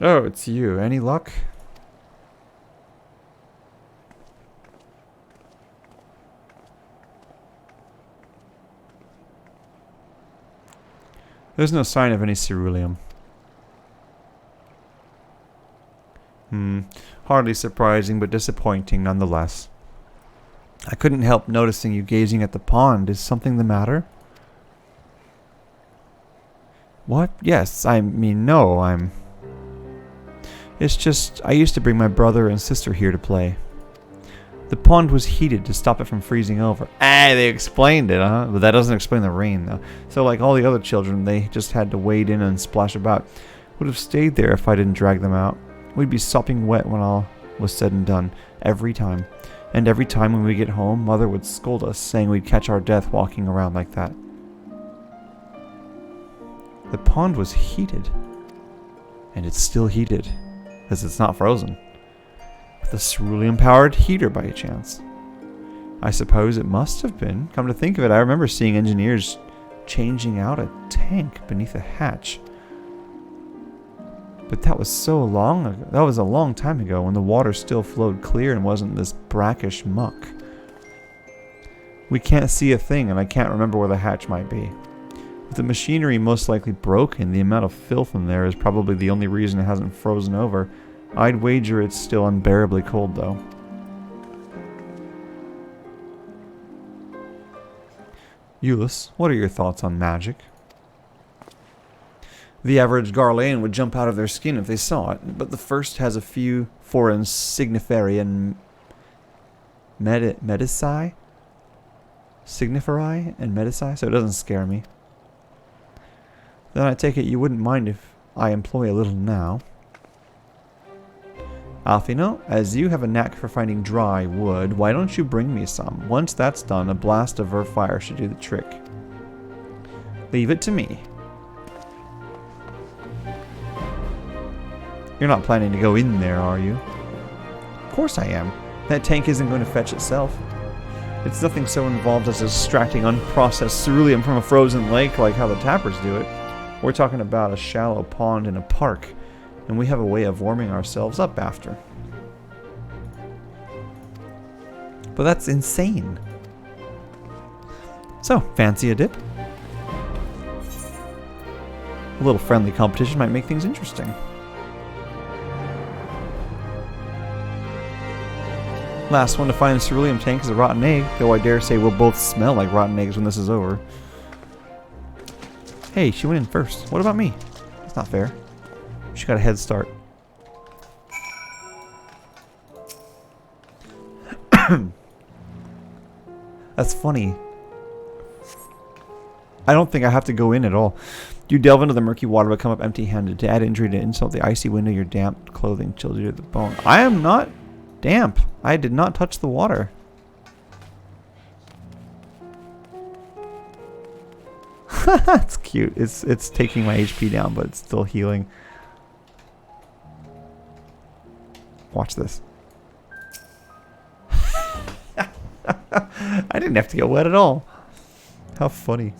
Oh, it's you. Any luck? There's no sign of any ceruleum. Hardly surprising, but disappointing nonetheless. I couldn't help noticing you gazing at the pond. Is something the matter? What? Yes, I mean, no, It's just, I used to bring my brother and sister here to play. The pond was heated to stop it from freezing over. Ah, they explained it, huh? But that doesn't explain the rain, though. So like all the other children, they just had to wade in and splash about. Would have stayed there if I didn't drag them out. We'd be sopping wet when all was said and done. Every time. And every time when we get home, Mother would scold us, saying we'd catch our death walking around like that. The pond was heated. And it's still heated. Because it's not frozen. With a ceruleum-powered heater by chance. I suppose it must have been. Come to think of it, I remember seeing engineers changing out a tank beneath a hatch. But that was so long ago. That was a long time ago when the water still flowed clear and wasn't this brackish muck. We can't see a thing, and I can't remember where the hatch might be. With the machinery most likely broken, the amount of filth in there is probably the only reason it hasn't frozen over. I'd wager it's still unbearably cold, though. Eulus, what are your thoughts on magic? The average Garlean would jump out of their skin if they saw it, but the first has a few foreign signiferi and medici? Signiferi and medici, so it doesn't scare me. Then I take it you wouldn't mind if I employ a little now. Alfino, as you have a knack for finding dry wood, why don't you bring me some? Once that's done, a blast of fire should do the trick. Leave it to me. You're not planning to go in there, are you? Of course I am. That tank isn't going to fetch itself. It's nothing so involved as extracting unprocessed ceruleum from a frozen lake like how the tappers do it. We're talking about a shallow pond in a park, and we have a way of warming ourselves up after. But that's insane. So, fancy a dip? A little friendly competition might make things interesting. Last one to find a ceruleum tank is a rotten egg, though I dare say we'll both smell like rotten eggs when this is over. Hey, she went in first. What about me? That's not fair. She got a head start. That's funny. I don't think I have to go in at all. You delve into the murky water but come up empty-handed. To add injury to insult, the icy wind of your damp clothing chills you to the bone. I am not damp. I did not touch the water. That's cute. It's taking my HP down, but it's still healing. Watch this. I didn't have to get wet at all. How funny.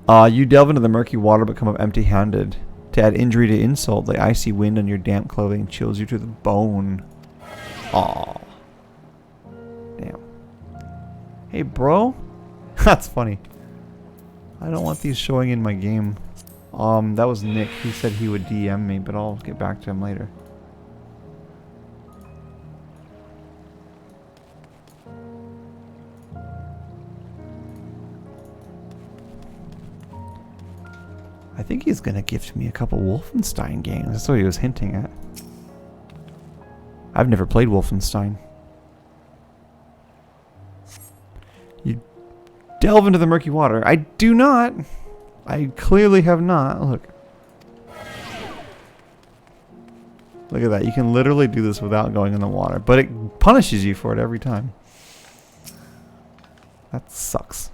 You delve into the murky water but come up empty-handed. To add injury to insult, the icy wind on your damp clothing chills you to the bone. Aww. Damn. Hey, bro. That's funny. I don't want these showing in my game. That was Nick. He said he would DM me, but I'll get back to him later. I think he's gonna gift me a couple Wolfenstein games. That's what he was hinting at. I've never played Wolfenstein. You delve into the murky water. I do not. I clearly have not. Look. Look at that. You can literally do this without going in the water. But it punishes you for it every time. That sucks.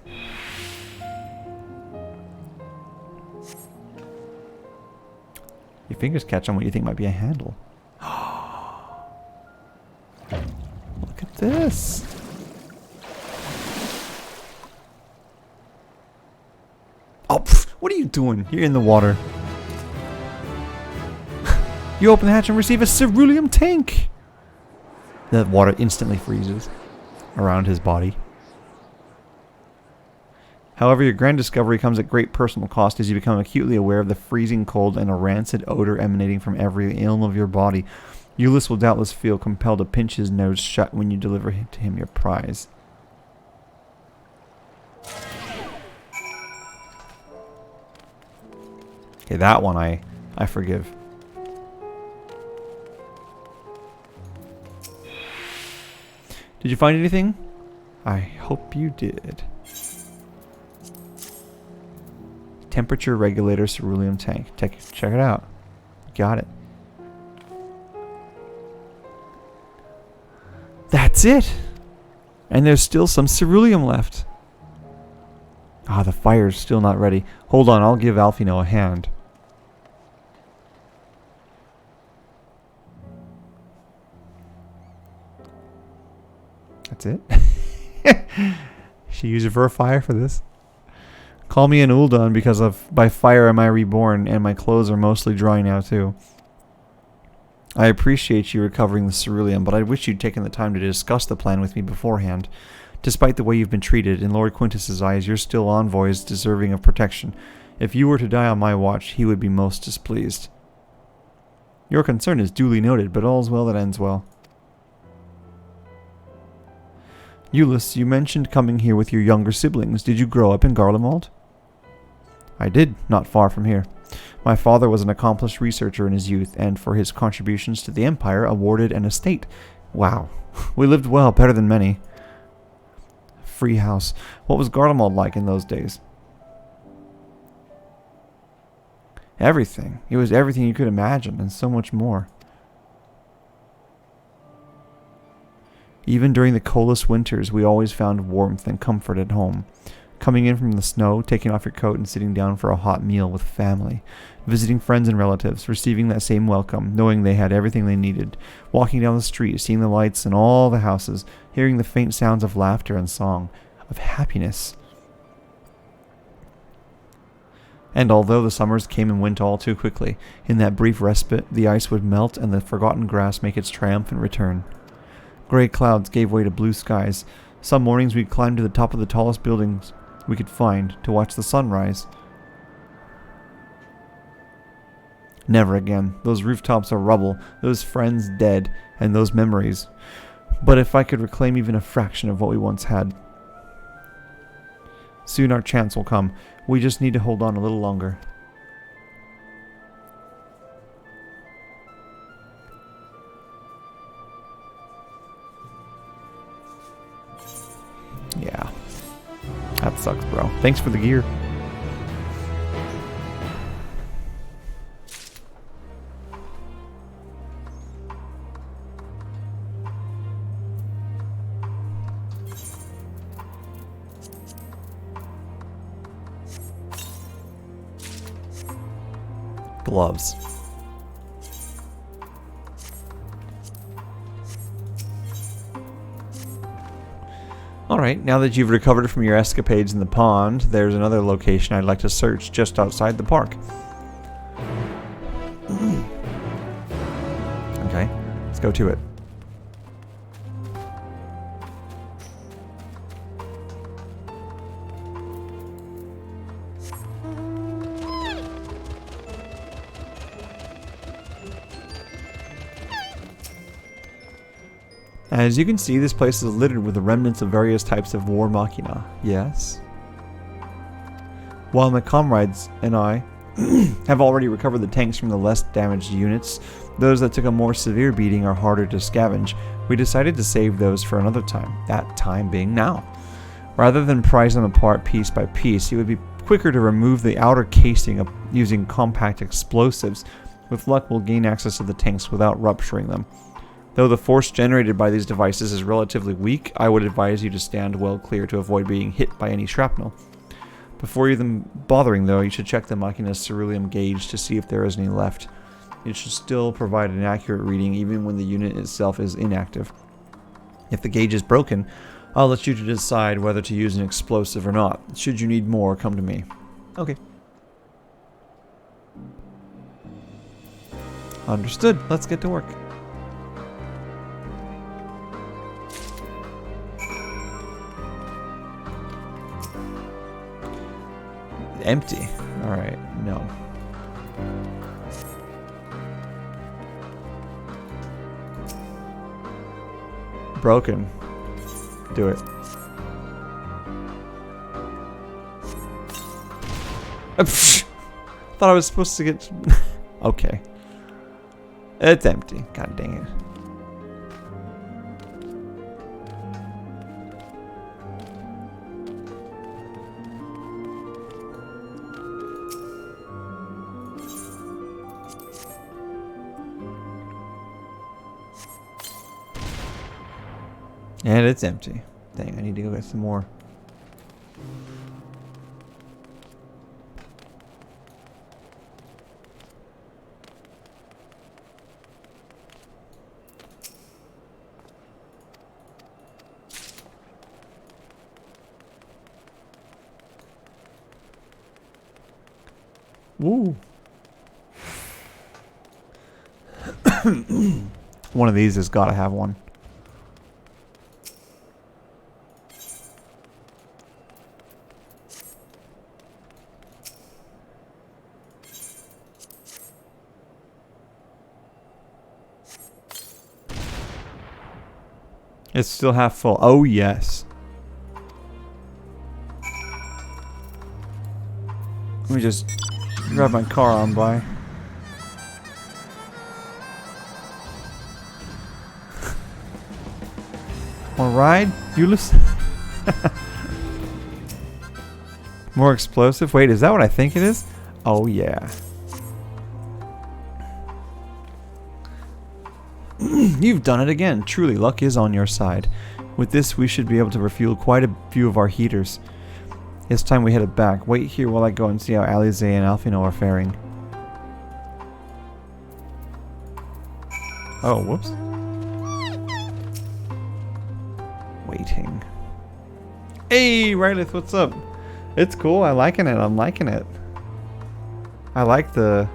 Your fingers catch on what you think might be a handle. Look at this. Oh, pff, what are you doing? You're in the water. You open the hatch and receive a ceruleum tank. The water instantly freezes around his body. However, your grand discovery comes at great personal cost as you become acutely aware of the freezing cold and a rancid odor emanating from every ailm of your body. Ulysses will doubtless feel compelled to pinch his nose shut when you deliver to him your prize. Okay, that one I forgive. Did you find anything? I hope you did. Temperature regulator ceruleum tank. Check it out. Got it. That's it! And there's still some ceruleum left. Ah, the fire's still not ready. Hold on, I'll give Alfino a hand. That's it? She used it for a fire for this? Call me an Uldan because by fire am I reborn, and my clothes are mostly dry now too. I appreciate you recovering the ceruleum, but I wish you'd taken the time to discuss the plan with me beforehand. Despite the way you've been treated, in Lord Quintus's eyes, you're still envoys deserving of protection. If you were to die on my watch, he would be most displeased. Your concern is duly noted, but all's well that ends well. Ulysses, you mentioned coming here with your younger siblings. Did you grow up in Garlemald? I did, not far from here. My father was an accomplished researcher in his youth, and for his contributions to the Empire, awarded an estate. Wow. We lived well, better than many. Free house. What was Garlemald like in those days? Everything. It was everything you could imagine, and so much more. Even during the coldest winters, we always found warmth and comfort at home. Coming in from the snow, taking off your coat and sitting down for a hot meal with family. Visiting friends and relatives, receiving that same welcome, knowing they had everything they needed. Walking down the street, seeing the lights in all the houses, hearing the faint sounds of laughter and song, of happiness. And although the summers came and went all too quickly, in that brief respite, the ice would melt and the forgotten grass make its triumphant return. Gray clouds gave way to blue skies. Some mornings we'd climb to the top of the tallest buildings we could find to watch the sun rise. Never again. Those rooftops are rubble, those friends dead, and those memories. But if I could reclaim even a fraction of what we once had. Soon our chance will come. We just need to hold on a little longer. Yeah. That sucks, bro. Thanks for the gear. Gloves. Alright, now that you've recovered from your escapades in the pond, there's another location I'd like to search just outside the park. Okay, let's go to it. As you can see, this place is littered with the remnants of various types of war machina. Yes? While my comrades and I have already recovered the tanks from the less damaged units. Those that took a more severe beating are harder to scavenge. We decided to save those for another time, that time being now. Rather than prise them apart piece by piece, it would be quicker to remove the outer casing using compact explosives. With luck, we'll gain access to the tanks without rupturing them. Though the force generated by these devices is relatively weak, I would advise you to stand well clear to avoid being hit by any shrapnel. Before even bothering, though, you should check the Machina's ceruleum gauge to see if there is any left. It should still provide an accurate reading even when the unit itself is inactive. If the gauge is broken, I'll let you to decide whether to use an explosive or not. Should you need more, come to me. Okay. Understood. Let's get to work. Empty. Alright, no. Broken. Do it. Thought I was supposed to get... Okay. It's empty. God dang it. And it's empty. Dang, I need to go get some more. Woo. One of these has got to have one. It's still half full. Oh, yes. Let me just grab my car on by. Want to ride? You listen. More explosive? Wait, is that what I think it is? Oh, yeah. You've done it again. Truly, luck is on your side. With this, we should be able to refuel quite a few of our heaters. It's time we headed back. Wait here while I go and see how Alize and Alfino are faring. Oh, whoops. Waiting. Hey, Rylith, what's up? It's cool. I'm liking it. I'm liking it. I like the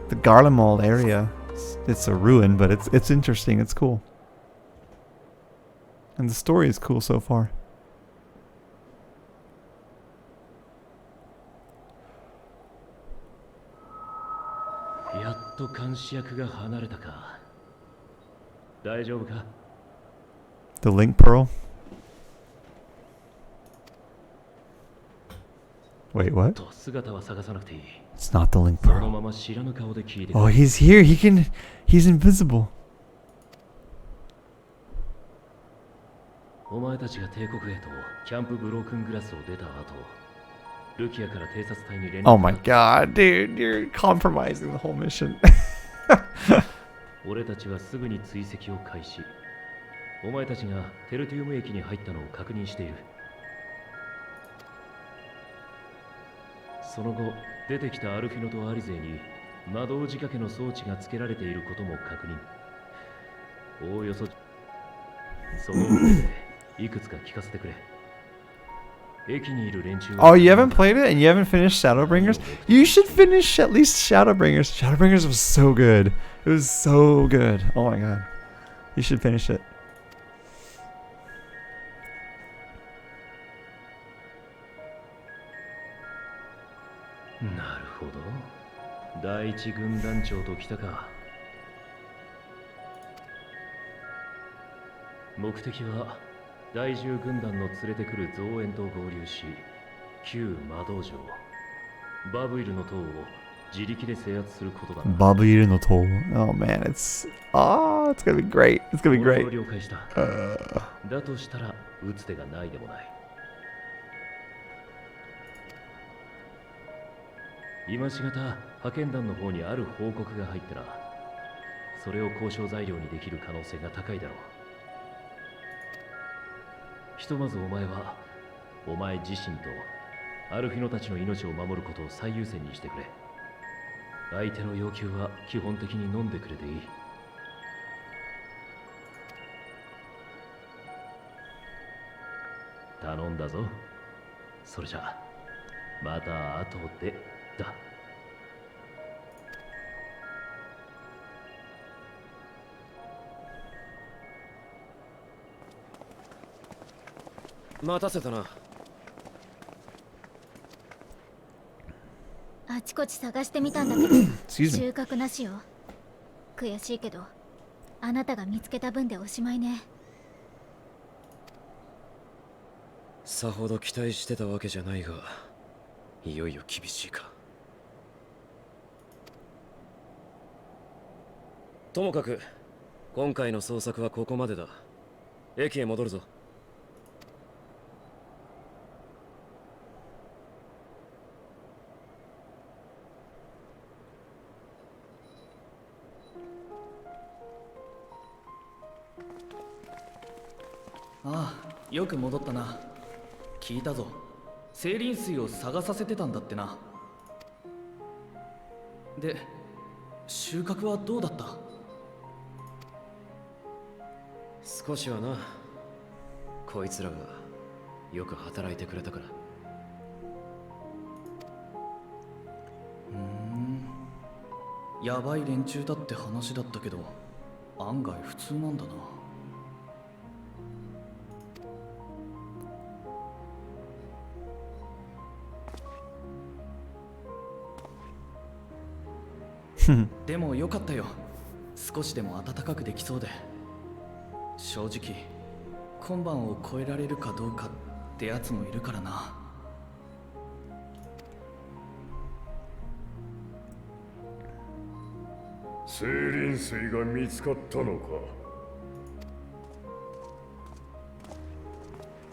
Garlemald area. It's a ruin, but it's interesting. It's cool. And the story is cool so far. The Link Pearl? Wait, what? It's not the Link Pearl. Oh, he's here. He's invisible. お前たちが帝国へとキャンプブロークングラスを出た後、ルキアから偵察隊に連絡。 Oh my god, dude, you're compromising the whole mission. 俺たちはすぐに追跡を開始。お前たちがテルティウム駅に入ったのを確認している。その後、出てきたアルフィノとアリゼに魔導仕掛けの装置が付けられていることも確認。おおよそその上で。 Oh, you haven't played it and you haven't finished Shadowbringers? You should finish at least Shadowbringers. Shadowbringers was so good. It was so good. Oh my god. You should finish it. Mokutekiwa 第10軍団の連れてくる増援と合流し、旧魔道場バブイルの塔を自力で制圧することだ。バブイルの塔。Oh man, it's gonna be great. It's gonna be 俺 great. は了解した。だとしたら打つ手がないでもない。今しがた派遣団の方にある報告が入ってな。それを交渉材料にできる可能性が高いだろう。ひとまずお前はお前自身とアルフィノたちの命を守ることを最優先にしてくれ。相手の要求は基本的に飲んでくれていい。頼んだぞ。それじゃまた後でだ。待たせたな。あちこち探してみたんだけど収 Excuse me. 穫なしよ。悔しいけどあなたが見つけた分でおしまいね。さほど期待してたわけじゃないが、いよいよ厳しいか。ともかく今回の捜索はここまでだ。駅へ戻るぞ。ああ、よく戻ったな。聞いたぞ。清林水を探させてたんだってな。で、収穫はどうだった？少しはな。こいつらがよく働いてくれたから。やばい連中だって話だったけど、案外普通なんだな。でもよかったよ。少しでも暖かくできそうで。正直今晩を超えられるかどうかってやつもいるからな。清林水が見つかったのか。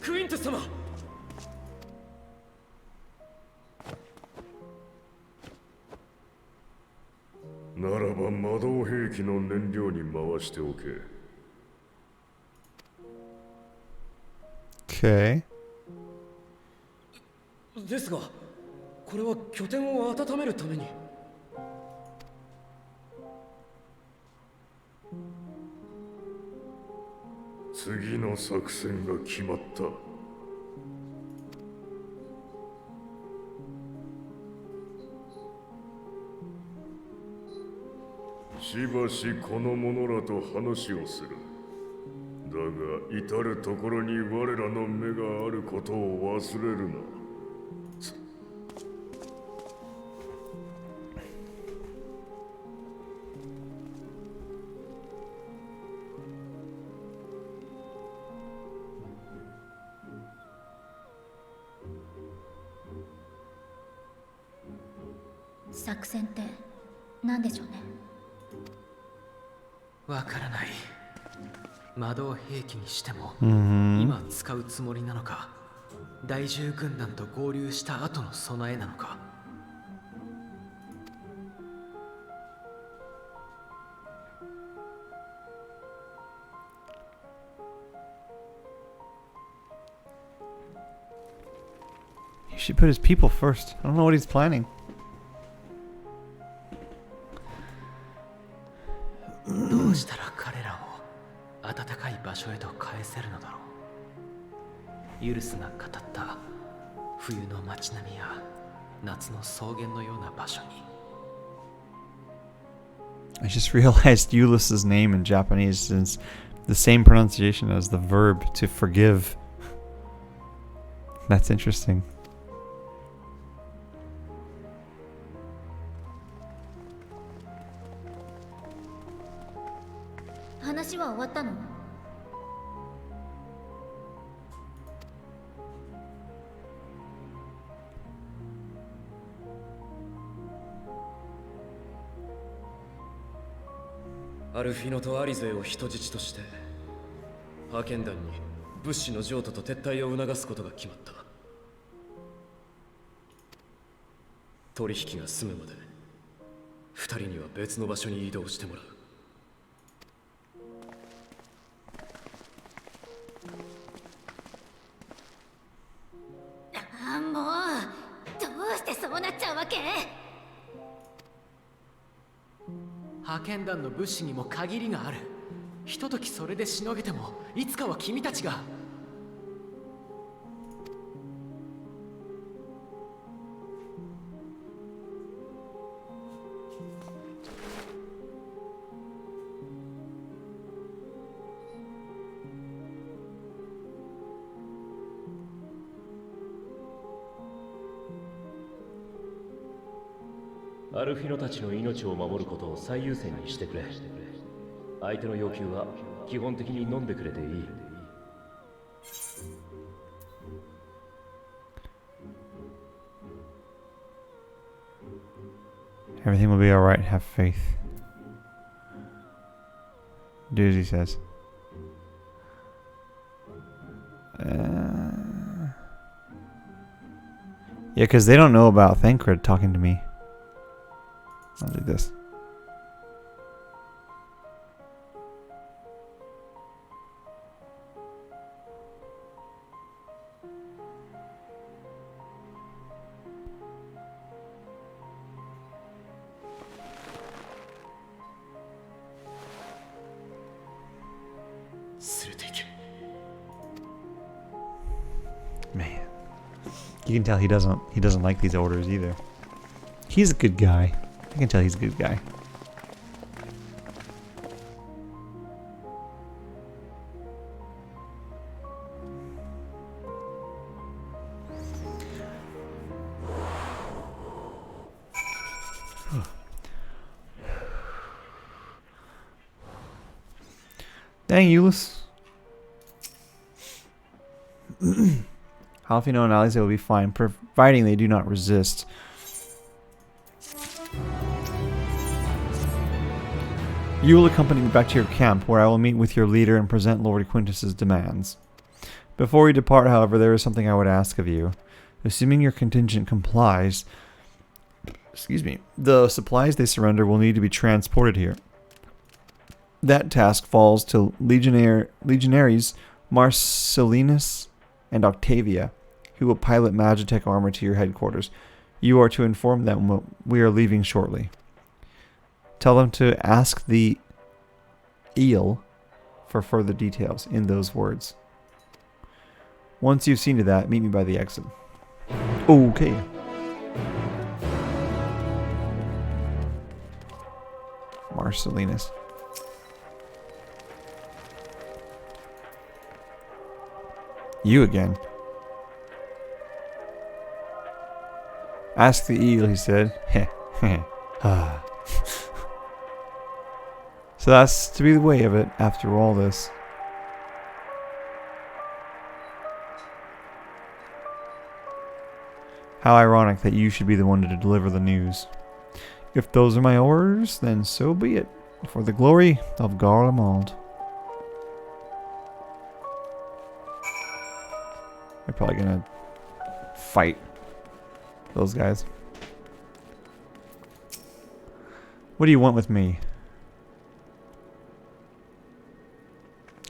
クイントス様。ならば魔導兵器の燃料に回しておけ。Okay. ですが、これは拠点を温めるために。次の作戦が決まった。しばしこの者らと話をする。だが至る所に我らの目があることを忘れるな。作戦って何でしょうね。わからない。魔導兵器にしても、Mhm. 今使うつもりなのか、第10軍団と合流した後の備えなのか。He should put his people first. I don't know what he's planning. どうしたら彼らを暖かい場所へと返せるのだろう。ユルスが語った冬の街並みや夏の草原のような場所に。I just realized Ulysses' name in Japanese is the same pronunciation as the verb to forgive. That's interesting. 話は終わったの？アルフィノとアリゼを人質として派遣団に物資の譲渡と撤退を促すことが決まった。取引が済むまで二人には別の場所に移動してもらう。あ、もうどうしてそうなっちゃうわけ？派遣団の物資にも限りがある。ひとときそれでしのげてもいつかは君たちが。アルフィノたちの命を守ることを最優先にしてくれ。相手の要求は基本的に飲んでくれていい。Everything will be alright, have faith. Do as he says. Yeah, because they don't know about Thancred talking to me. I'll do this. Man, you can tell he doesn't like these orders either. He's a good guy. I can tell he's a good guy. Dang, Euless. Alfino and Alize will be fine, providing they do not resist. You will accompany me back to your camp, where I will meet with your leader and present Lord Quintus's demands. Before we depart, however, there is something I would ask of you. Assuming your contingent complies, the supplies they surrender will need to be transported here. That task falls to legionaries Marcellinus and Octavia, who will pilot Magitech armor to your headquarters. You are to inform them we are leaving shortly. Tell them to ask the eel for further details in those words. Once you've seen to that, meet me by the exit. Okay. Marcellinus. You again. Ask the eel, he said. Heh, heh. Ah. So that's to be the way of it after all this. How ironic that you should be the one to deliver the news. If those are my orders, then so be it. For the glory of Garlemald. They're probably gonna fight those guys. What do you want with me?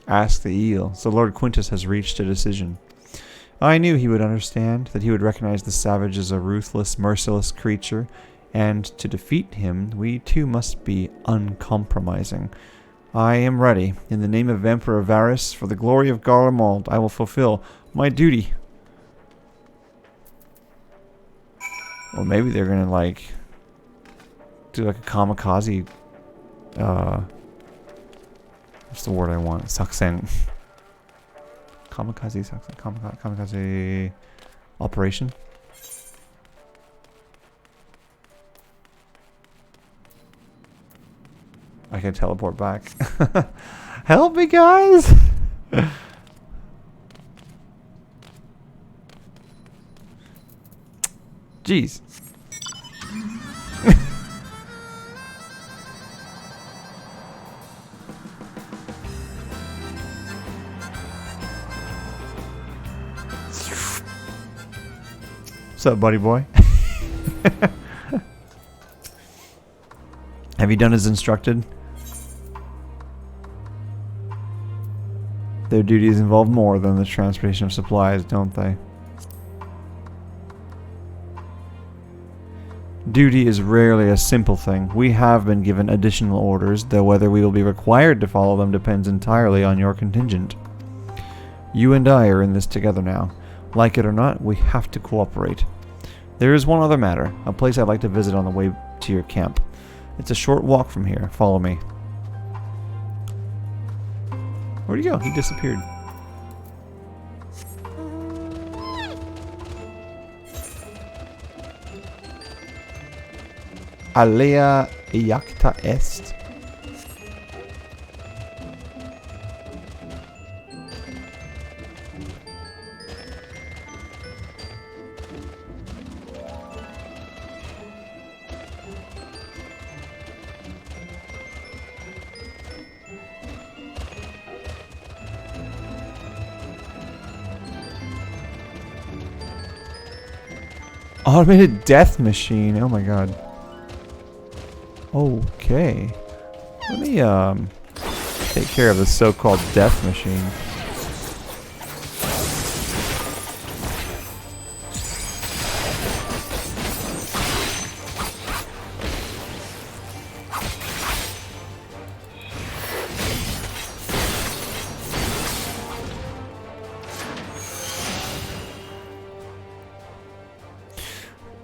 Ask the eel. So Lord Quintus has reached a decision. I knew he would understand, that he would recognize the savage as a ruthless, merciless creature, and to defeat him, we too must be uncompromising. I am ready. In the name of Emperor Varus, for the glory of Garlemald, I will fulfill my duty. Or maybe they're gonna like do like a kamikaze. What's the word I want? Saksen. Kamikaze, kamikaze operation. I can teleport back. Help me, guys! Jeez. up, buddy boy? Have you done as instructed? Their duties involve more than the transportation of supplies, don't they? Duty is rarely a simple thing. We have been given additional orders, though whether we will be required to follow them depends entirely on your contingent. You and I are in this together now. Like it or not, we have to cooperate. There is one other matter, a place I'd like to visit on the way to your camp. It's a short walk from here. Follow me. Where'd he go? He disappeared. Alea iacta est. Automated death machine. Oh my god. Okay. Let me take care of the so-called death machine.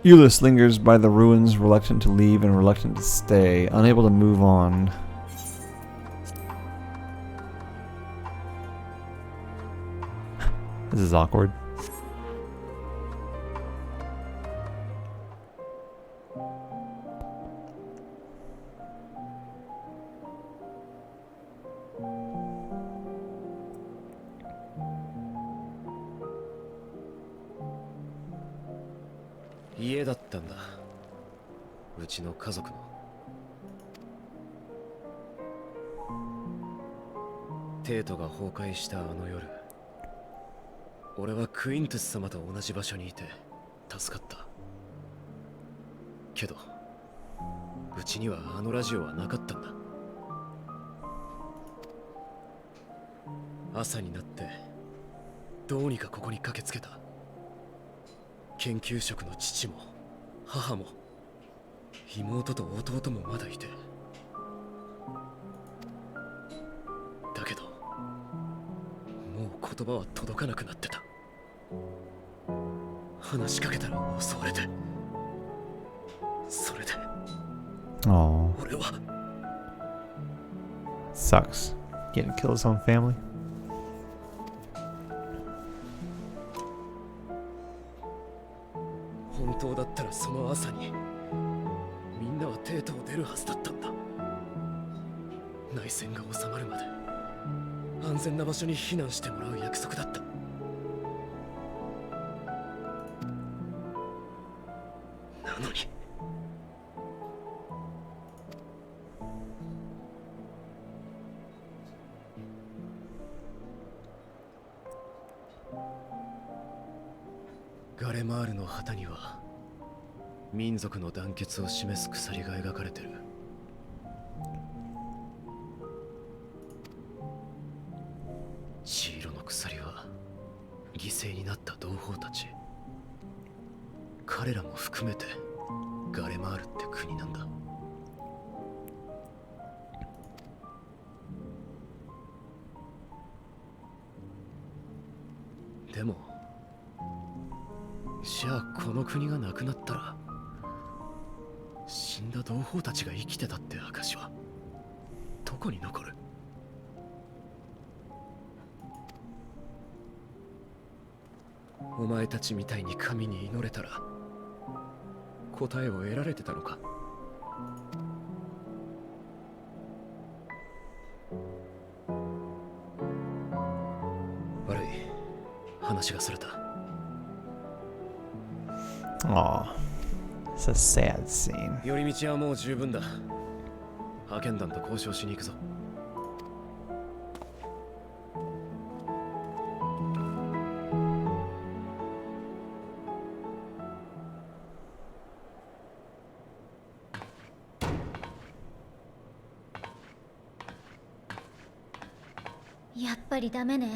Euless lingers by the ruins, reluctant to leave and reluctant to stay, unable to move on. This is awkward.家だったんだ。うちの家族の。テートが崩壊したあの夜、俺はクイントゥス様と同じ場所にいて助かった。けど、うちにはあのラジオはなかったんだ。朝になってどうにかここに駆けつけた。研究職の父も母も妹と弟もまだいて、だけどもう言葉は届かなくなってた。話しかけたら襲われて、それで俺は Sucks. Getting to kill his own family.本当だったらその朝にみんなはテートを出るはずだったんだ。内戦が収まるまで安全な場所に避難してもらう約束だった。なのにガレマールの旗には民族の団結を示す鎖が描かれてる。血色の鎖は犠牲になった同胞たち、彼らも含めてガレマールって国なんだ。でもじゃあこの国がなくなったら、死んだ同胞たちが生きてたって証はどこに残る？お前たちみたいに神に祈れたら答えを得られてたのか？悪い、話がそれた。Aw, it's a sad scene. 寄り道はもう十分だ。派遣団と交渉しに行くぞ。やっぱりダメね。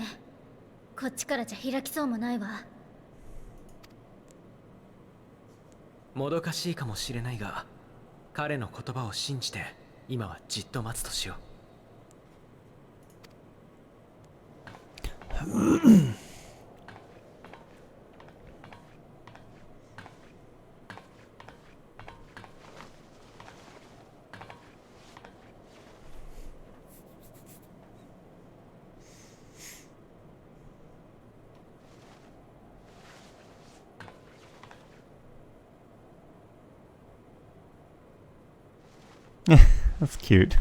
こっちからじゃ開きそうもないわ。もどかしいかもしれないが、彼の言葉を信じて今はじっと待つとしよう。That's cute.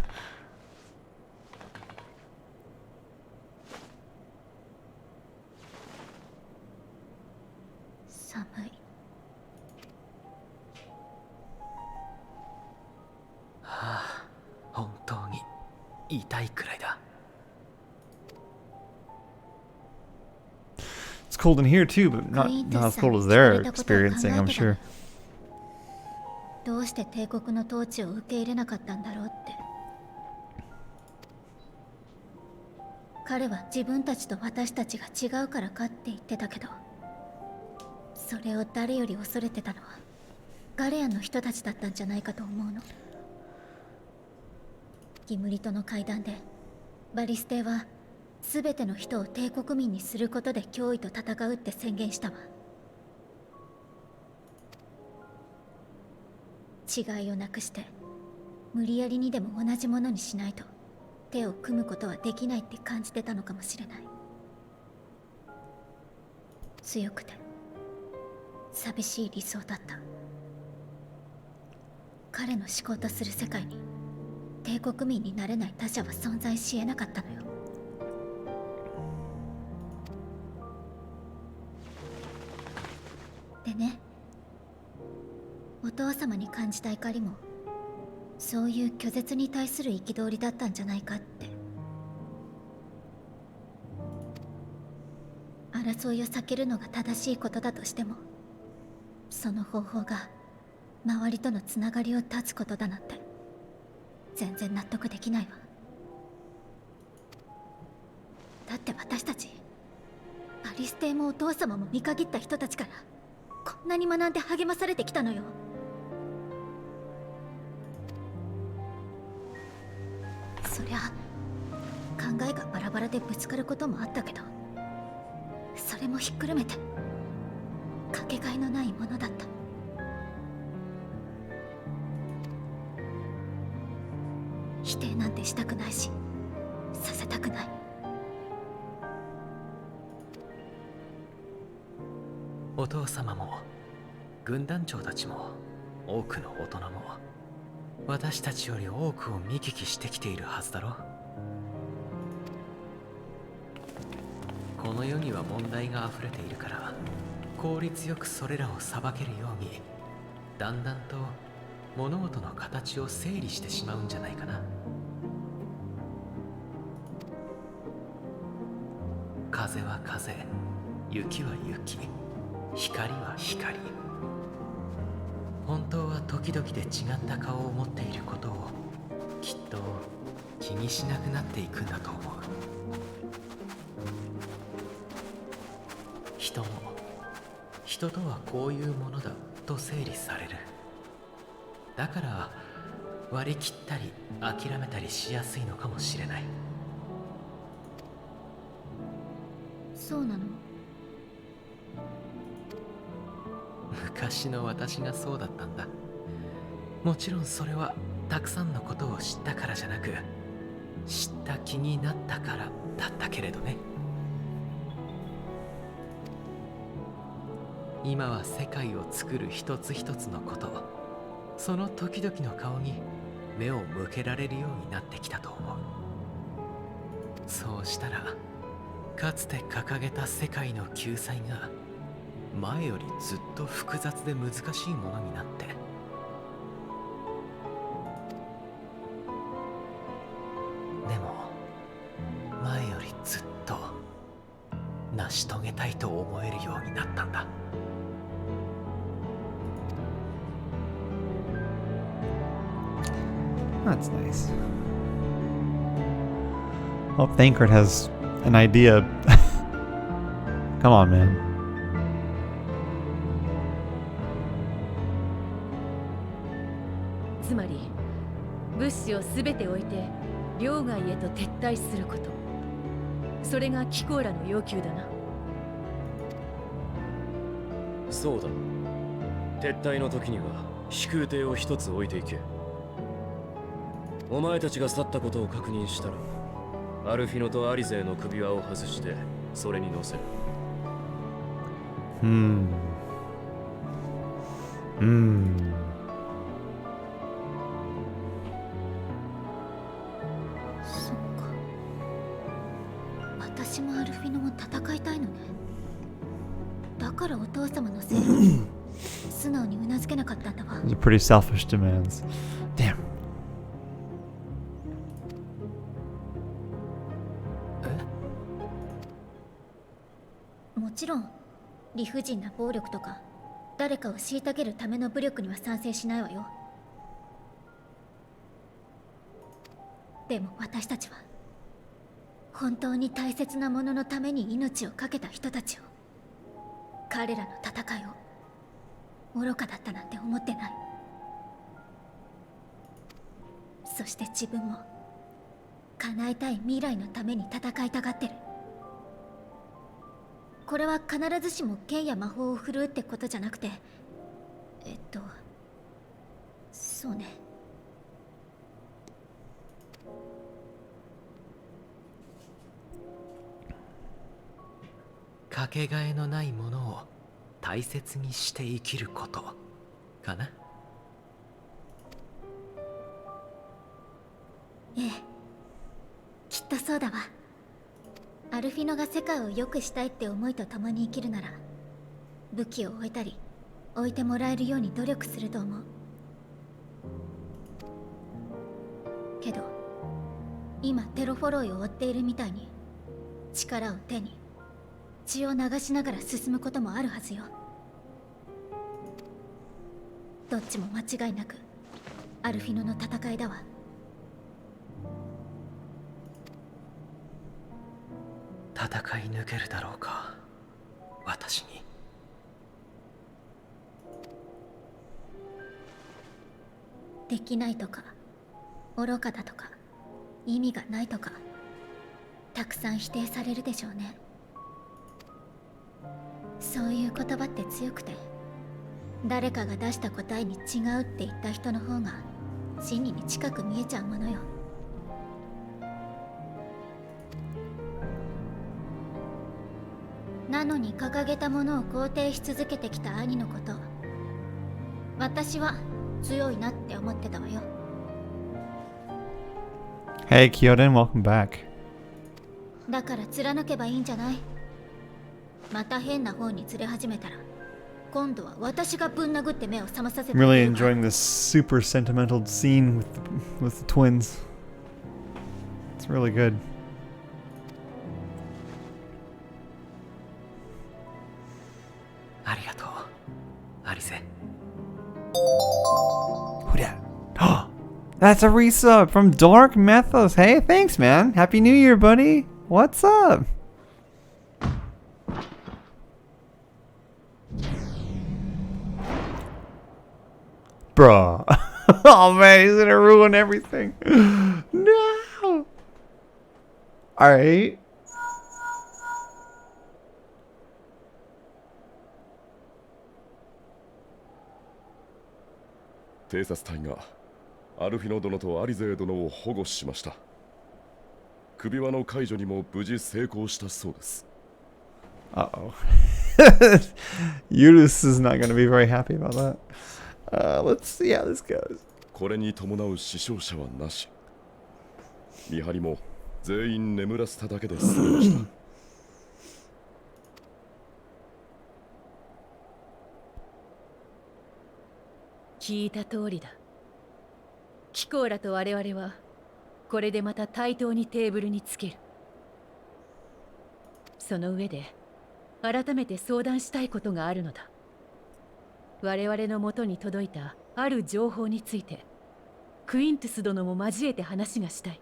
寒い。はあ、本当に痛いくらいだ。It's cold in here too, but not as cold as they're experiencing, I'm sure. どうして帝国の統治を受け入れなかったんだろうって。彼は自分たちと私たちが違うからかって言ってたけど、それを誰より恐れてたのはガレアンの人たちだったんじゃないかと思うの。ギムリトの会談でバリステは全ての人を帝国民にすることで脅威と戦うって宣言したわ。違いをなくして無理やりにでも同じものにしないと手を組むことはできないって感じてたのかもしれない。強くて寂しい理想だった。彼の思考とする世界に帝国民になれない他者は存在し得なかったのよ。でね、お父様に感じた怒りもそういう拒絶に対する憤りだったんじゃないかって。争いを避けるのが正しいことだとしても、その方法が周りとのつながりを断つことだなんて全然納得できないわ。だって私たちバリステもお父様も見限った人たちからこんなに学んで励まされてきたのよ。そりゃ考えがバラバラでぶつかることもあったけど、それもひっくるめてかけがえのないものだった。否定なんてしたくないしさせたくない。お父様も軍団長たちも多くの大人も私たちより多くを見聞きしてきているはずだろ。この世には問題が溢れているから効率よくそれらを裁けるようにだんだんと物事の形を整理してしまうんじゃないかな。風は風、雪は雪、光は光。本当は時々で違った顔を持っていることをきっと気にしなくなっていくんだと思う。人も人とはこういうものだと整理される。だから割り切ったり諦めたりしやすいのかもしれない。そうなの？昔の私がそうだったんだ。もちろんそれはたくさんのことを知ったからじゃなく、知った気になったからだったけれどね。今は世界を作る一つ一つのこと、その時々の顔に目を向けられるようになってきたと思う。そうしたらかつて掲げた世界の救済が前よりずっと複雑で難しいものになって、でも前よりずっと成し遂げたいと思えるようになったんだ。That's nice. Well, Thancred has an idea. Come on, man. つまり物資をすべて置いて領外へと撤退すること、それがキコーラの要求だな。そうだ。撤退の時には飛空艇を一つ置いていけ。お前たちが去ったことを確認したら、アルフィノとアリゼの首輪を外してそれに乗せる。そっか。私もアルフィノも戦いたいのね。だからお父様のせいに素直にうなずけなかったんだわ。Those are pretty selfish demands. Damn. もちろん理不尽な暴力とか誰かを虐げるための武力には賛成しないわよ。でも私たちは本当に大切なもののために命を懸けた人たちを、彼らの戦いを愚かだったなんて思ってない。そして自分も叶えたい未来のために戦いたがってる。これは必ずしも剣や魔法を振るうってことじゃなくて、そうね。かけがえのないものを大切にして生きることかな。ええ、きっとそうだわ。アルフィノが世界を良くしたいって思いと共に生きるなら、武器を置いたり置いてもらえるように努力すると思う。けど今テロフォロイを追っているみたいに、力を手に血を流しながら進むこともあるはずよ。どっちも間違いなくアルフィノの戦いだわ。戦い抜けるだろうか、私に。できないとか愚かだとか意味がないとか、たくさん否定されるでしょうね。そういう言葉って強くて、誰かが出した答えに違うって言った人の方が真理に近く見えちゃうものよ。なのに掲げたものを肯定し続けてきた兄のこと、私は強いなって思ってたわよ。Hey, Kyoden, welcome back. だから貫けばいいんじゃない？また変な方に連れ始めたら、今度は私がぶん殴って目を覚まさせて。I'm really enjoying this super sentimental scene with the twins. It's really good. ありがとう、アリゼ。Who that? That's a resub from Dark Methos. Hey, thanks, man. Happy New Year, buddy. What's up? Bruh. Oh, man, he's gonna ruin everything. No. Alright. 偵察隊がアルフィノ殿とアリゼー殿を保護しました。首輪の解除にも無事成功したそうです。Uh-oh. Yudis is not going to be very happy about that. Let's see how this goes. これに伴う死傷者はなし。見張りも全員眠らせただけで済みました。聞いた通りだ。キコーラと我々はこれでまた対等にテーブルにつける。その上で改めて相談したいことがあるのだ。我々の元に届いたある情報についてクイントゥス殿も交えて話がしたい。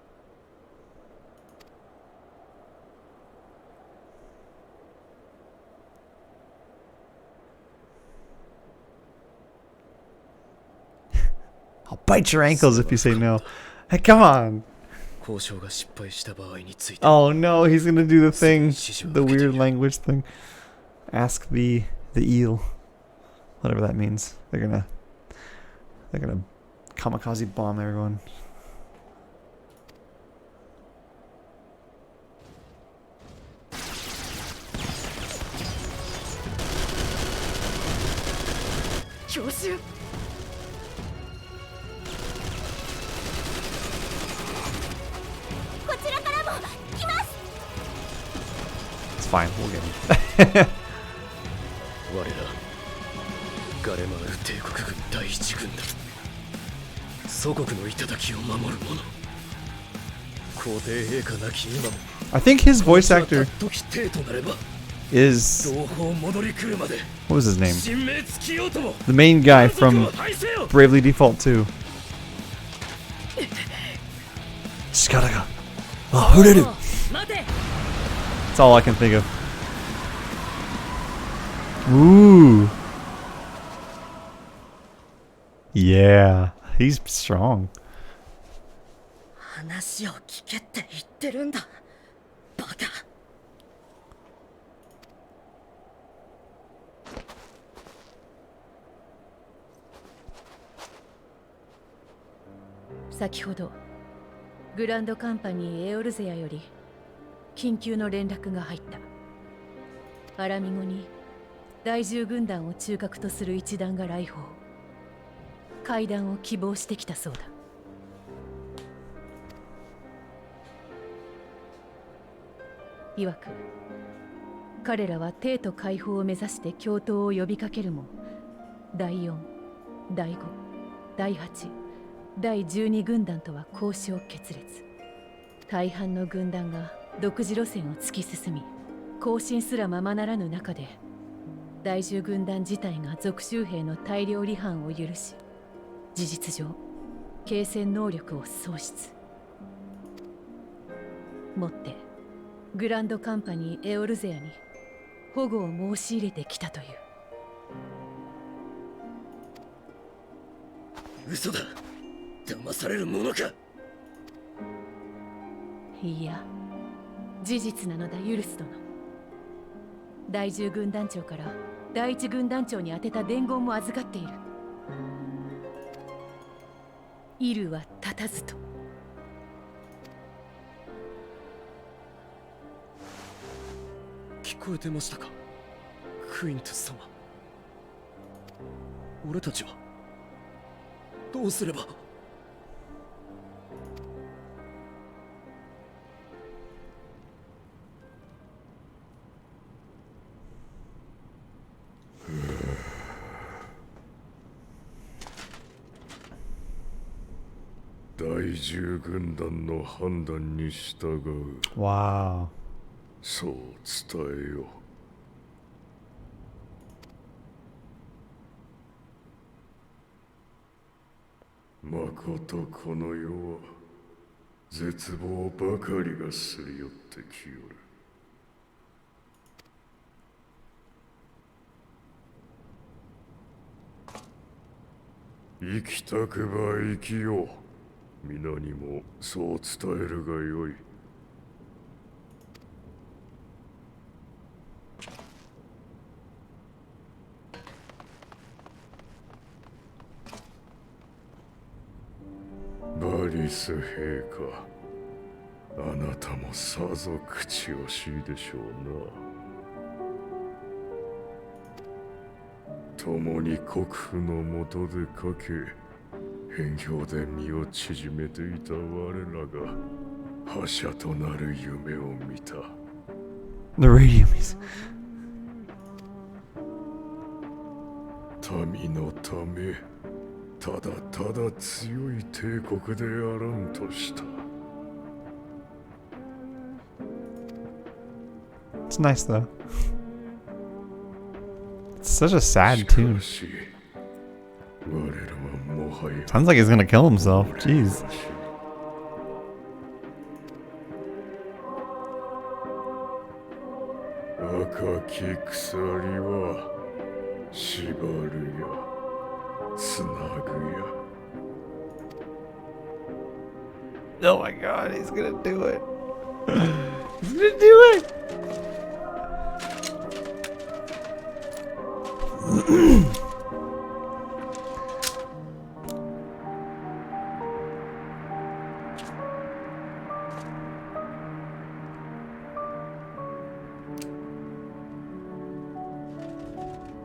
I'll bite your ankles if you say no. Hey, come on. 交渉が失敗した場合について Oh no, he's gonna do the thing. The weird language thing. Ask the eel. Whatever that means. They're gonna kamikaze bomb everyone. It's fine, we'll get him. 我らガレマール帝国軍第一軍団祖国の頂を守る者皇帝陛下なき今も I think his voice actor 時帝となれば is 同胞戻り来るまで what was his name? 神明尽きようとも The main guy from Bravely Default 2. 力が溢れる That's all I can think of. Ooh. Yeah, he's strong. 話を聞けって言ってるんだバカ先ほどグランドカンパニーエオルゼアより緊急の連絡が入ったアラミゴに第10軍団を中核とする一団が来訪会談を希望してきたそうだ曰く彼らは帝都解放を目指して共闘を呼びかけるも第4、第5、第8、第12軍団とは交渉決裂大半の軍団が独自路線を突き進み行進すらままならぬ中で第10軍団自体が属州兵の大量離反を許し事実上継戦能力を喪失もってグランドカンパニーエオルゼアに保護を申し入れてきたという嘘だ騙されるものかいや事実なのだユルス殿第10軍団長から第1軍団長に宛てた伝言も預かっているイルは立たずと聞こえてましたかクイントス様俺たちはどうすれば第10軍団の判断に従う。Wow. そう伝えよう。まことこの世は絶望ばかりがすり寄ってきよる。生きたくば生きよう。皆にもそう伝えるがよい。バリス陛下、あなたもさぞ口惜しいでしょうな。共に国府の下でかけ辺境で身を縮めていた我らが覇者となる夢を見た。The radium is. 民のため、ただただ強い帝国であらんとした。It's nice though. It's such a sad tune. Sounds like he's gonna kill himself. Jeez. 赤き鎖は縛るやつなぐや Oh my god, he's gonna do it. He's gonna do it.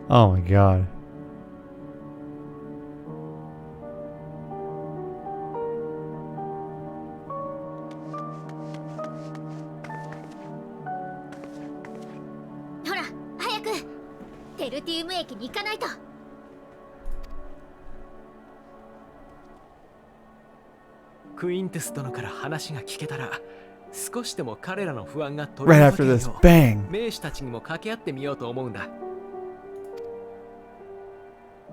Oh my god. Right after this, bang. 名士たちにも掛け合ってみようと思うんだ。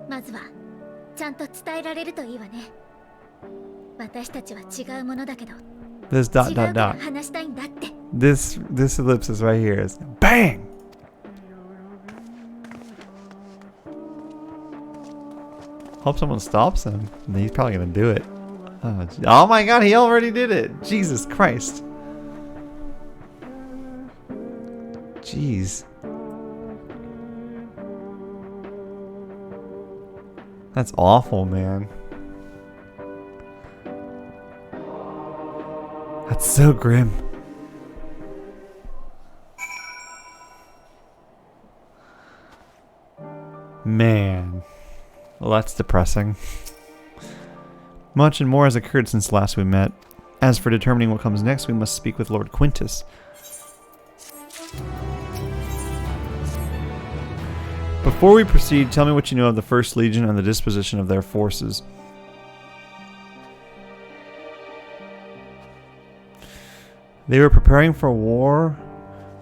まずはちゃんと伝えられるといいわね。私たちは違うものだけど。 This dot dot dot. This ellipsis right here is bang. Hope someone stops him. He's probably gonna do it. Oh my god, he already did it. Jesus Christ. Jeez. That's awful, man. That's so grim. Man. Well, that's depressing. Much and more has occurred since last we met. As for determining what comes next, we must speak with Lord Quintus. Before we proceed, tell me what you know of the First Legion and the disposition of their forces. They were preparing for war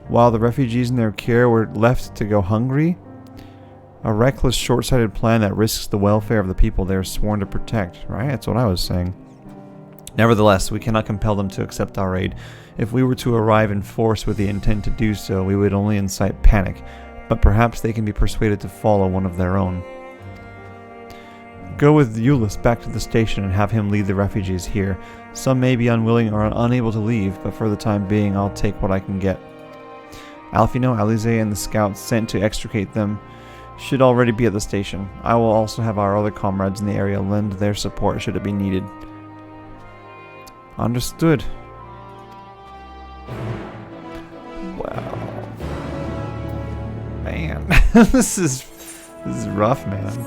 while the refugees in their care were left to go hungry. A reckless, short-sighted plan that risks the welfare of the people they are sworn to protect, right? That's what I was saying. Nevertheless, we cannot compel them to accept our aid. If we were to arrive in force with the intent to do so, we would only incite panic, but perhaps they can be persuaded to follow one of their own. Go with Euless back to the station and have him lead the refugees here. Some may be unwilling or unable to leave, but for the time being, I'll take what I can get. Alfino, Alize, and the scouts sent to extricate them should already be at the station. I will also have our other comrades in the area lend their support should it be needed. Understood. Wow. Man. This is rough, man.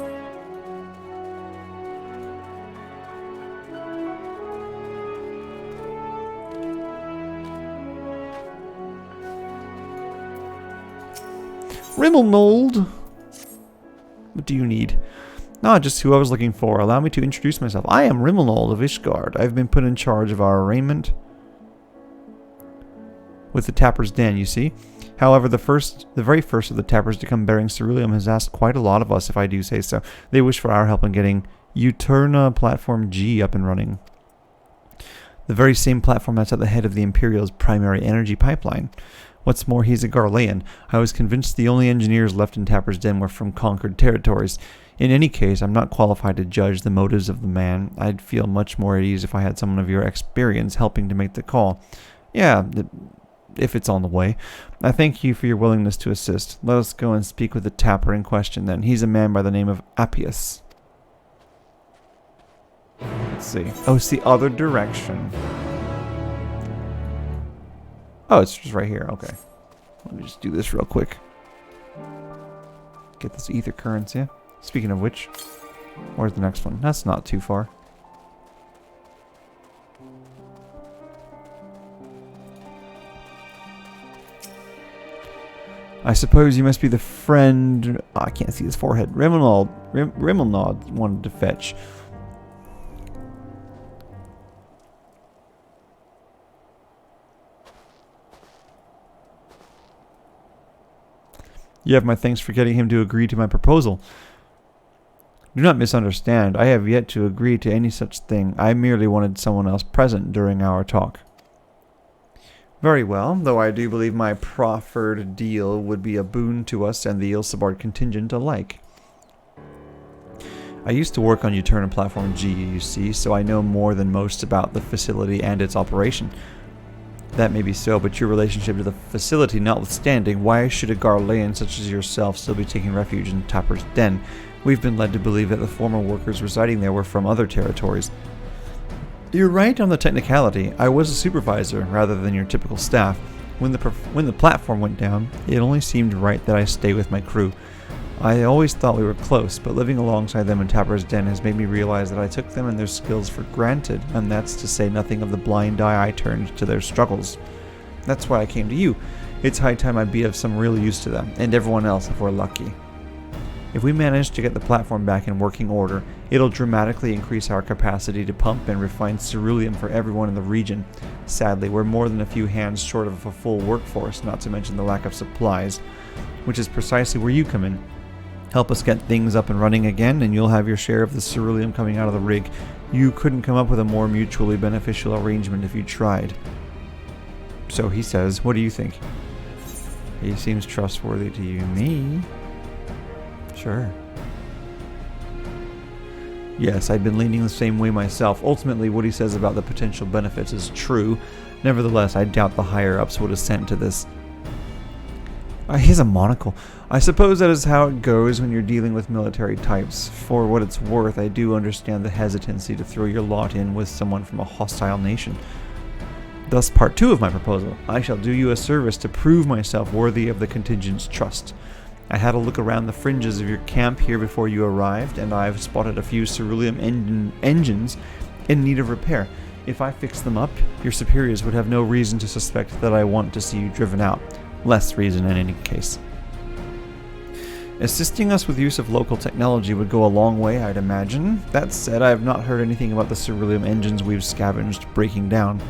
Rimmelnold! What do you need? Not just who I was looking for. Allow me to introduce myself. I am Rimmelnold of Ishgard. I've been put in charge of our arraignment with the Tapper's Den, you see. However, the very first of the Tappers to come bearing ceruleum has asked quite a lot of us, if I do say so. They wish for our help in getting Uterna Platform G up and running. The very same platform that's at the head of the Imperial's primary energy pipeline. What's more, he's a Garlean. I was convinced the only engineers left in Tapper's Den were from conquered territories. In any case, I'm not qualified to judge the motives of the man. I'd feel much more at ease if I had someone of your experience helping to make the call. Yeah, if it's on the way. I thank you for your willingness to assist. Let us go and speak with the Tapper in question then. He's a man by the name of Appius. Let's see. Oh, it's the other direction. Oh, it's just right here. Okay. Let me just do this real quick. Get this ether currents, yeah? Speaking of which, where's the next one? That's not too far. I suppose you must be the friend... Oh, I can't see his forehead. Rimmelnod wanted to fetch. You have my thanks for getting him to agree to my proposal. Do not misunderstand. I have yet to agree to any such thing. I merely wanted someone else present during our talk. Very well, though I do believe my proffered deal would be a boon to us and the Ilsabard contingent alike. I used to work on Uterna Platform G, you see, so I know more than most about the facility and its operation. That may be so, but your relationship to the facility notwithstanding, why should a Garlean such as yourself still be taking refuge in Tapper's Den? We've been led to believe that the former workers residing there were from other territories. You're right on the technicality. I was a supervisor rather than your typical staff. When the platform went down, it only seemed right that I stay with my crew. I always thought we were close, but living alongside them in Tapper's Den has made me realize that I took them and their skills for granted, and that's to say nothing of the blind eye I turned to their struggles. That's why I came to you. It's high time I'd be of some real use to them, and everyone else if we're lucky. If we manage to get the platform back in working order, it'll dramatically increase our capacity to pump and refine ceruleum for everyone in the region. Sadly, we're more than a few hands short of a full workforce, not to mention the lack of supplies, which is precisely where you come in. Help us get things up and running again, and you'll have your share of the ceruleum coming out of the rig. You couldn't come up with a more mutually beneficial arrangement if you tried. So he says, what do you think? He seems trustworthy to you. Me? Sure. Yes, I've been leaning the same way myself. Ultimately, what he says about the potential benefits is true. Nevertheless, I doubt the higher-ups would assent to this. He has a monocle. I suppose that is how it goes when you're dealing with military types. For what it's worth, I do understand the hesitancy to throw your lot in with someone from a hostile nation. Thus, part 2 of my proposal. I shall do you a service to prove myself worthy of the contingent's trust. I had a look around the fringes of your camp here before you arrived, and I've spotted a few ceruleum engines in need of repair. If I fix them up, your superiors would have no reason to suspect that I want to see you driven out. Less reason in any case. Assisting us with use of local technology would go a long way, I'd imagine. That said, I have not heard anything about the ceruleum engines we've scavenged breaking down.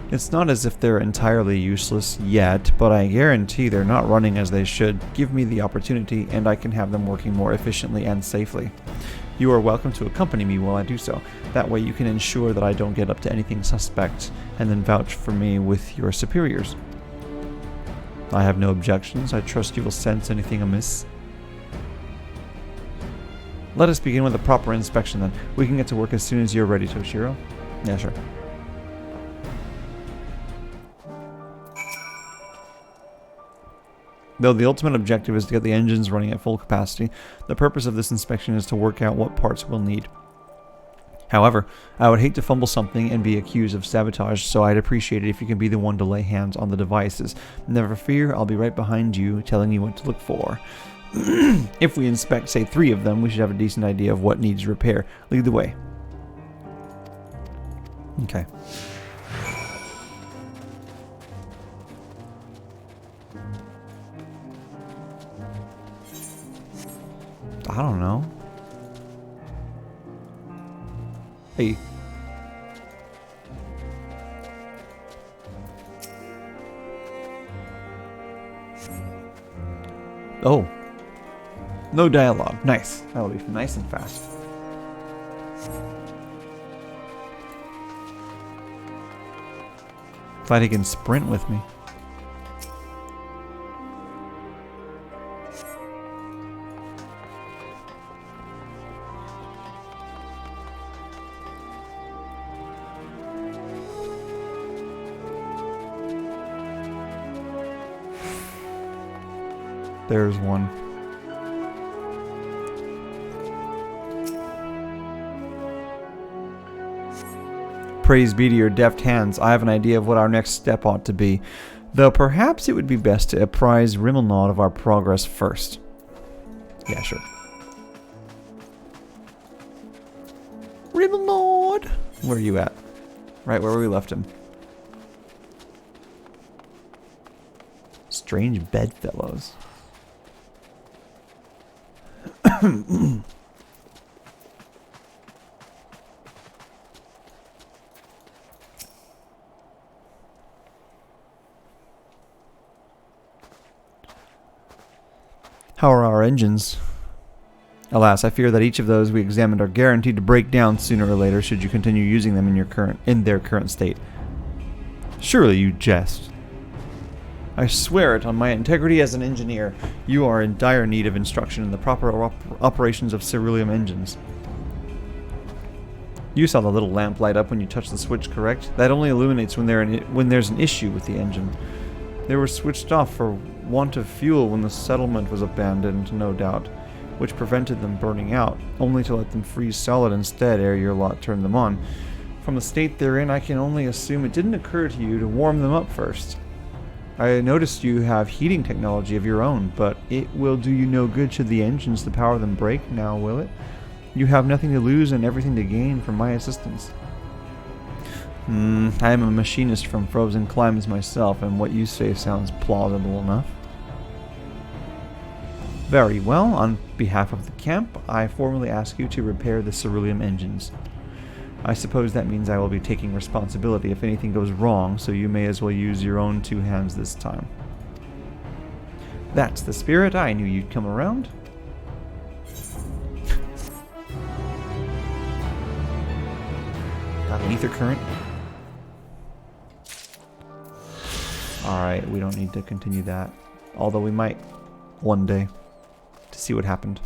It's not as if they're entirely useless yet, but I guarantee they're not running as they should. Give me the opportunity, and I can have them working more efficiently and safely. You are welcome to accompany me while I do so. That way you can ensure that I don't get up to anything suspect, and then vouch for me with your superiors. I have no objections. I trust you will sense anything amiss. Let us begin with a proper inspection then. We can get to work as soon as you're ready, Toshiro. Yeah, sure. Though the ultimate objective is to get the engines running at full capacity, the purpose of this inspection is to work out what parts we'll need. However, I would hate to fumble something and be accused of sabotage, so I'd appreciate it if you can be the one to lay hands on the devices. Never fear, I'll be right behind you, telling you what to look for. If we inspect, say, 3 of them, we should have a decent idea of what needs repair. Lead the way. Okay. I don't know. Hey. Oh. No dialogue. Nice. That'll be nice and fast. Glad he can sprint with me. There's one. Praise be to your deft hands. I have an idea of what our next step ought to be, though perhaps it would be best to apprise Rimmelnaud of our progress first. Yeah, sure. Rimmelnaud! Where are you at? Right where we left him. Strange bedfellows. How are our engines? Alas, I fear that each of those we examined are guaranteed to break down sooner or later should you continue using them in their current state. Surely you jest. I swear it on my integrity as an engineer. You are in dire need of instruction in the proper operations of ceruleum engines. You saw the little lamp light up when you touched the switch, correct? That only illuminates when there's an issue with the engine. They were switched off for want of fuel when the settlement was abandoned, no doubt, which prevented them burning out, only to let them freeze solid instead ere your lot turned them on. From the state they're in, I can only assume it didn't occur to you to warm them up first. I noticed you have heating technology of your own, but it will do you no good should the engines to power them break, now will it? You have nothing to lose and everything to gain from my assistance. I am a machinist from frozen climes myself, and what you say sounds plausible enough. Very well, on behalf of the camp, I formally ask you to repair the ceruleum engines. I suppose that means I will be taking responsibility if anything goes wrong, so you may as well use your own two hands this time. That's the spirit. I knew you'd come around. Got an ether current. Alright, we don't need to continue that. Although we might one day to see what happened.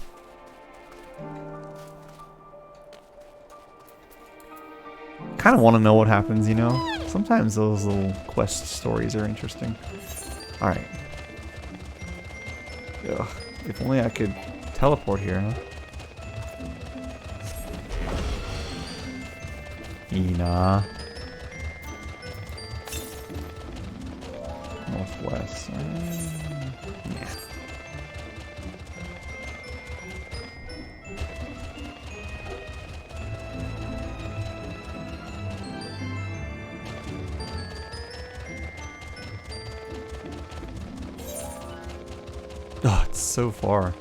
Kind of want to know what happens, you know? Sometimes those little quest stories are interesting. Alright. Ugh, if only I could teleport here, huh? Nah. Northwest. Yeah. Oh, it's so far.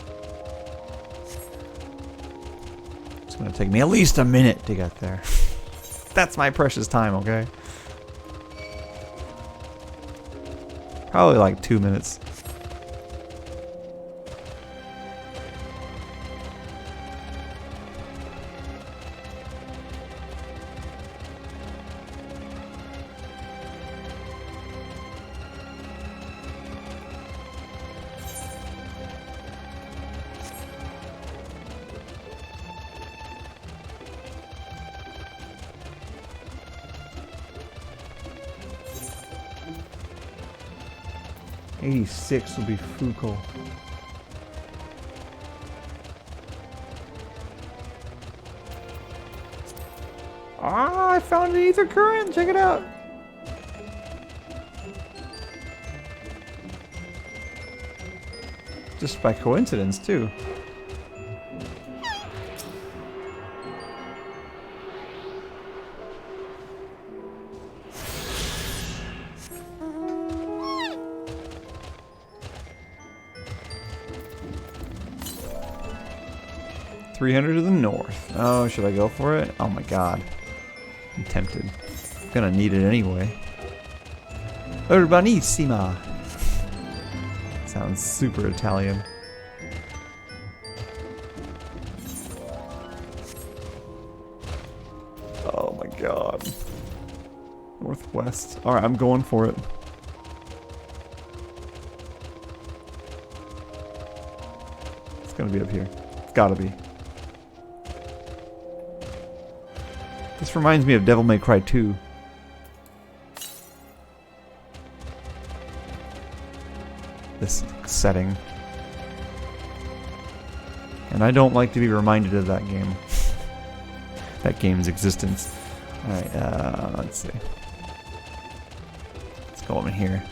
It's gonna take me at least a minute to get there. That's my precious time, okay? Probably like 2 minutes. '86 will be Foucault. Ah, I found an ether current. Check it out. Just by coincidence, too. $300 to the north. Oh, should I go for it? Oh my god. I'm tempted. I'm gonna need it anyway. Urbanissima! Sounds super Italian. Oh my god. Northwest. Alright, I'm going for it. It's gonna be up here. It's gotta be. This reminds me of Devil May Cry 2. This setting. And I don't like to be reminded of that game. That game's existence. Alright, let's see. Let's go over here.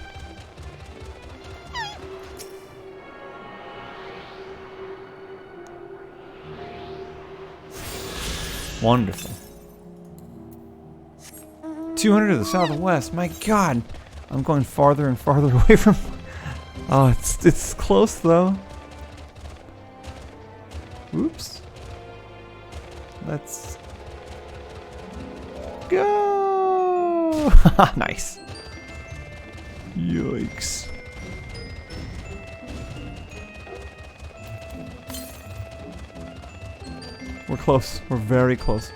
Wonderful. 200 to the southwest. My god. I'm going farther and farther away from... Oh, it's close though. Oops. Let's go. Nice. Yikes. We're close. We're very close.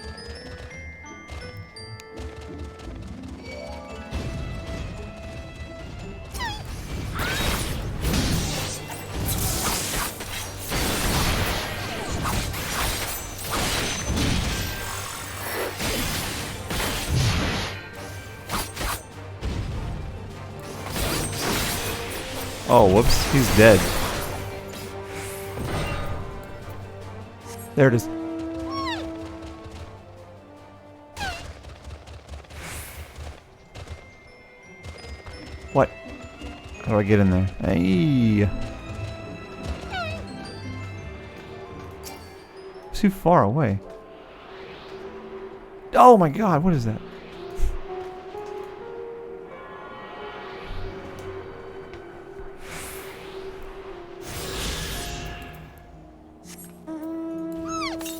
Oh, whoops. He's dead. There it is. What? How do I get in there? Hey. Too far away. Oh my god, what is that?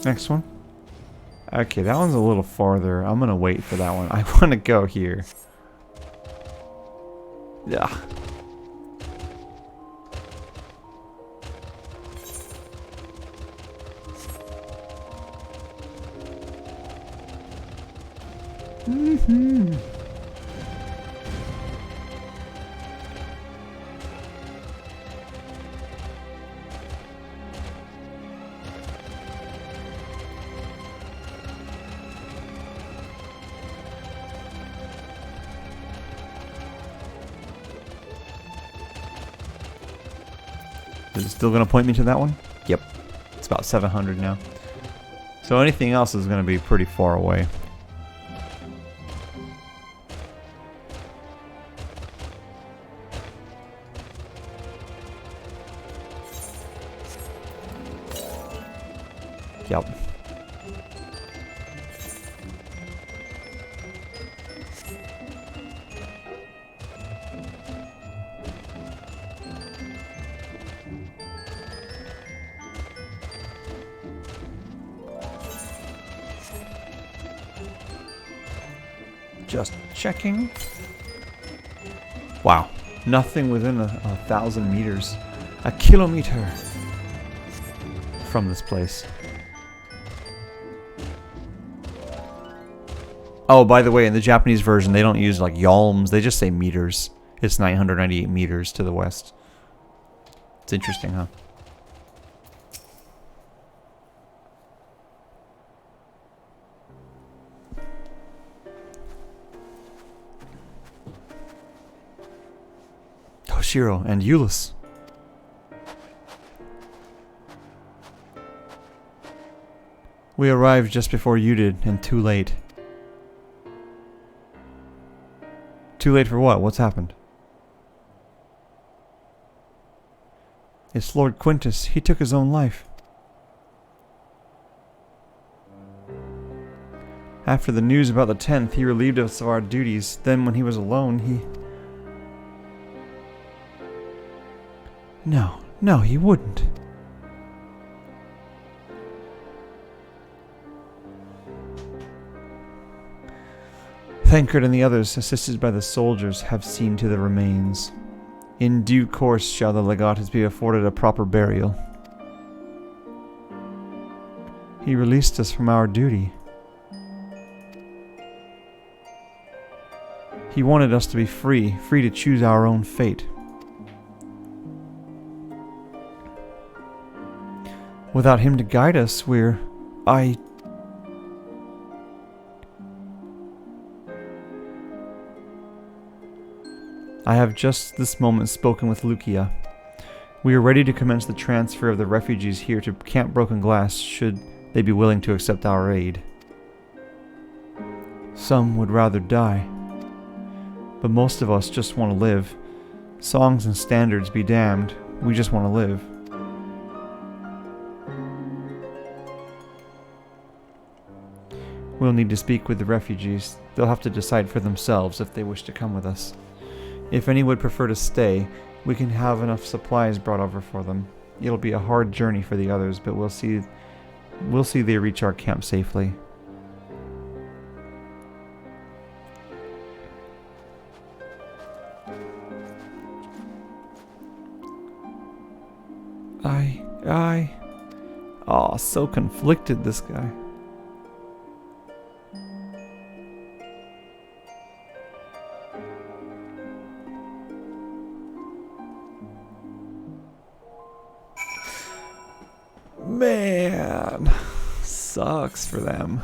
Next one. Okay, that one's a little farther. I'm gonna wait for that one. I want to go here. Yeah. Mm-hmm. Is it still going to point me to that one? Yep. It's about 700 now. So anything else is going to be pretty far away. Yep. Just checking. Wow. Nothing within a 1,000 meters. A kilometer from this place. Oh, by the way, in the Japanese version, they don't use like yalms. They just say meters. It's 998 meters to the west. It's interesting, huh? Toshiro and Euless. We arrived just before you did, and too late. Too late for what? What's happened? It's Lord Quintus. He took his own life. After the news about the 10th, he relieved us of our duties. Then when he was alone, he... No, he wouldn't. Thancred and the others, assisted by the soldiers, have seen to the remains. In due course shall the legatus be afforded a proper burial. He released us from our duty. He wanted us to be free to choose our own fate. Without him to guide us, I have just this moment spoken with Lucia. We are ready to commence the transfer of the refugees here to Camp Broken Glass, should they be willing to accept our aid. Some would rather die, but most of us just want to live. Songs and standards be damned, we just want to live. We'll need to speak with the refugees. They'll have to decide for themselves if they wish to come with us. If any would prefer to stay, we can have enough supplies brought over for them. It'll be a hard journey for the others, but we'll see they reach our camp safely. Oh, so conflicted, this guy. Man, sucks for them.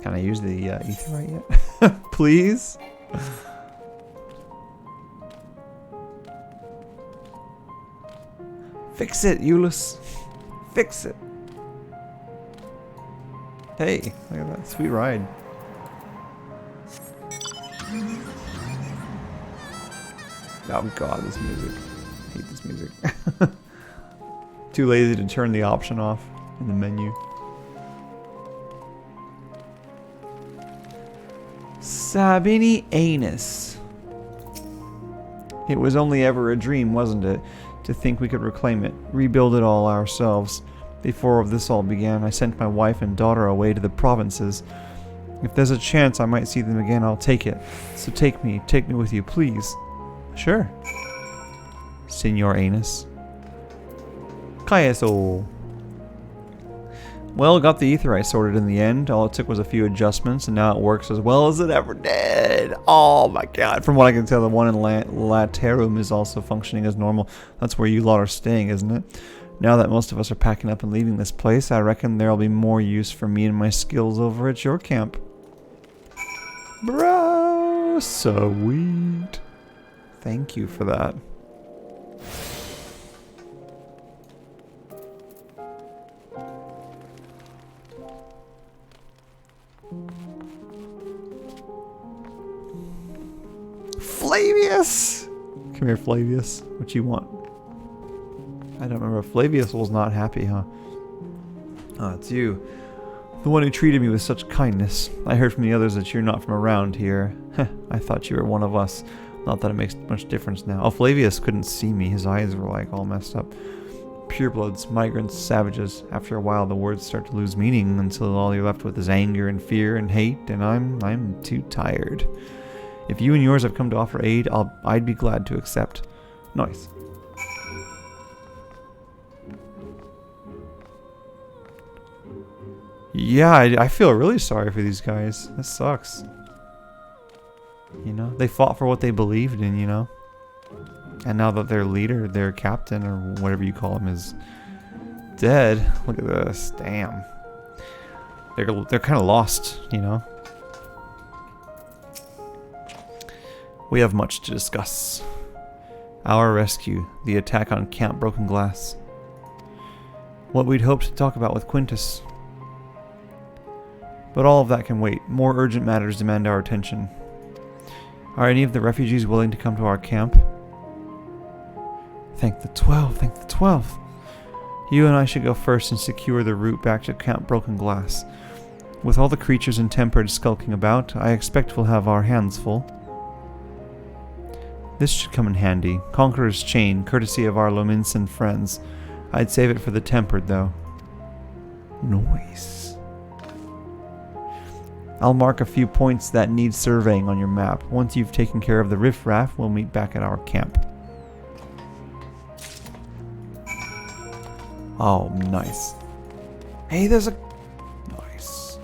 Can I use the etherite yet? Please? Fix it, Euless. Fix it. Hey, look at that sweet ride. Oh god, this music. I hate this music. Too lazy to turn the option off in the menu. Sabini Anus. It was only ever a dream, wasn't it? To think we could reclaim it, rebuild it all ourselves. Before this all began, I sent my wife and daughter away to the provinces. If there's a chance I might see them again, I'll take it. So take me with you, please. Sure. Senor Anus. Kayaso. Well, got the Aetheryte sorted in the end. All it took was a few adjustments, and now it works as well as it ever did. Oh my god. From what I can tell, the one in Laterum is also functioning as normal. That's where you lot are staying, isn't it? Now that most of us are packing up and leaving this place, I reckon there'll be more use for me and my skills over at your camp. Bro, sweet. Thank you for that. Flavius! Come here, Flavius. What you want? I don't remember. Flavius was not happy, huh? Ah, it's you. The one who treated me with such kindness. I heard from the others that you're not from around here. Heh, I thought you were one of us. Not that it makes much difference now. Oh, Flavius couldn't see me. His eyes were like all messed up. Purebloods, migrants, savages. After a while, the words start to lose meaning until all you're left with is anger and fear and hate, and I'm too tired. If you and yours have come to offer aid, I'd be glad to accept. Nice. Yeah, I feel really sorry for these guys. This sucks. You know, they fought for what they believed in, you know? And now that their leader, their captain, or whatever you call him, is dead. Look at this. Damn. They're kind of lost, you know? We have much to discuss. Our rescue, the attack on Camp Broken Glass. What we'd hoped to talk about with Quintus. But all of that can wait. More urgent matters demand our attention. Are any of the refugees willing to come to our camp? Thank the 12, thank the 12. You and I should go first and secure the route back to Camp Broken Glass. With all the creatures in Tempered skulking about, I expect we'll have our hands full. This should come in handy. Conqueror's Chain, courtesy of our Lominsan friends. I'd save it for the Tempered, though. Nice. I'll mark a few points that need surveying on your map. Once you've taken care of the riffraff, we'll meet back at our camp. Oh, nice. Hey, there's a... Nice.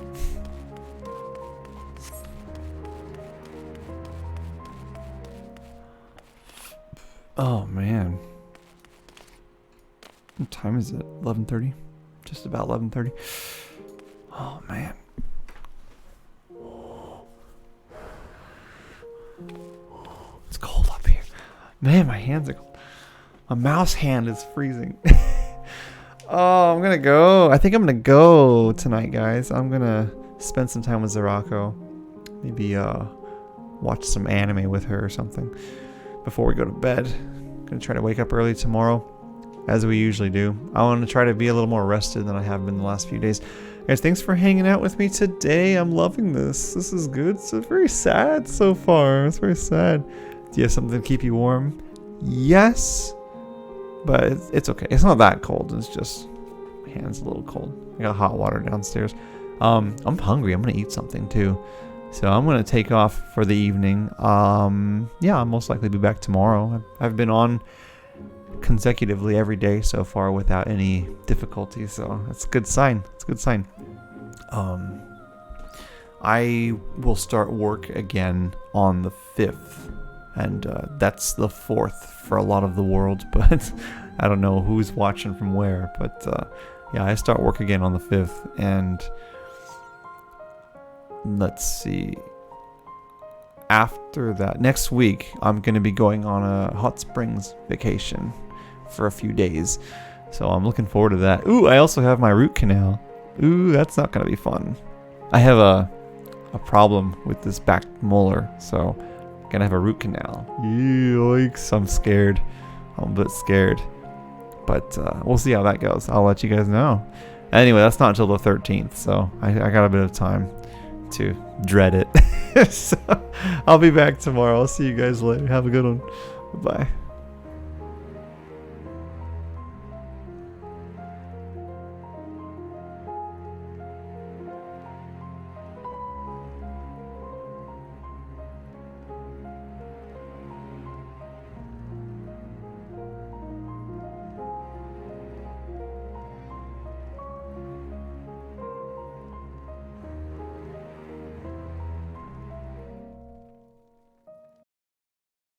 Oh, man. What time is it? 11:30? Just about 11:30. Oh, man. It's cold up here. Man, my hands are cold. My mouse hand is freezing. Oh, I'm gonna go. I think I'm gonna go tonight, guys. I'm gonna spend some time with Zarako. Maybe watch some anime with her or something before we go to bed. Gonna try to wake up early tomorrow, as we usually do. I want to try to be a little more rested than I have been the last few days. Guys, thanks for hanging out with me today. I'm loving this. This is good. It's very sad so far. It's very sad. Do you have something to keep you warm? Yes. But it's okay. It's not that cold. It's just my hand's a little cold. I got hot water downstairs. I'm hungry. I'm gonna eat something too. So I'm gonna take off for the evening. Yeah, I'll most likely be back tomorrow. I've been on consecutively every day so far without any difficulty. So that's a good sign. It's a good sign. I will start work again on the 5th. And that's the 4th for a lot of the world, but I don't know who's watching from where. But yeah, I start work again on the 5th, and let's see. After that, next week, I'm going to be going on a hot springs vacation for a few days. So I'm looking forward to that. Ooh, I also have my root canal. Ooh, that's not going to be fun. I have a problem with this back molar, so I'm going to have a root canal. Yikes, I'm scared. I'm a bit scared. But we'll see how that goes. I'll let you guys know. Anyway, that's not until the 13th, so I got a bit of time to dread it. So I'll be back tomorrow. I'll see you guys later. Have a good one. Bye.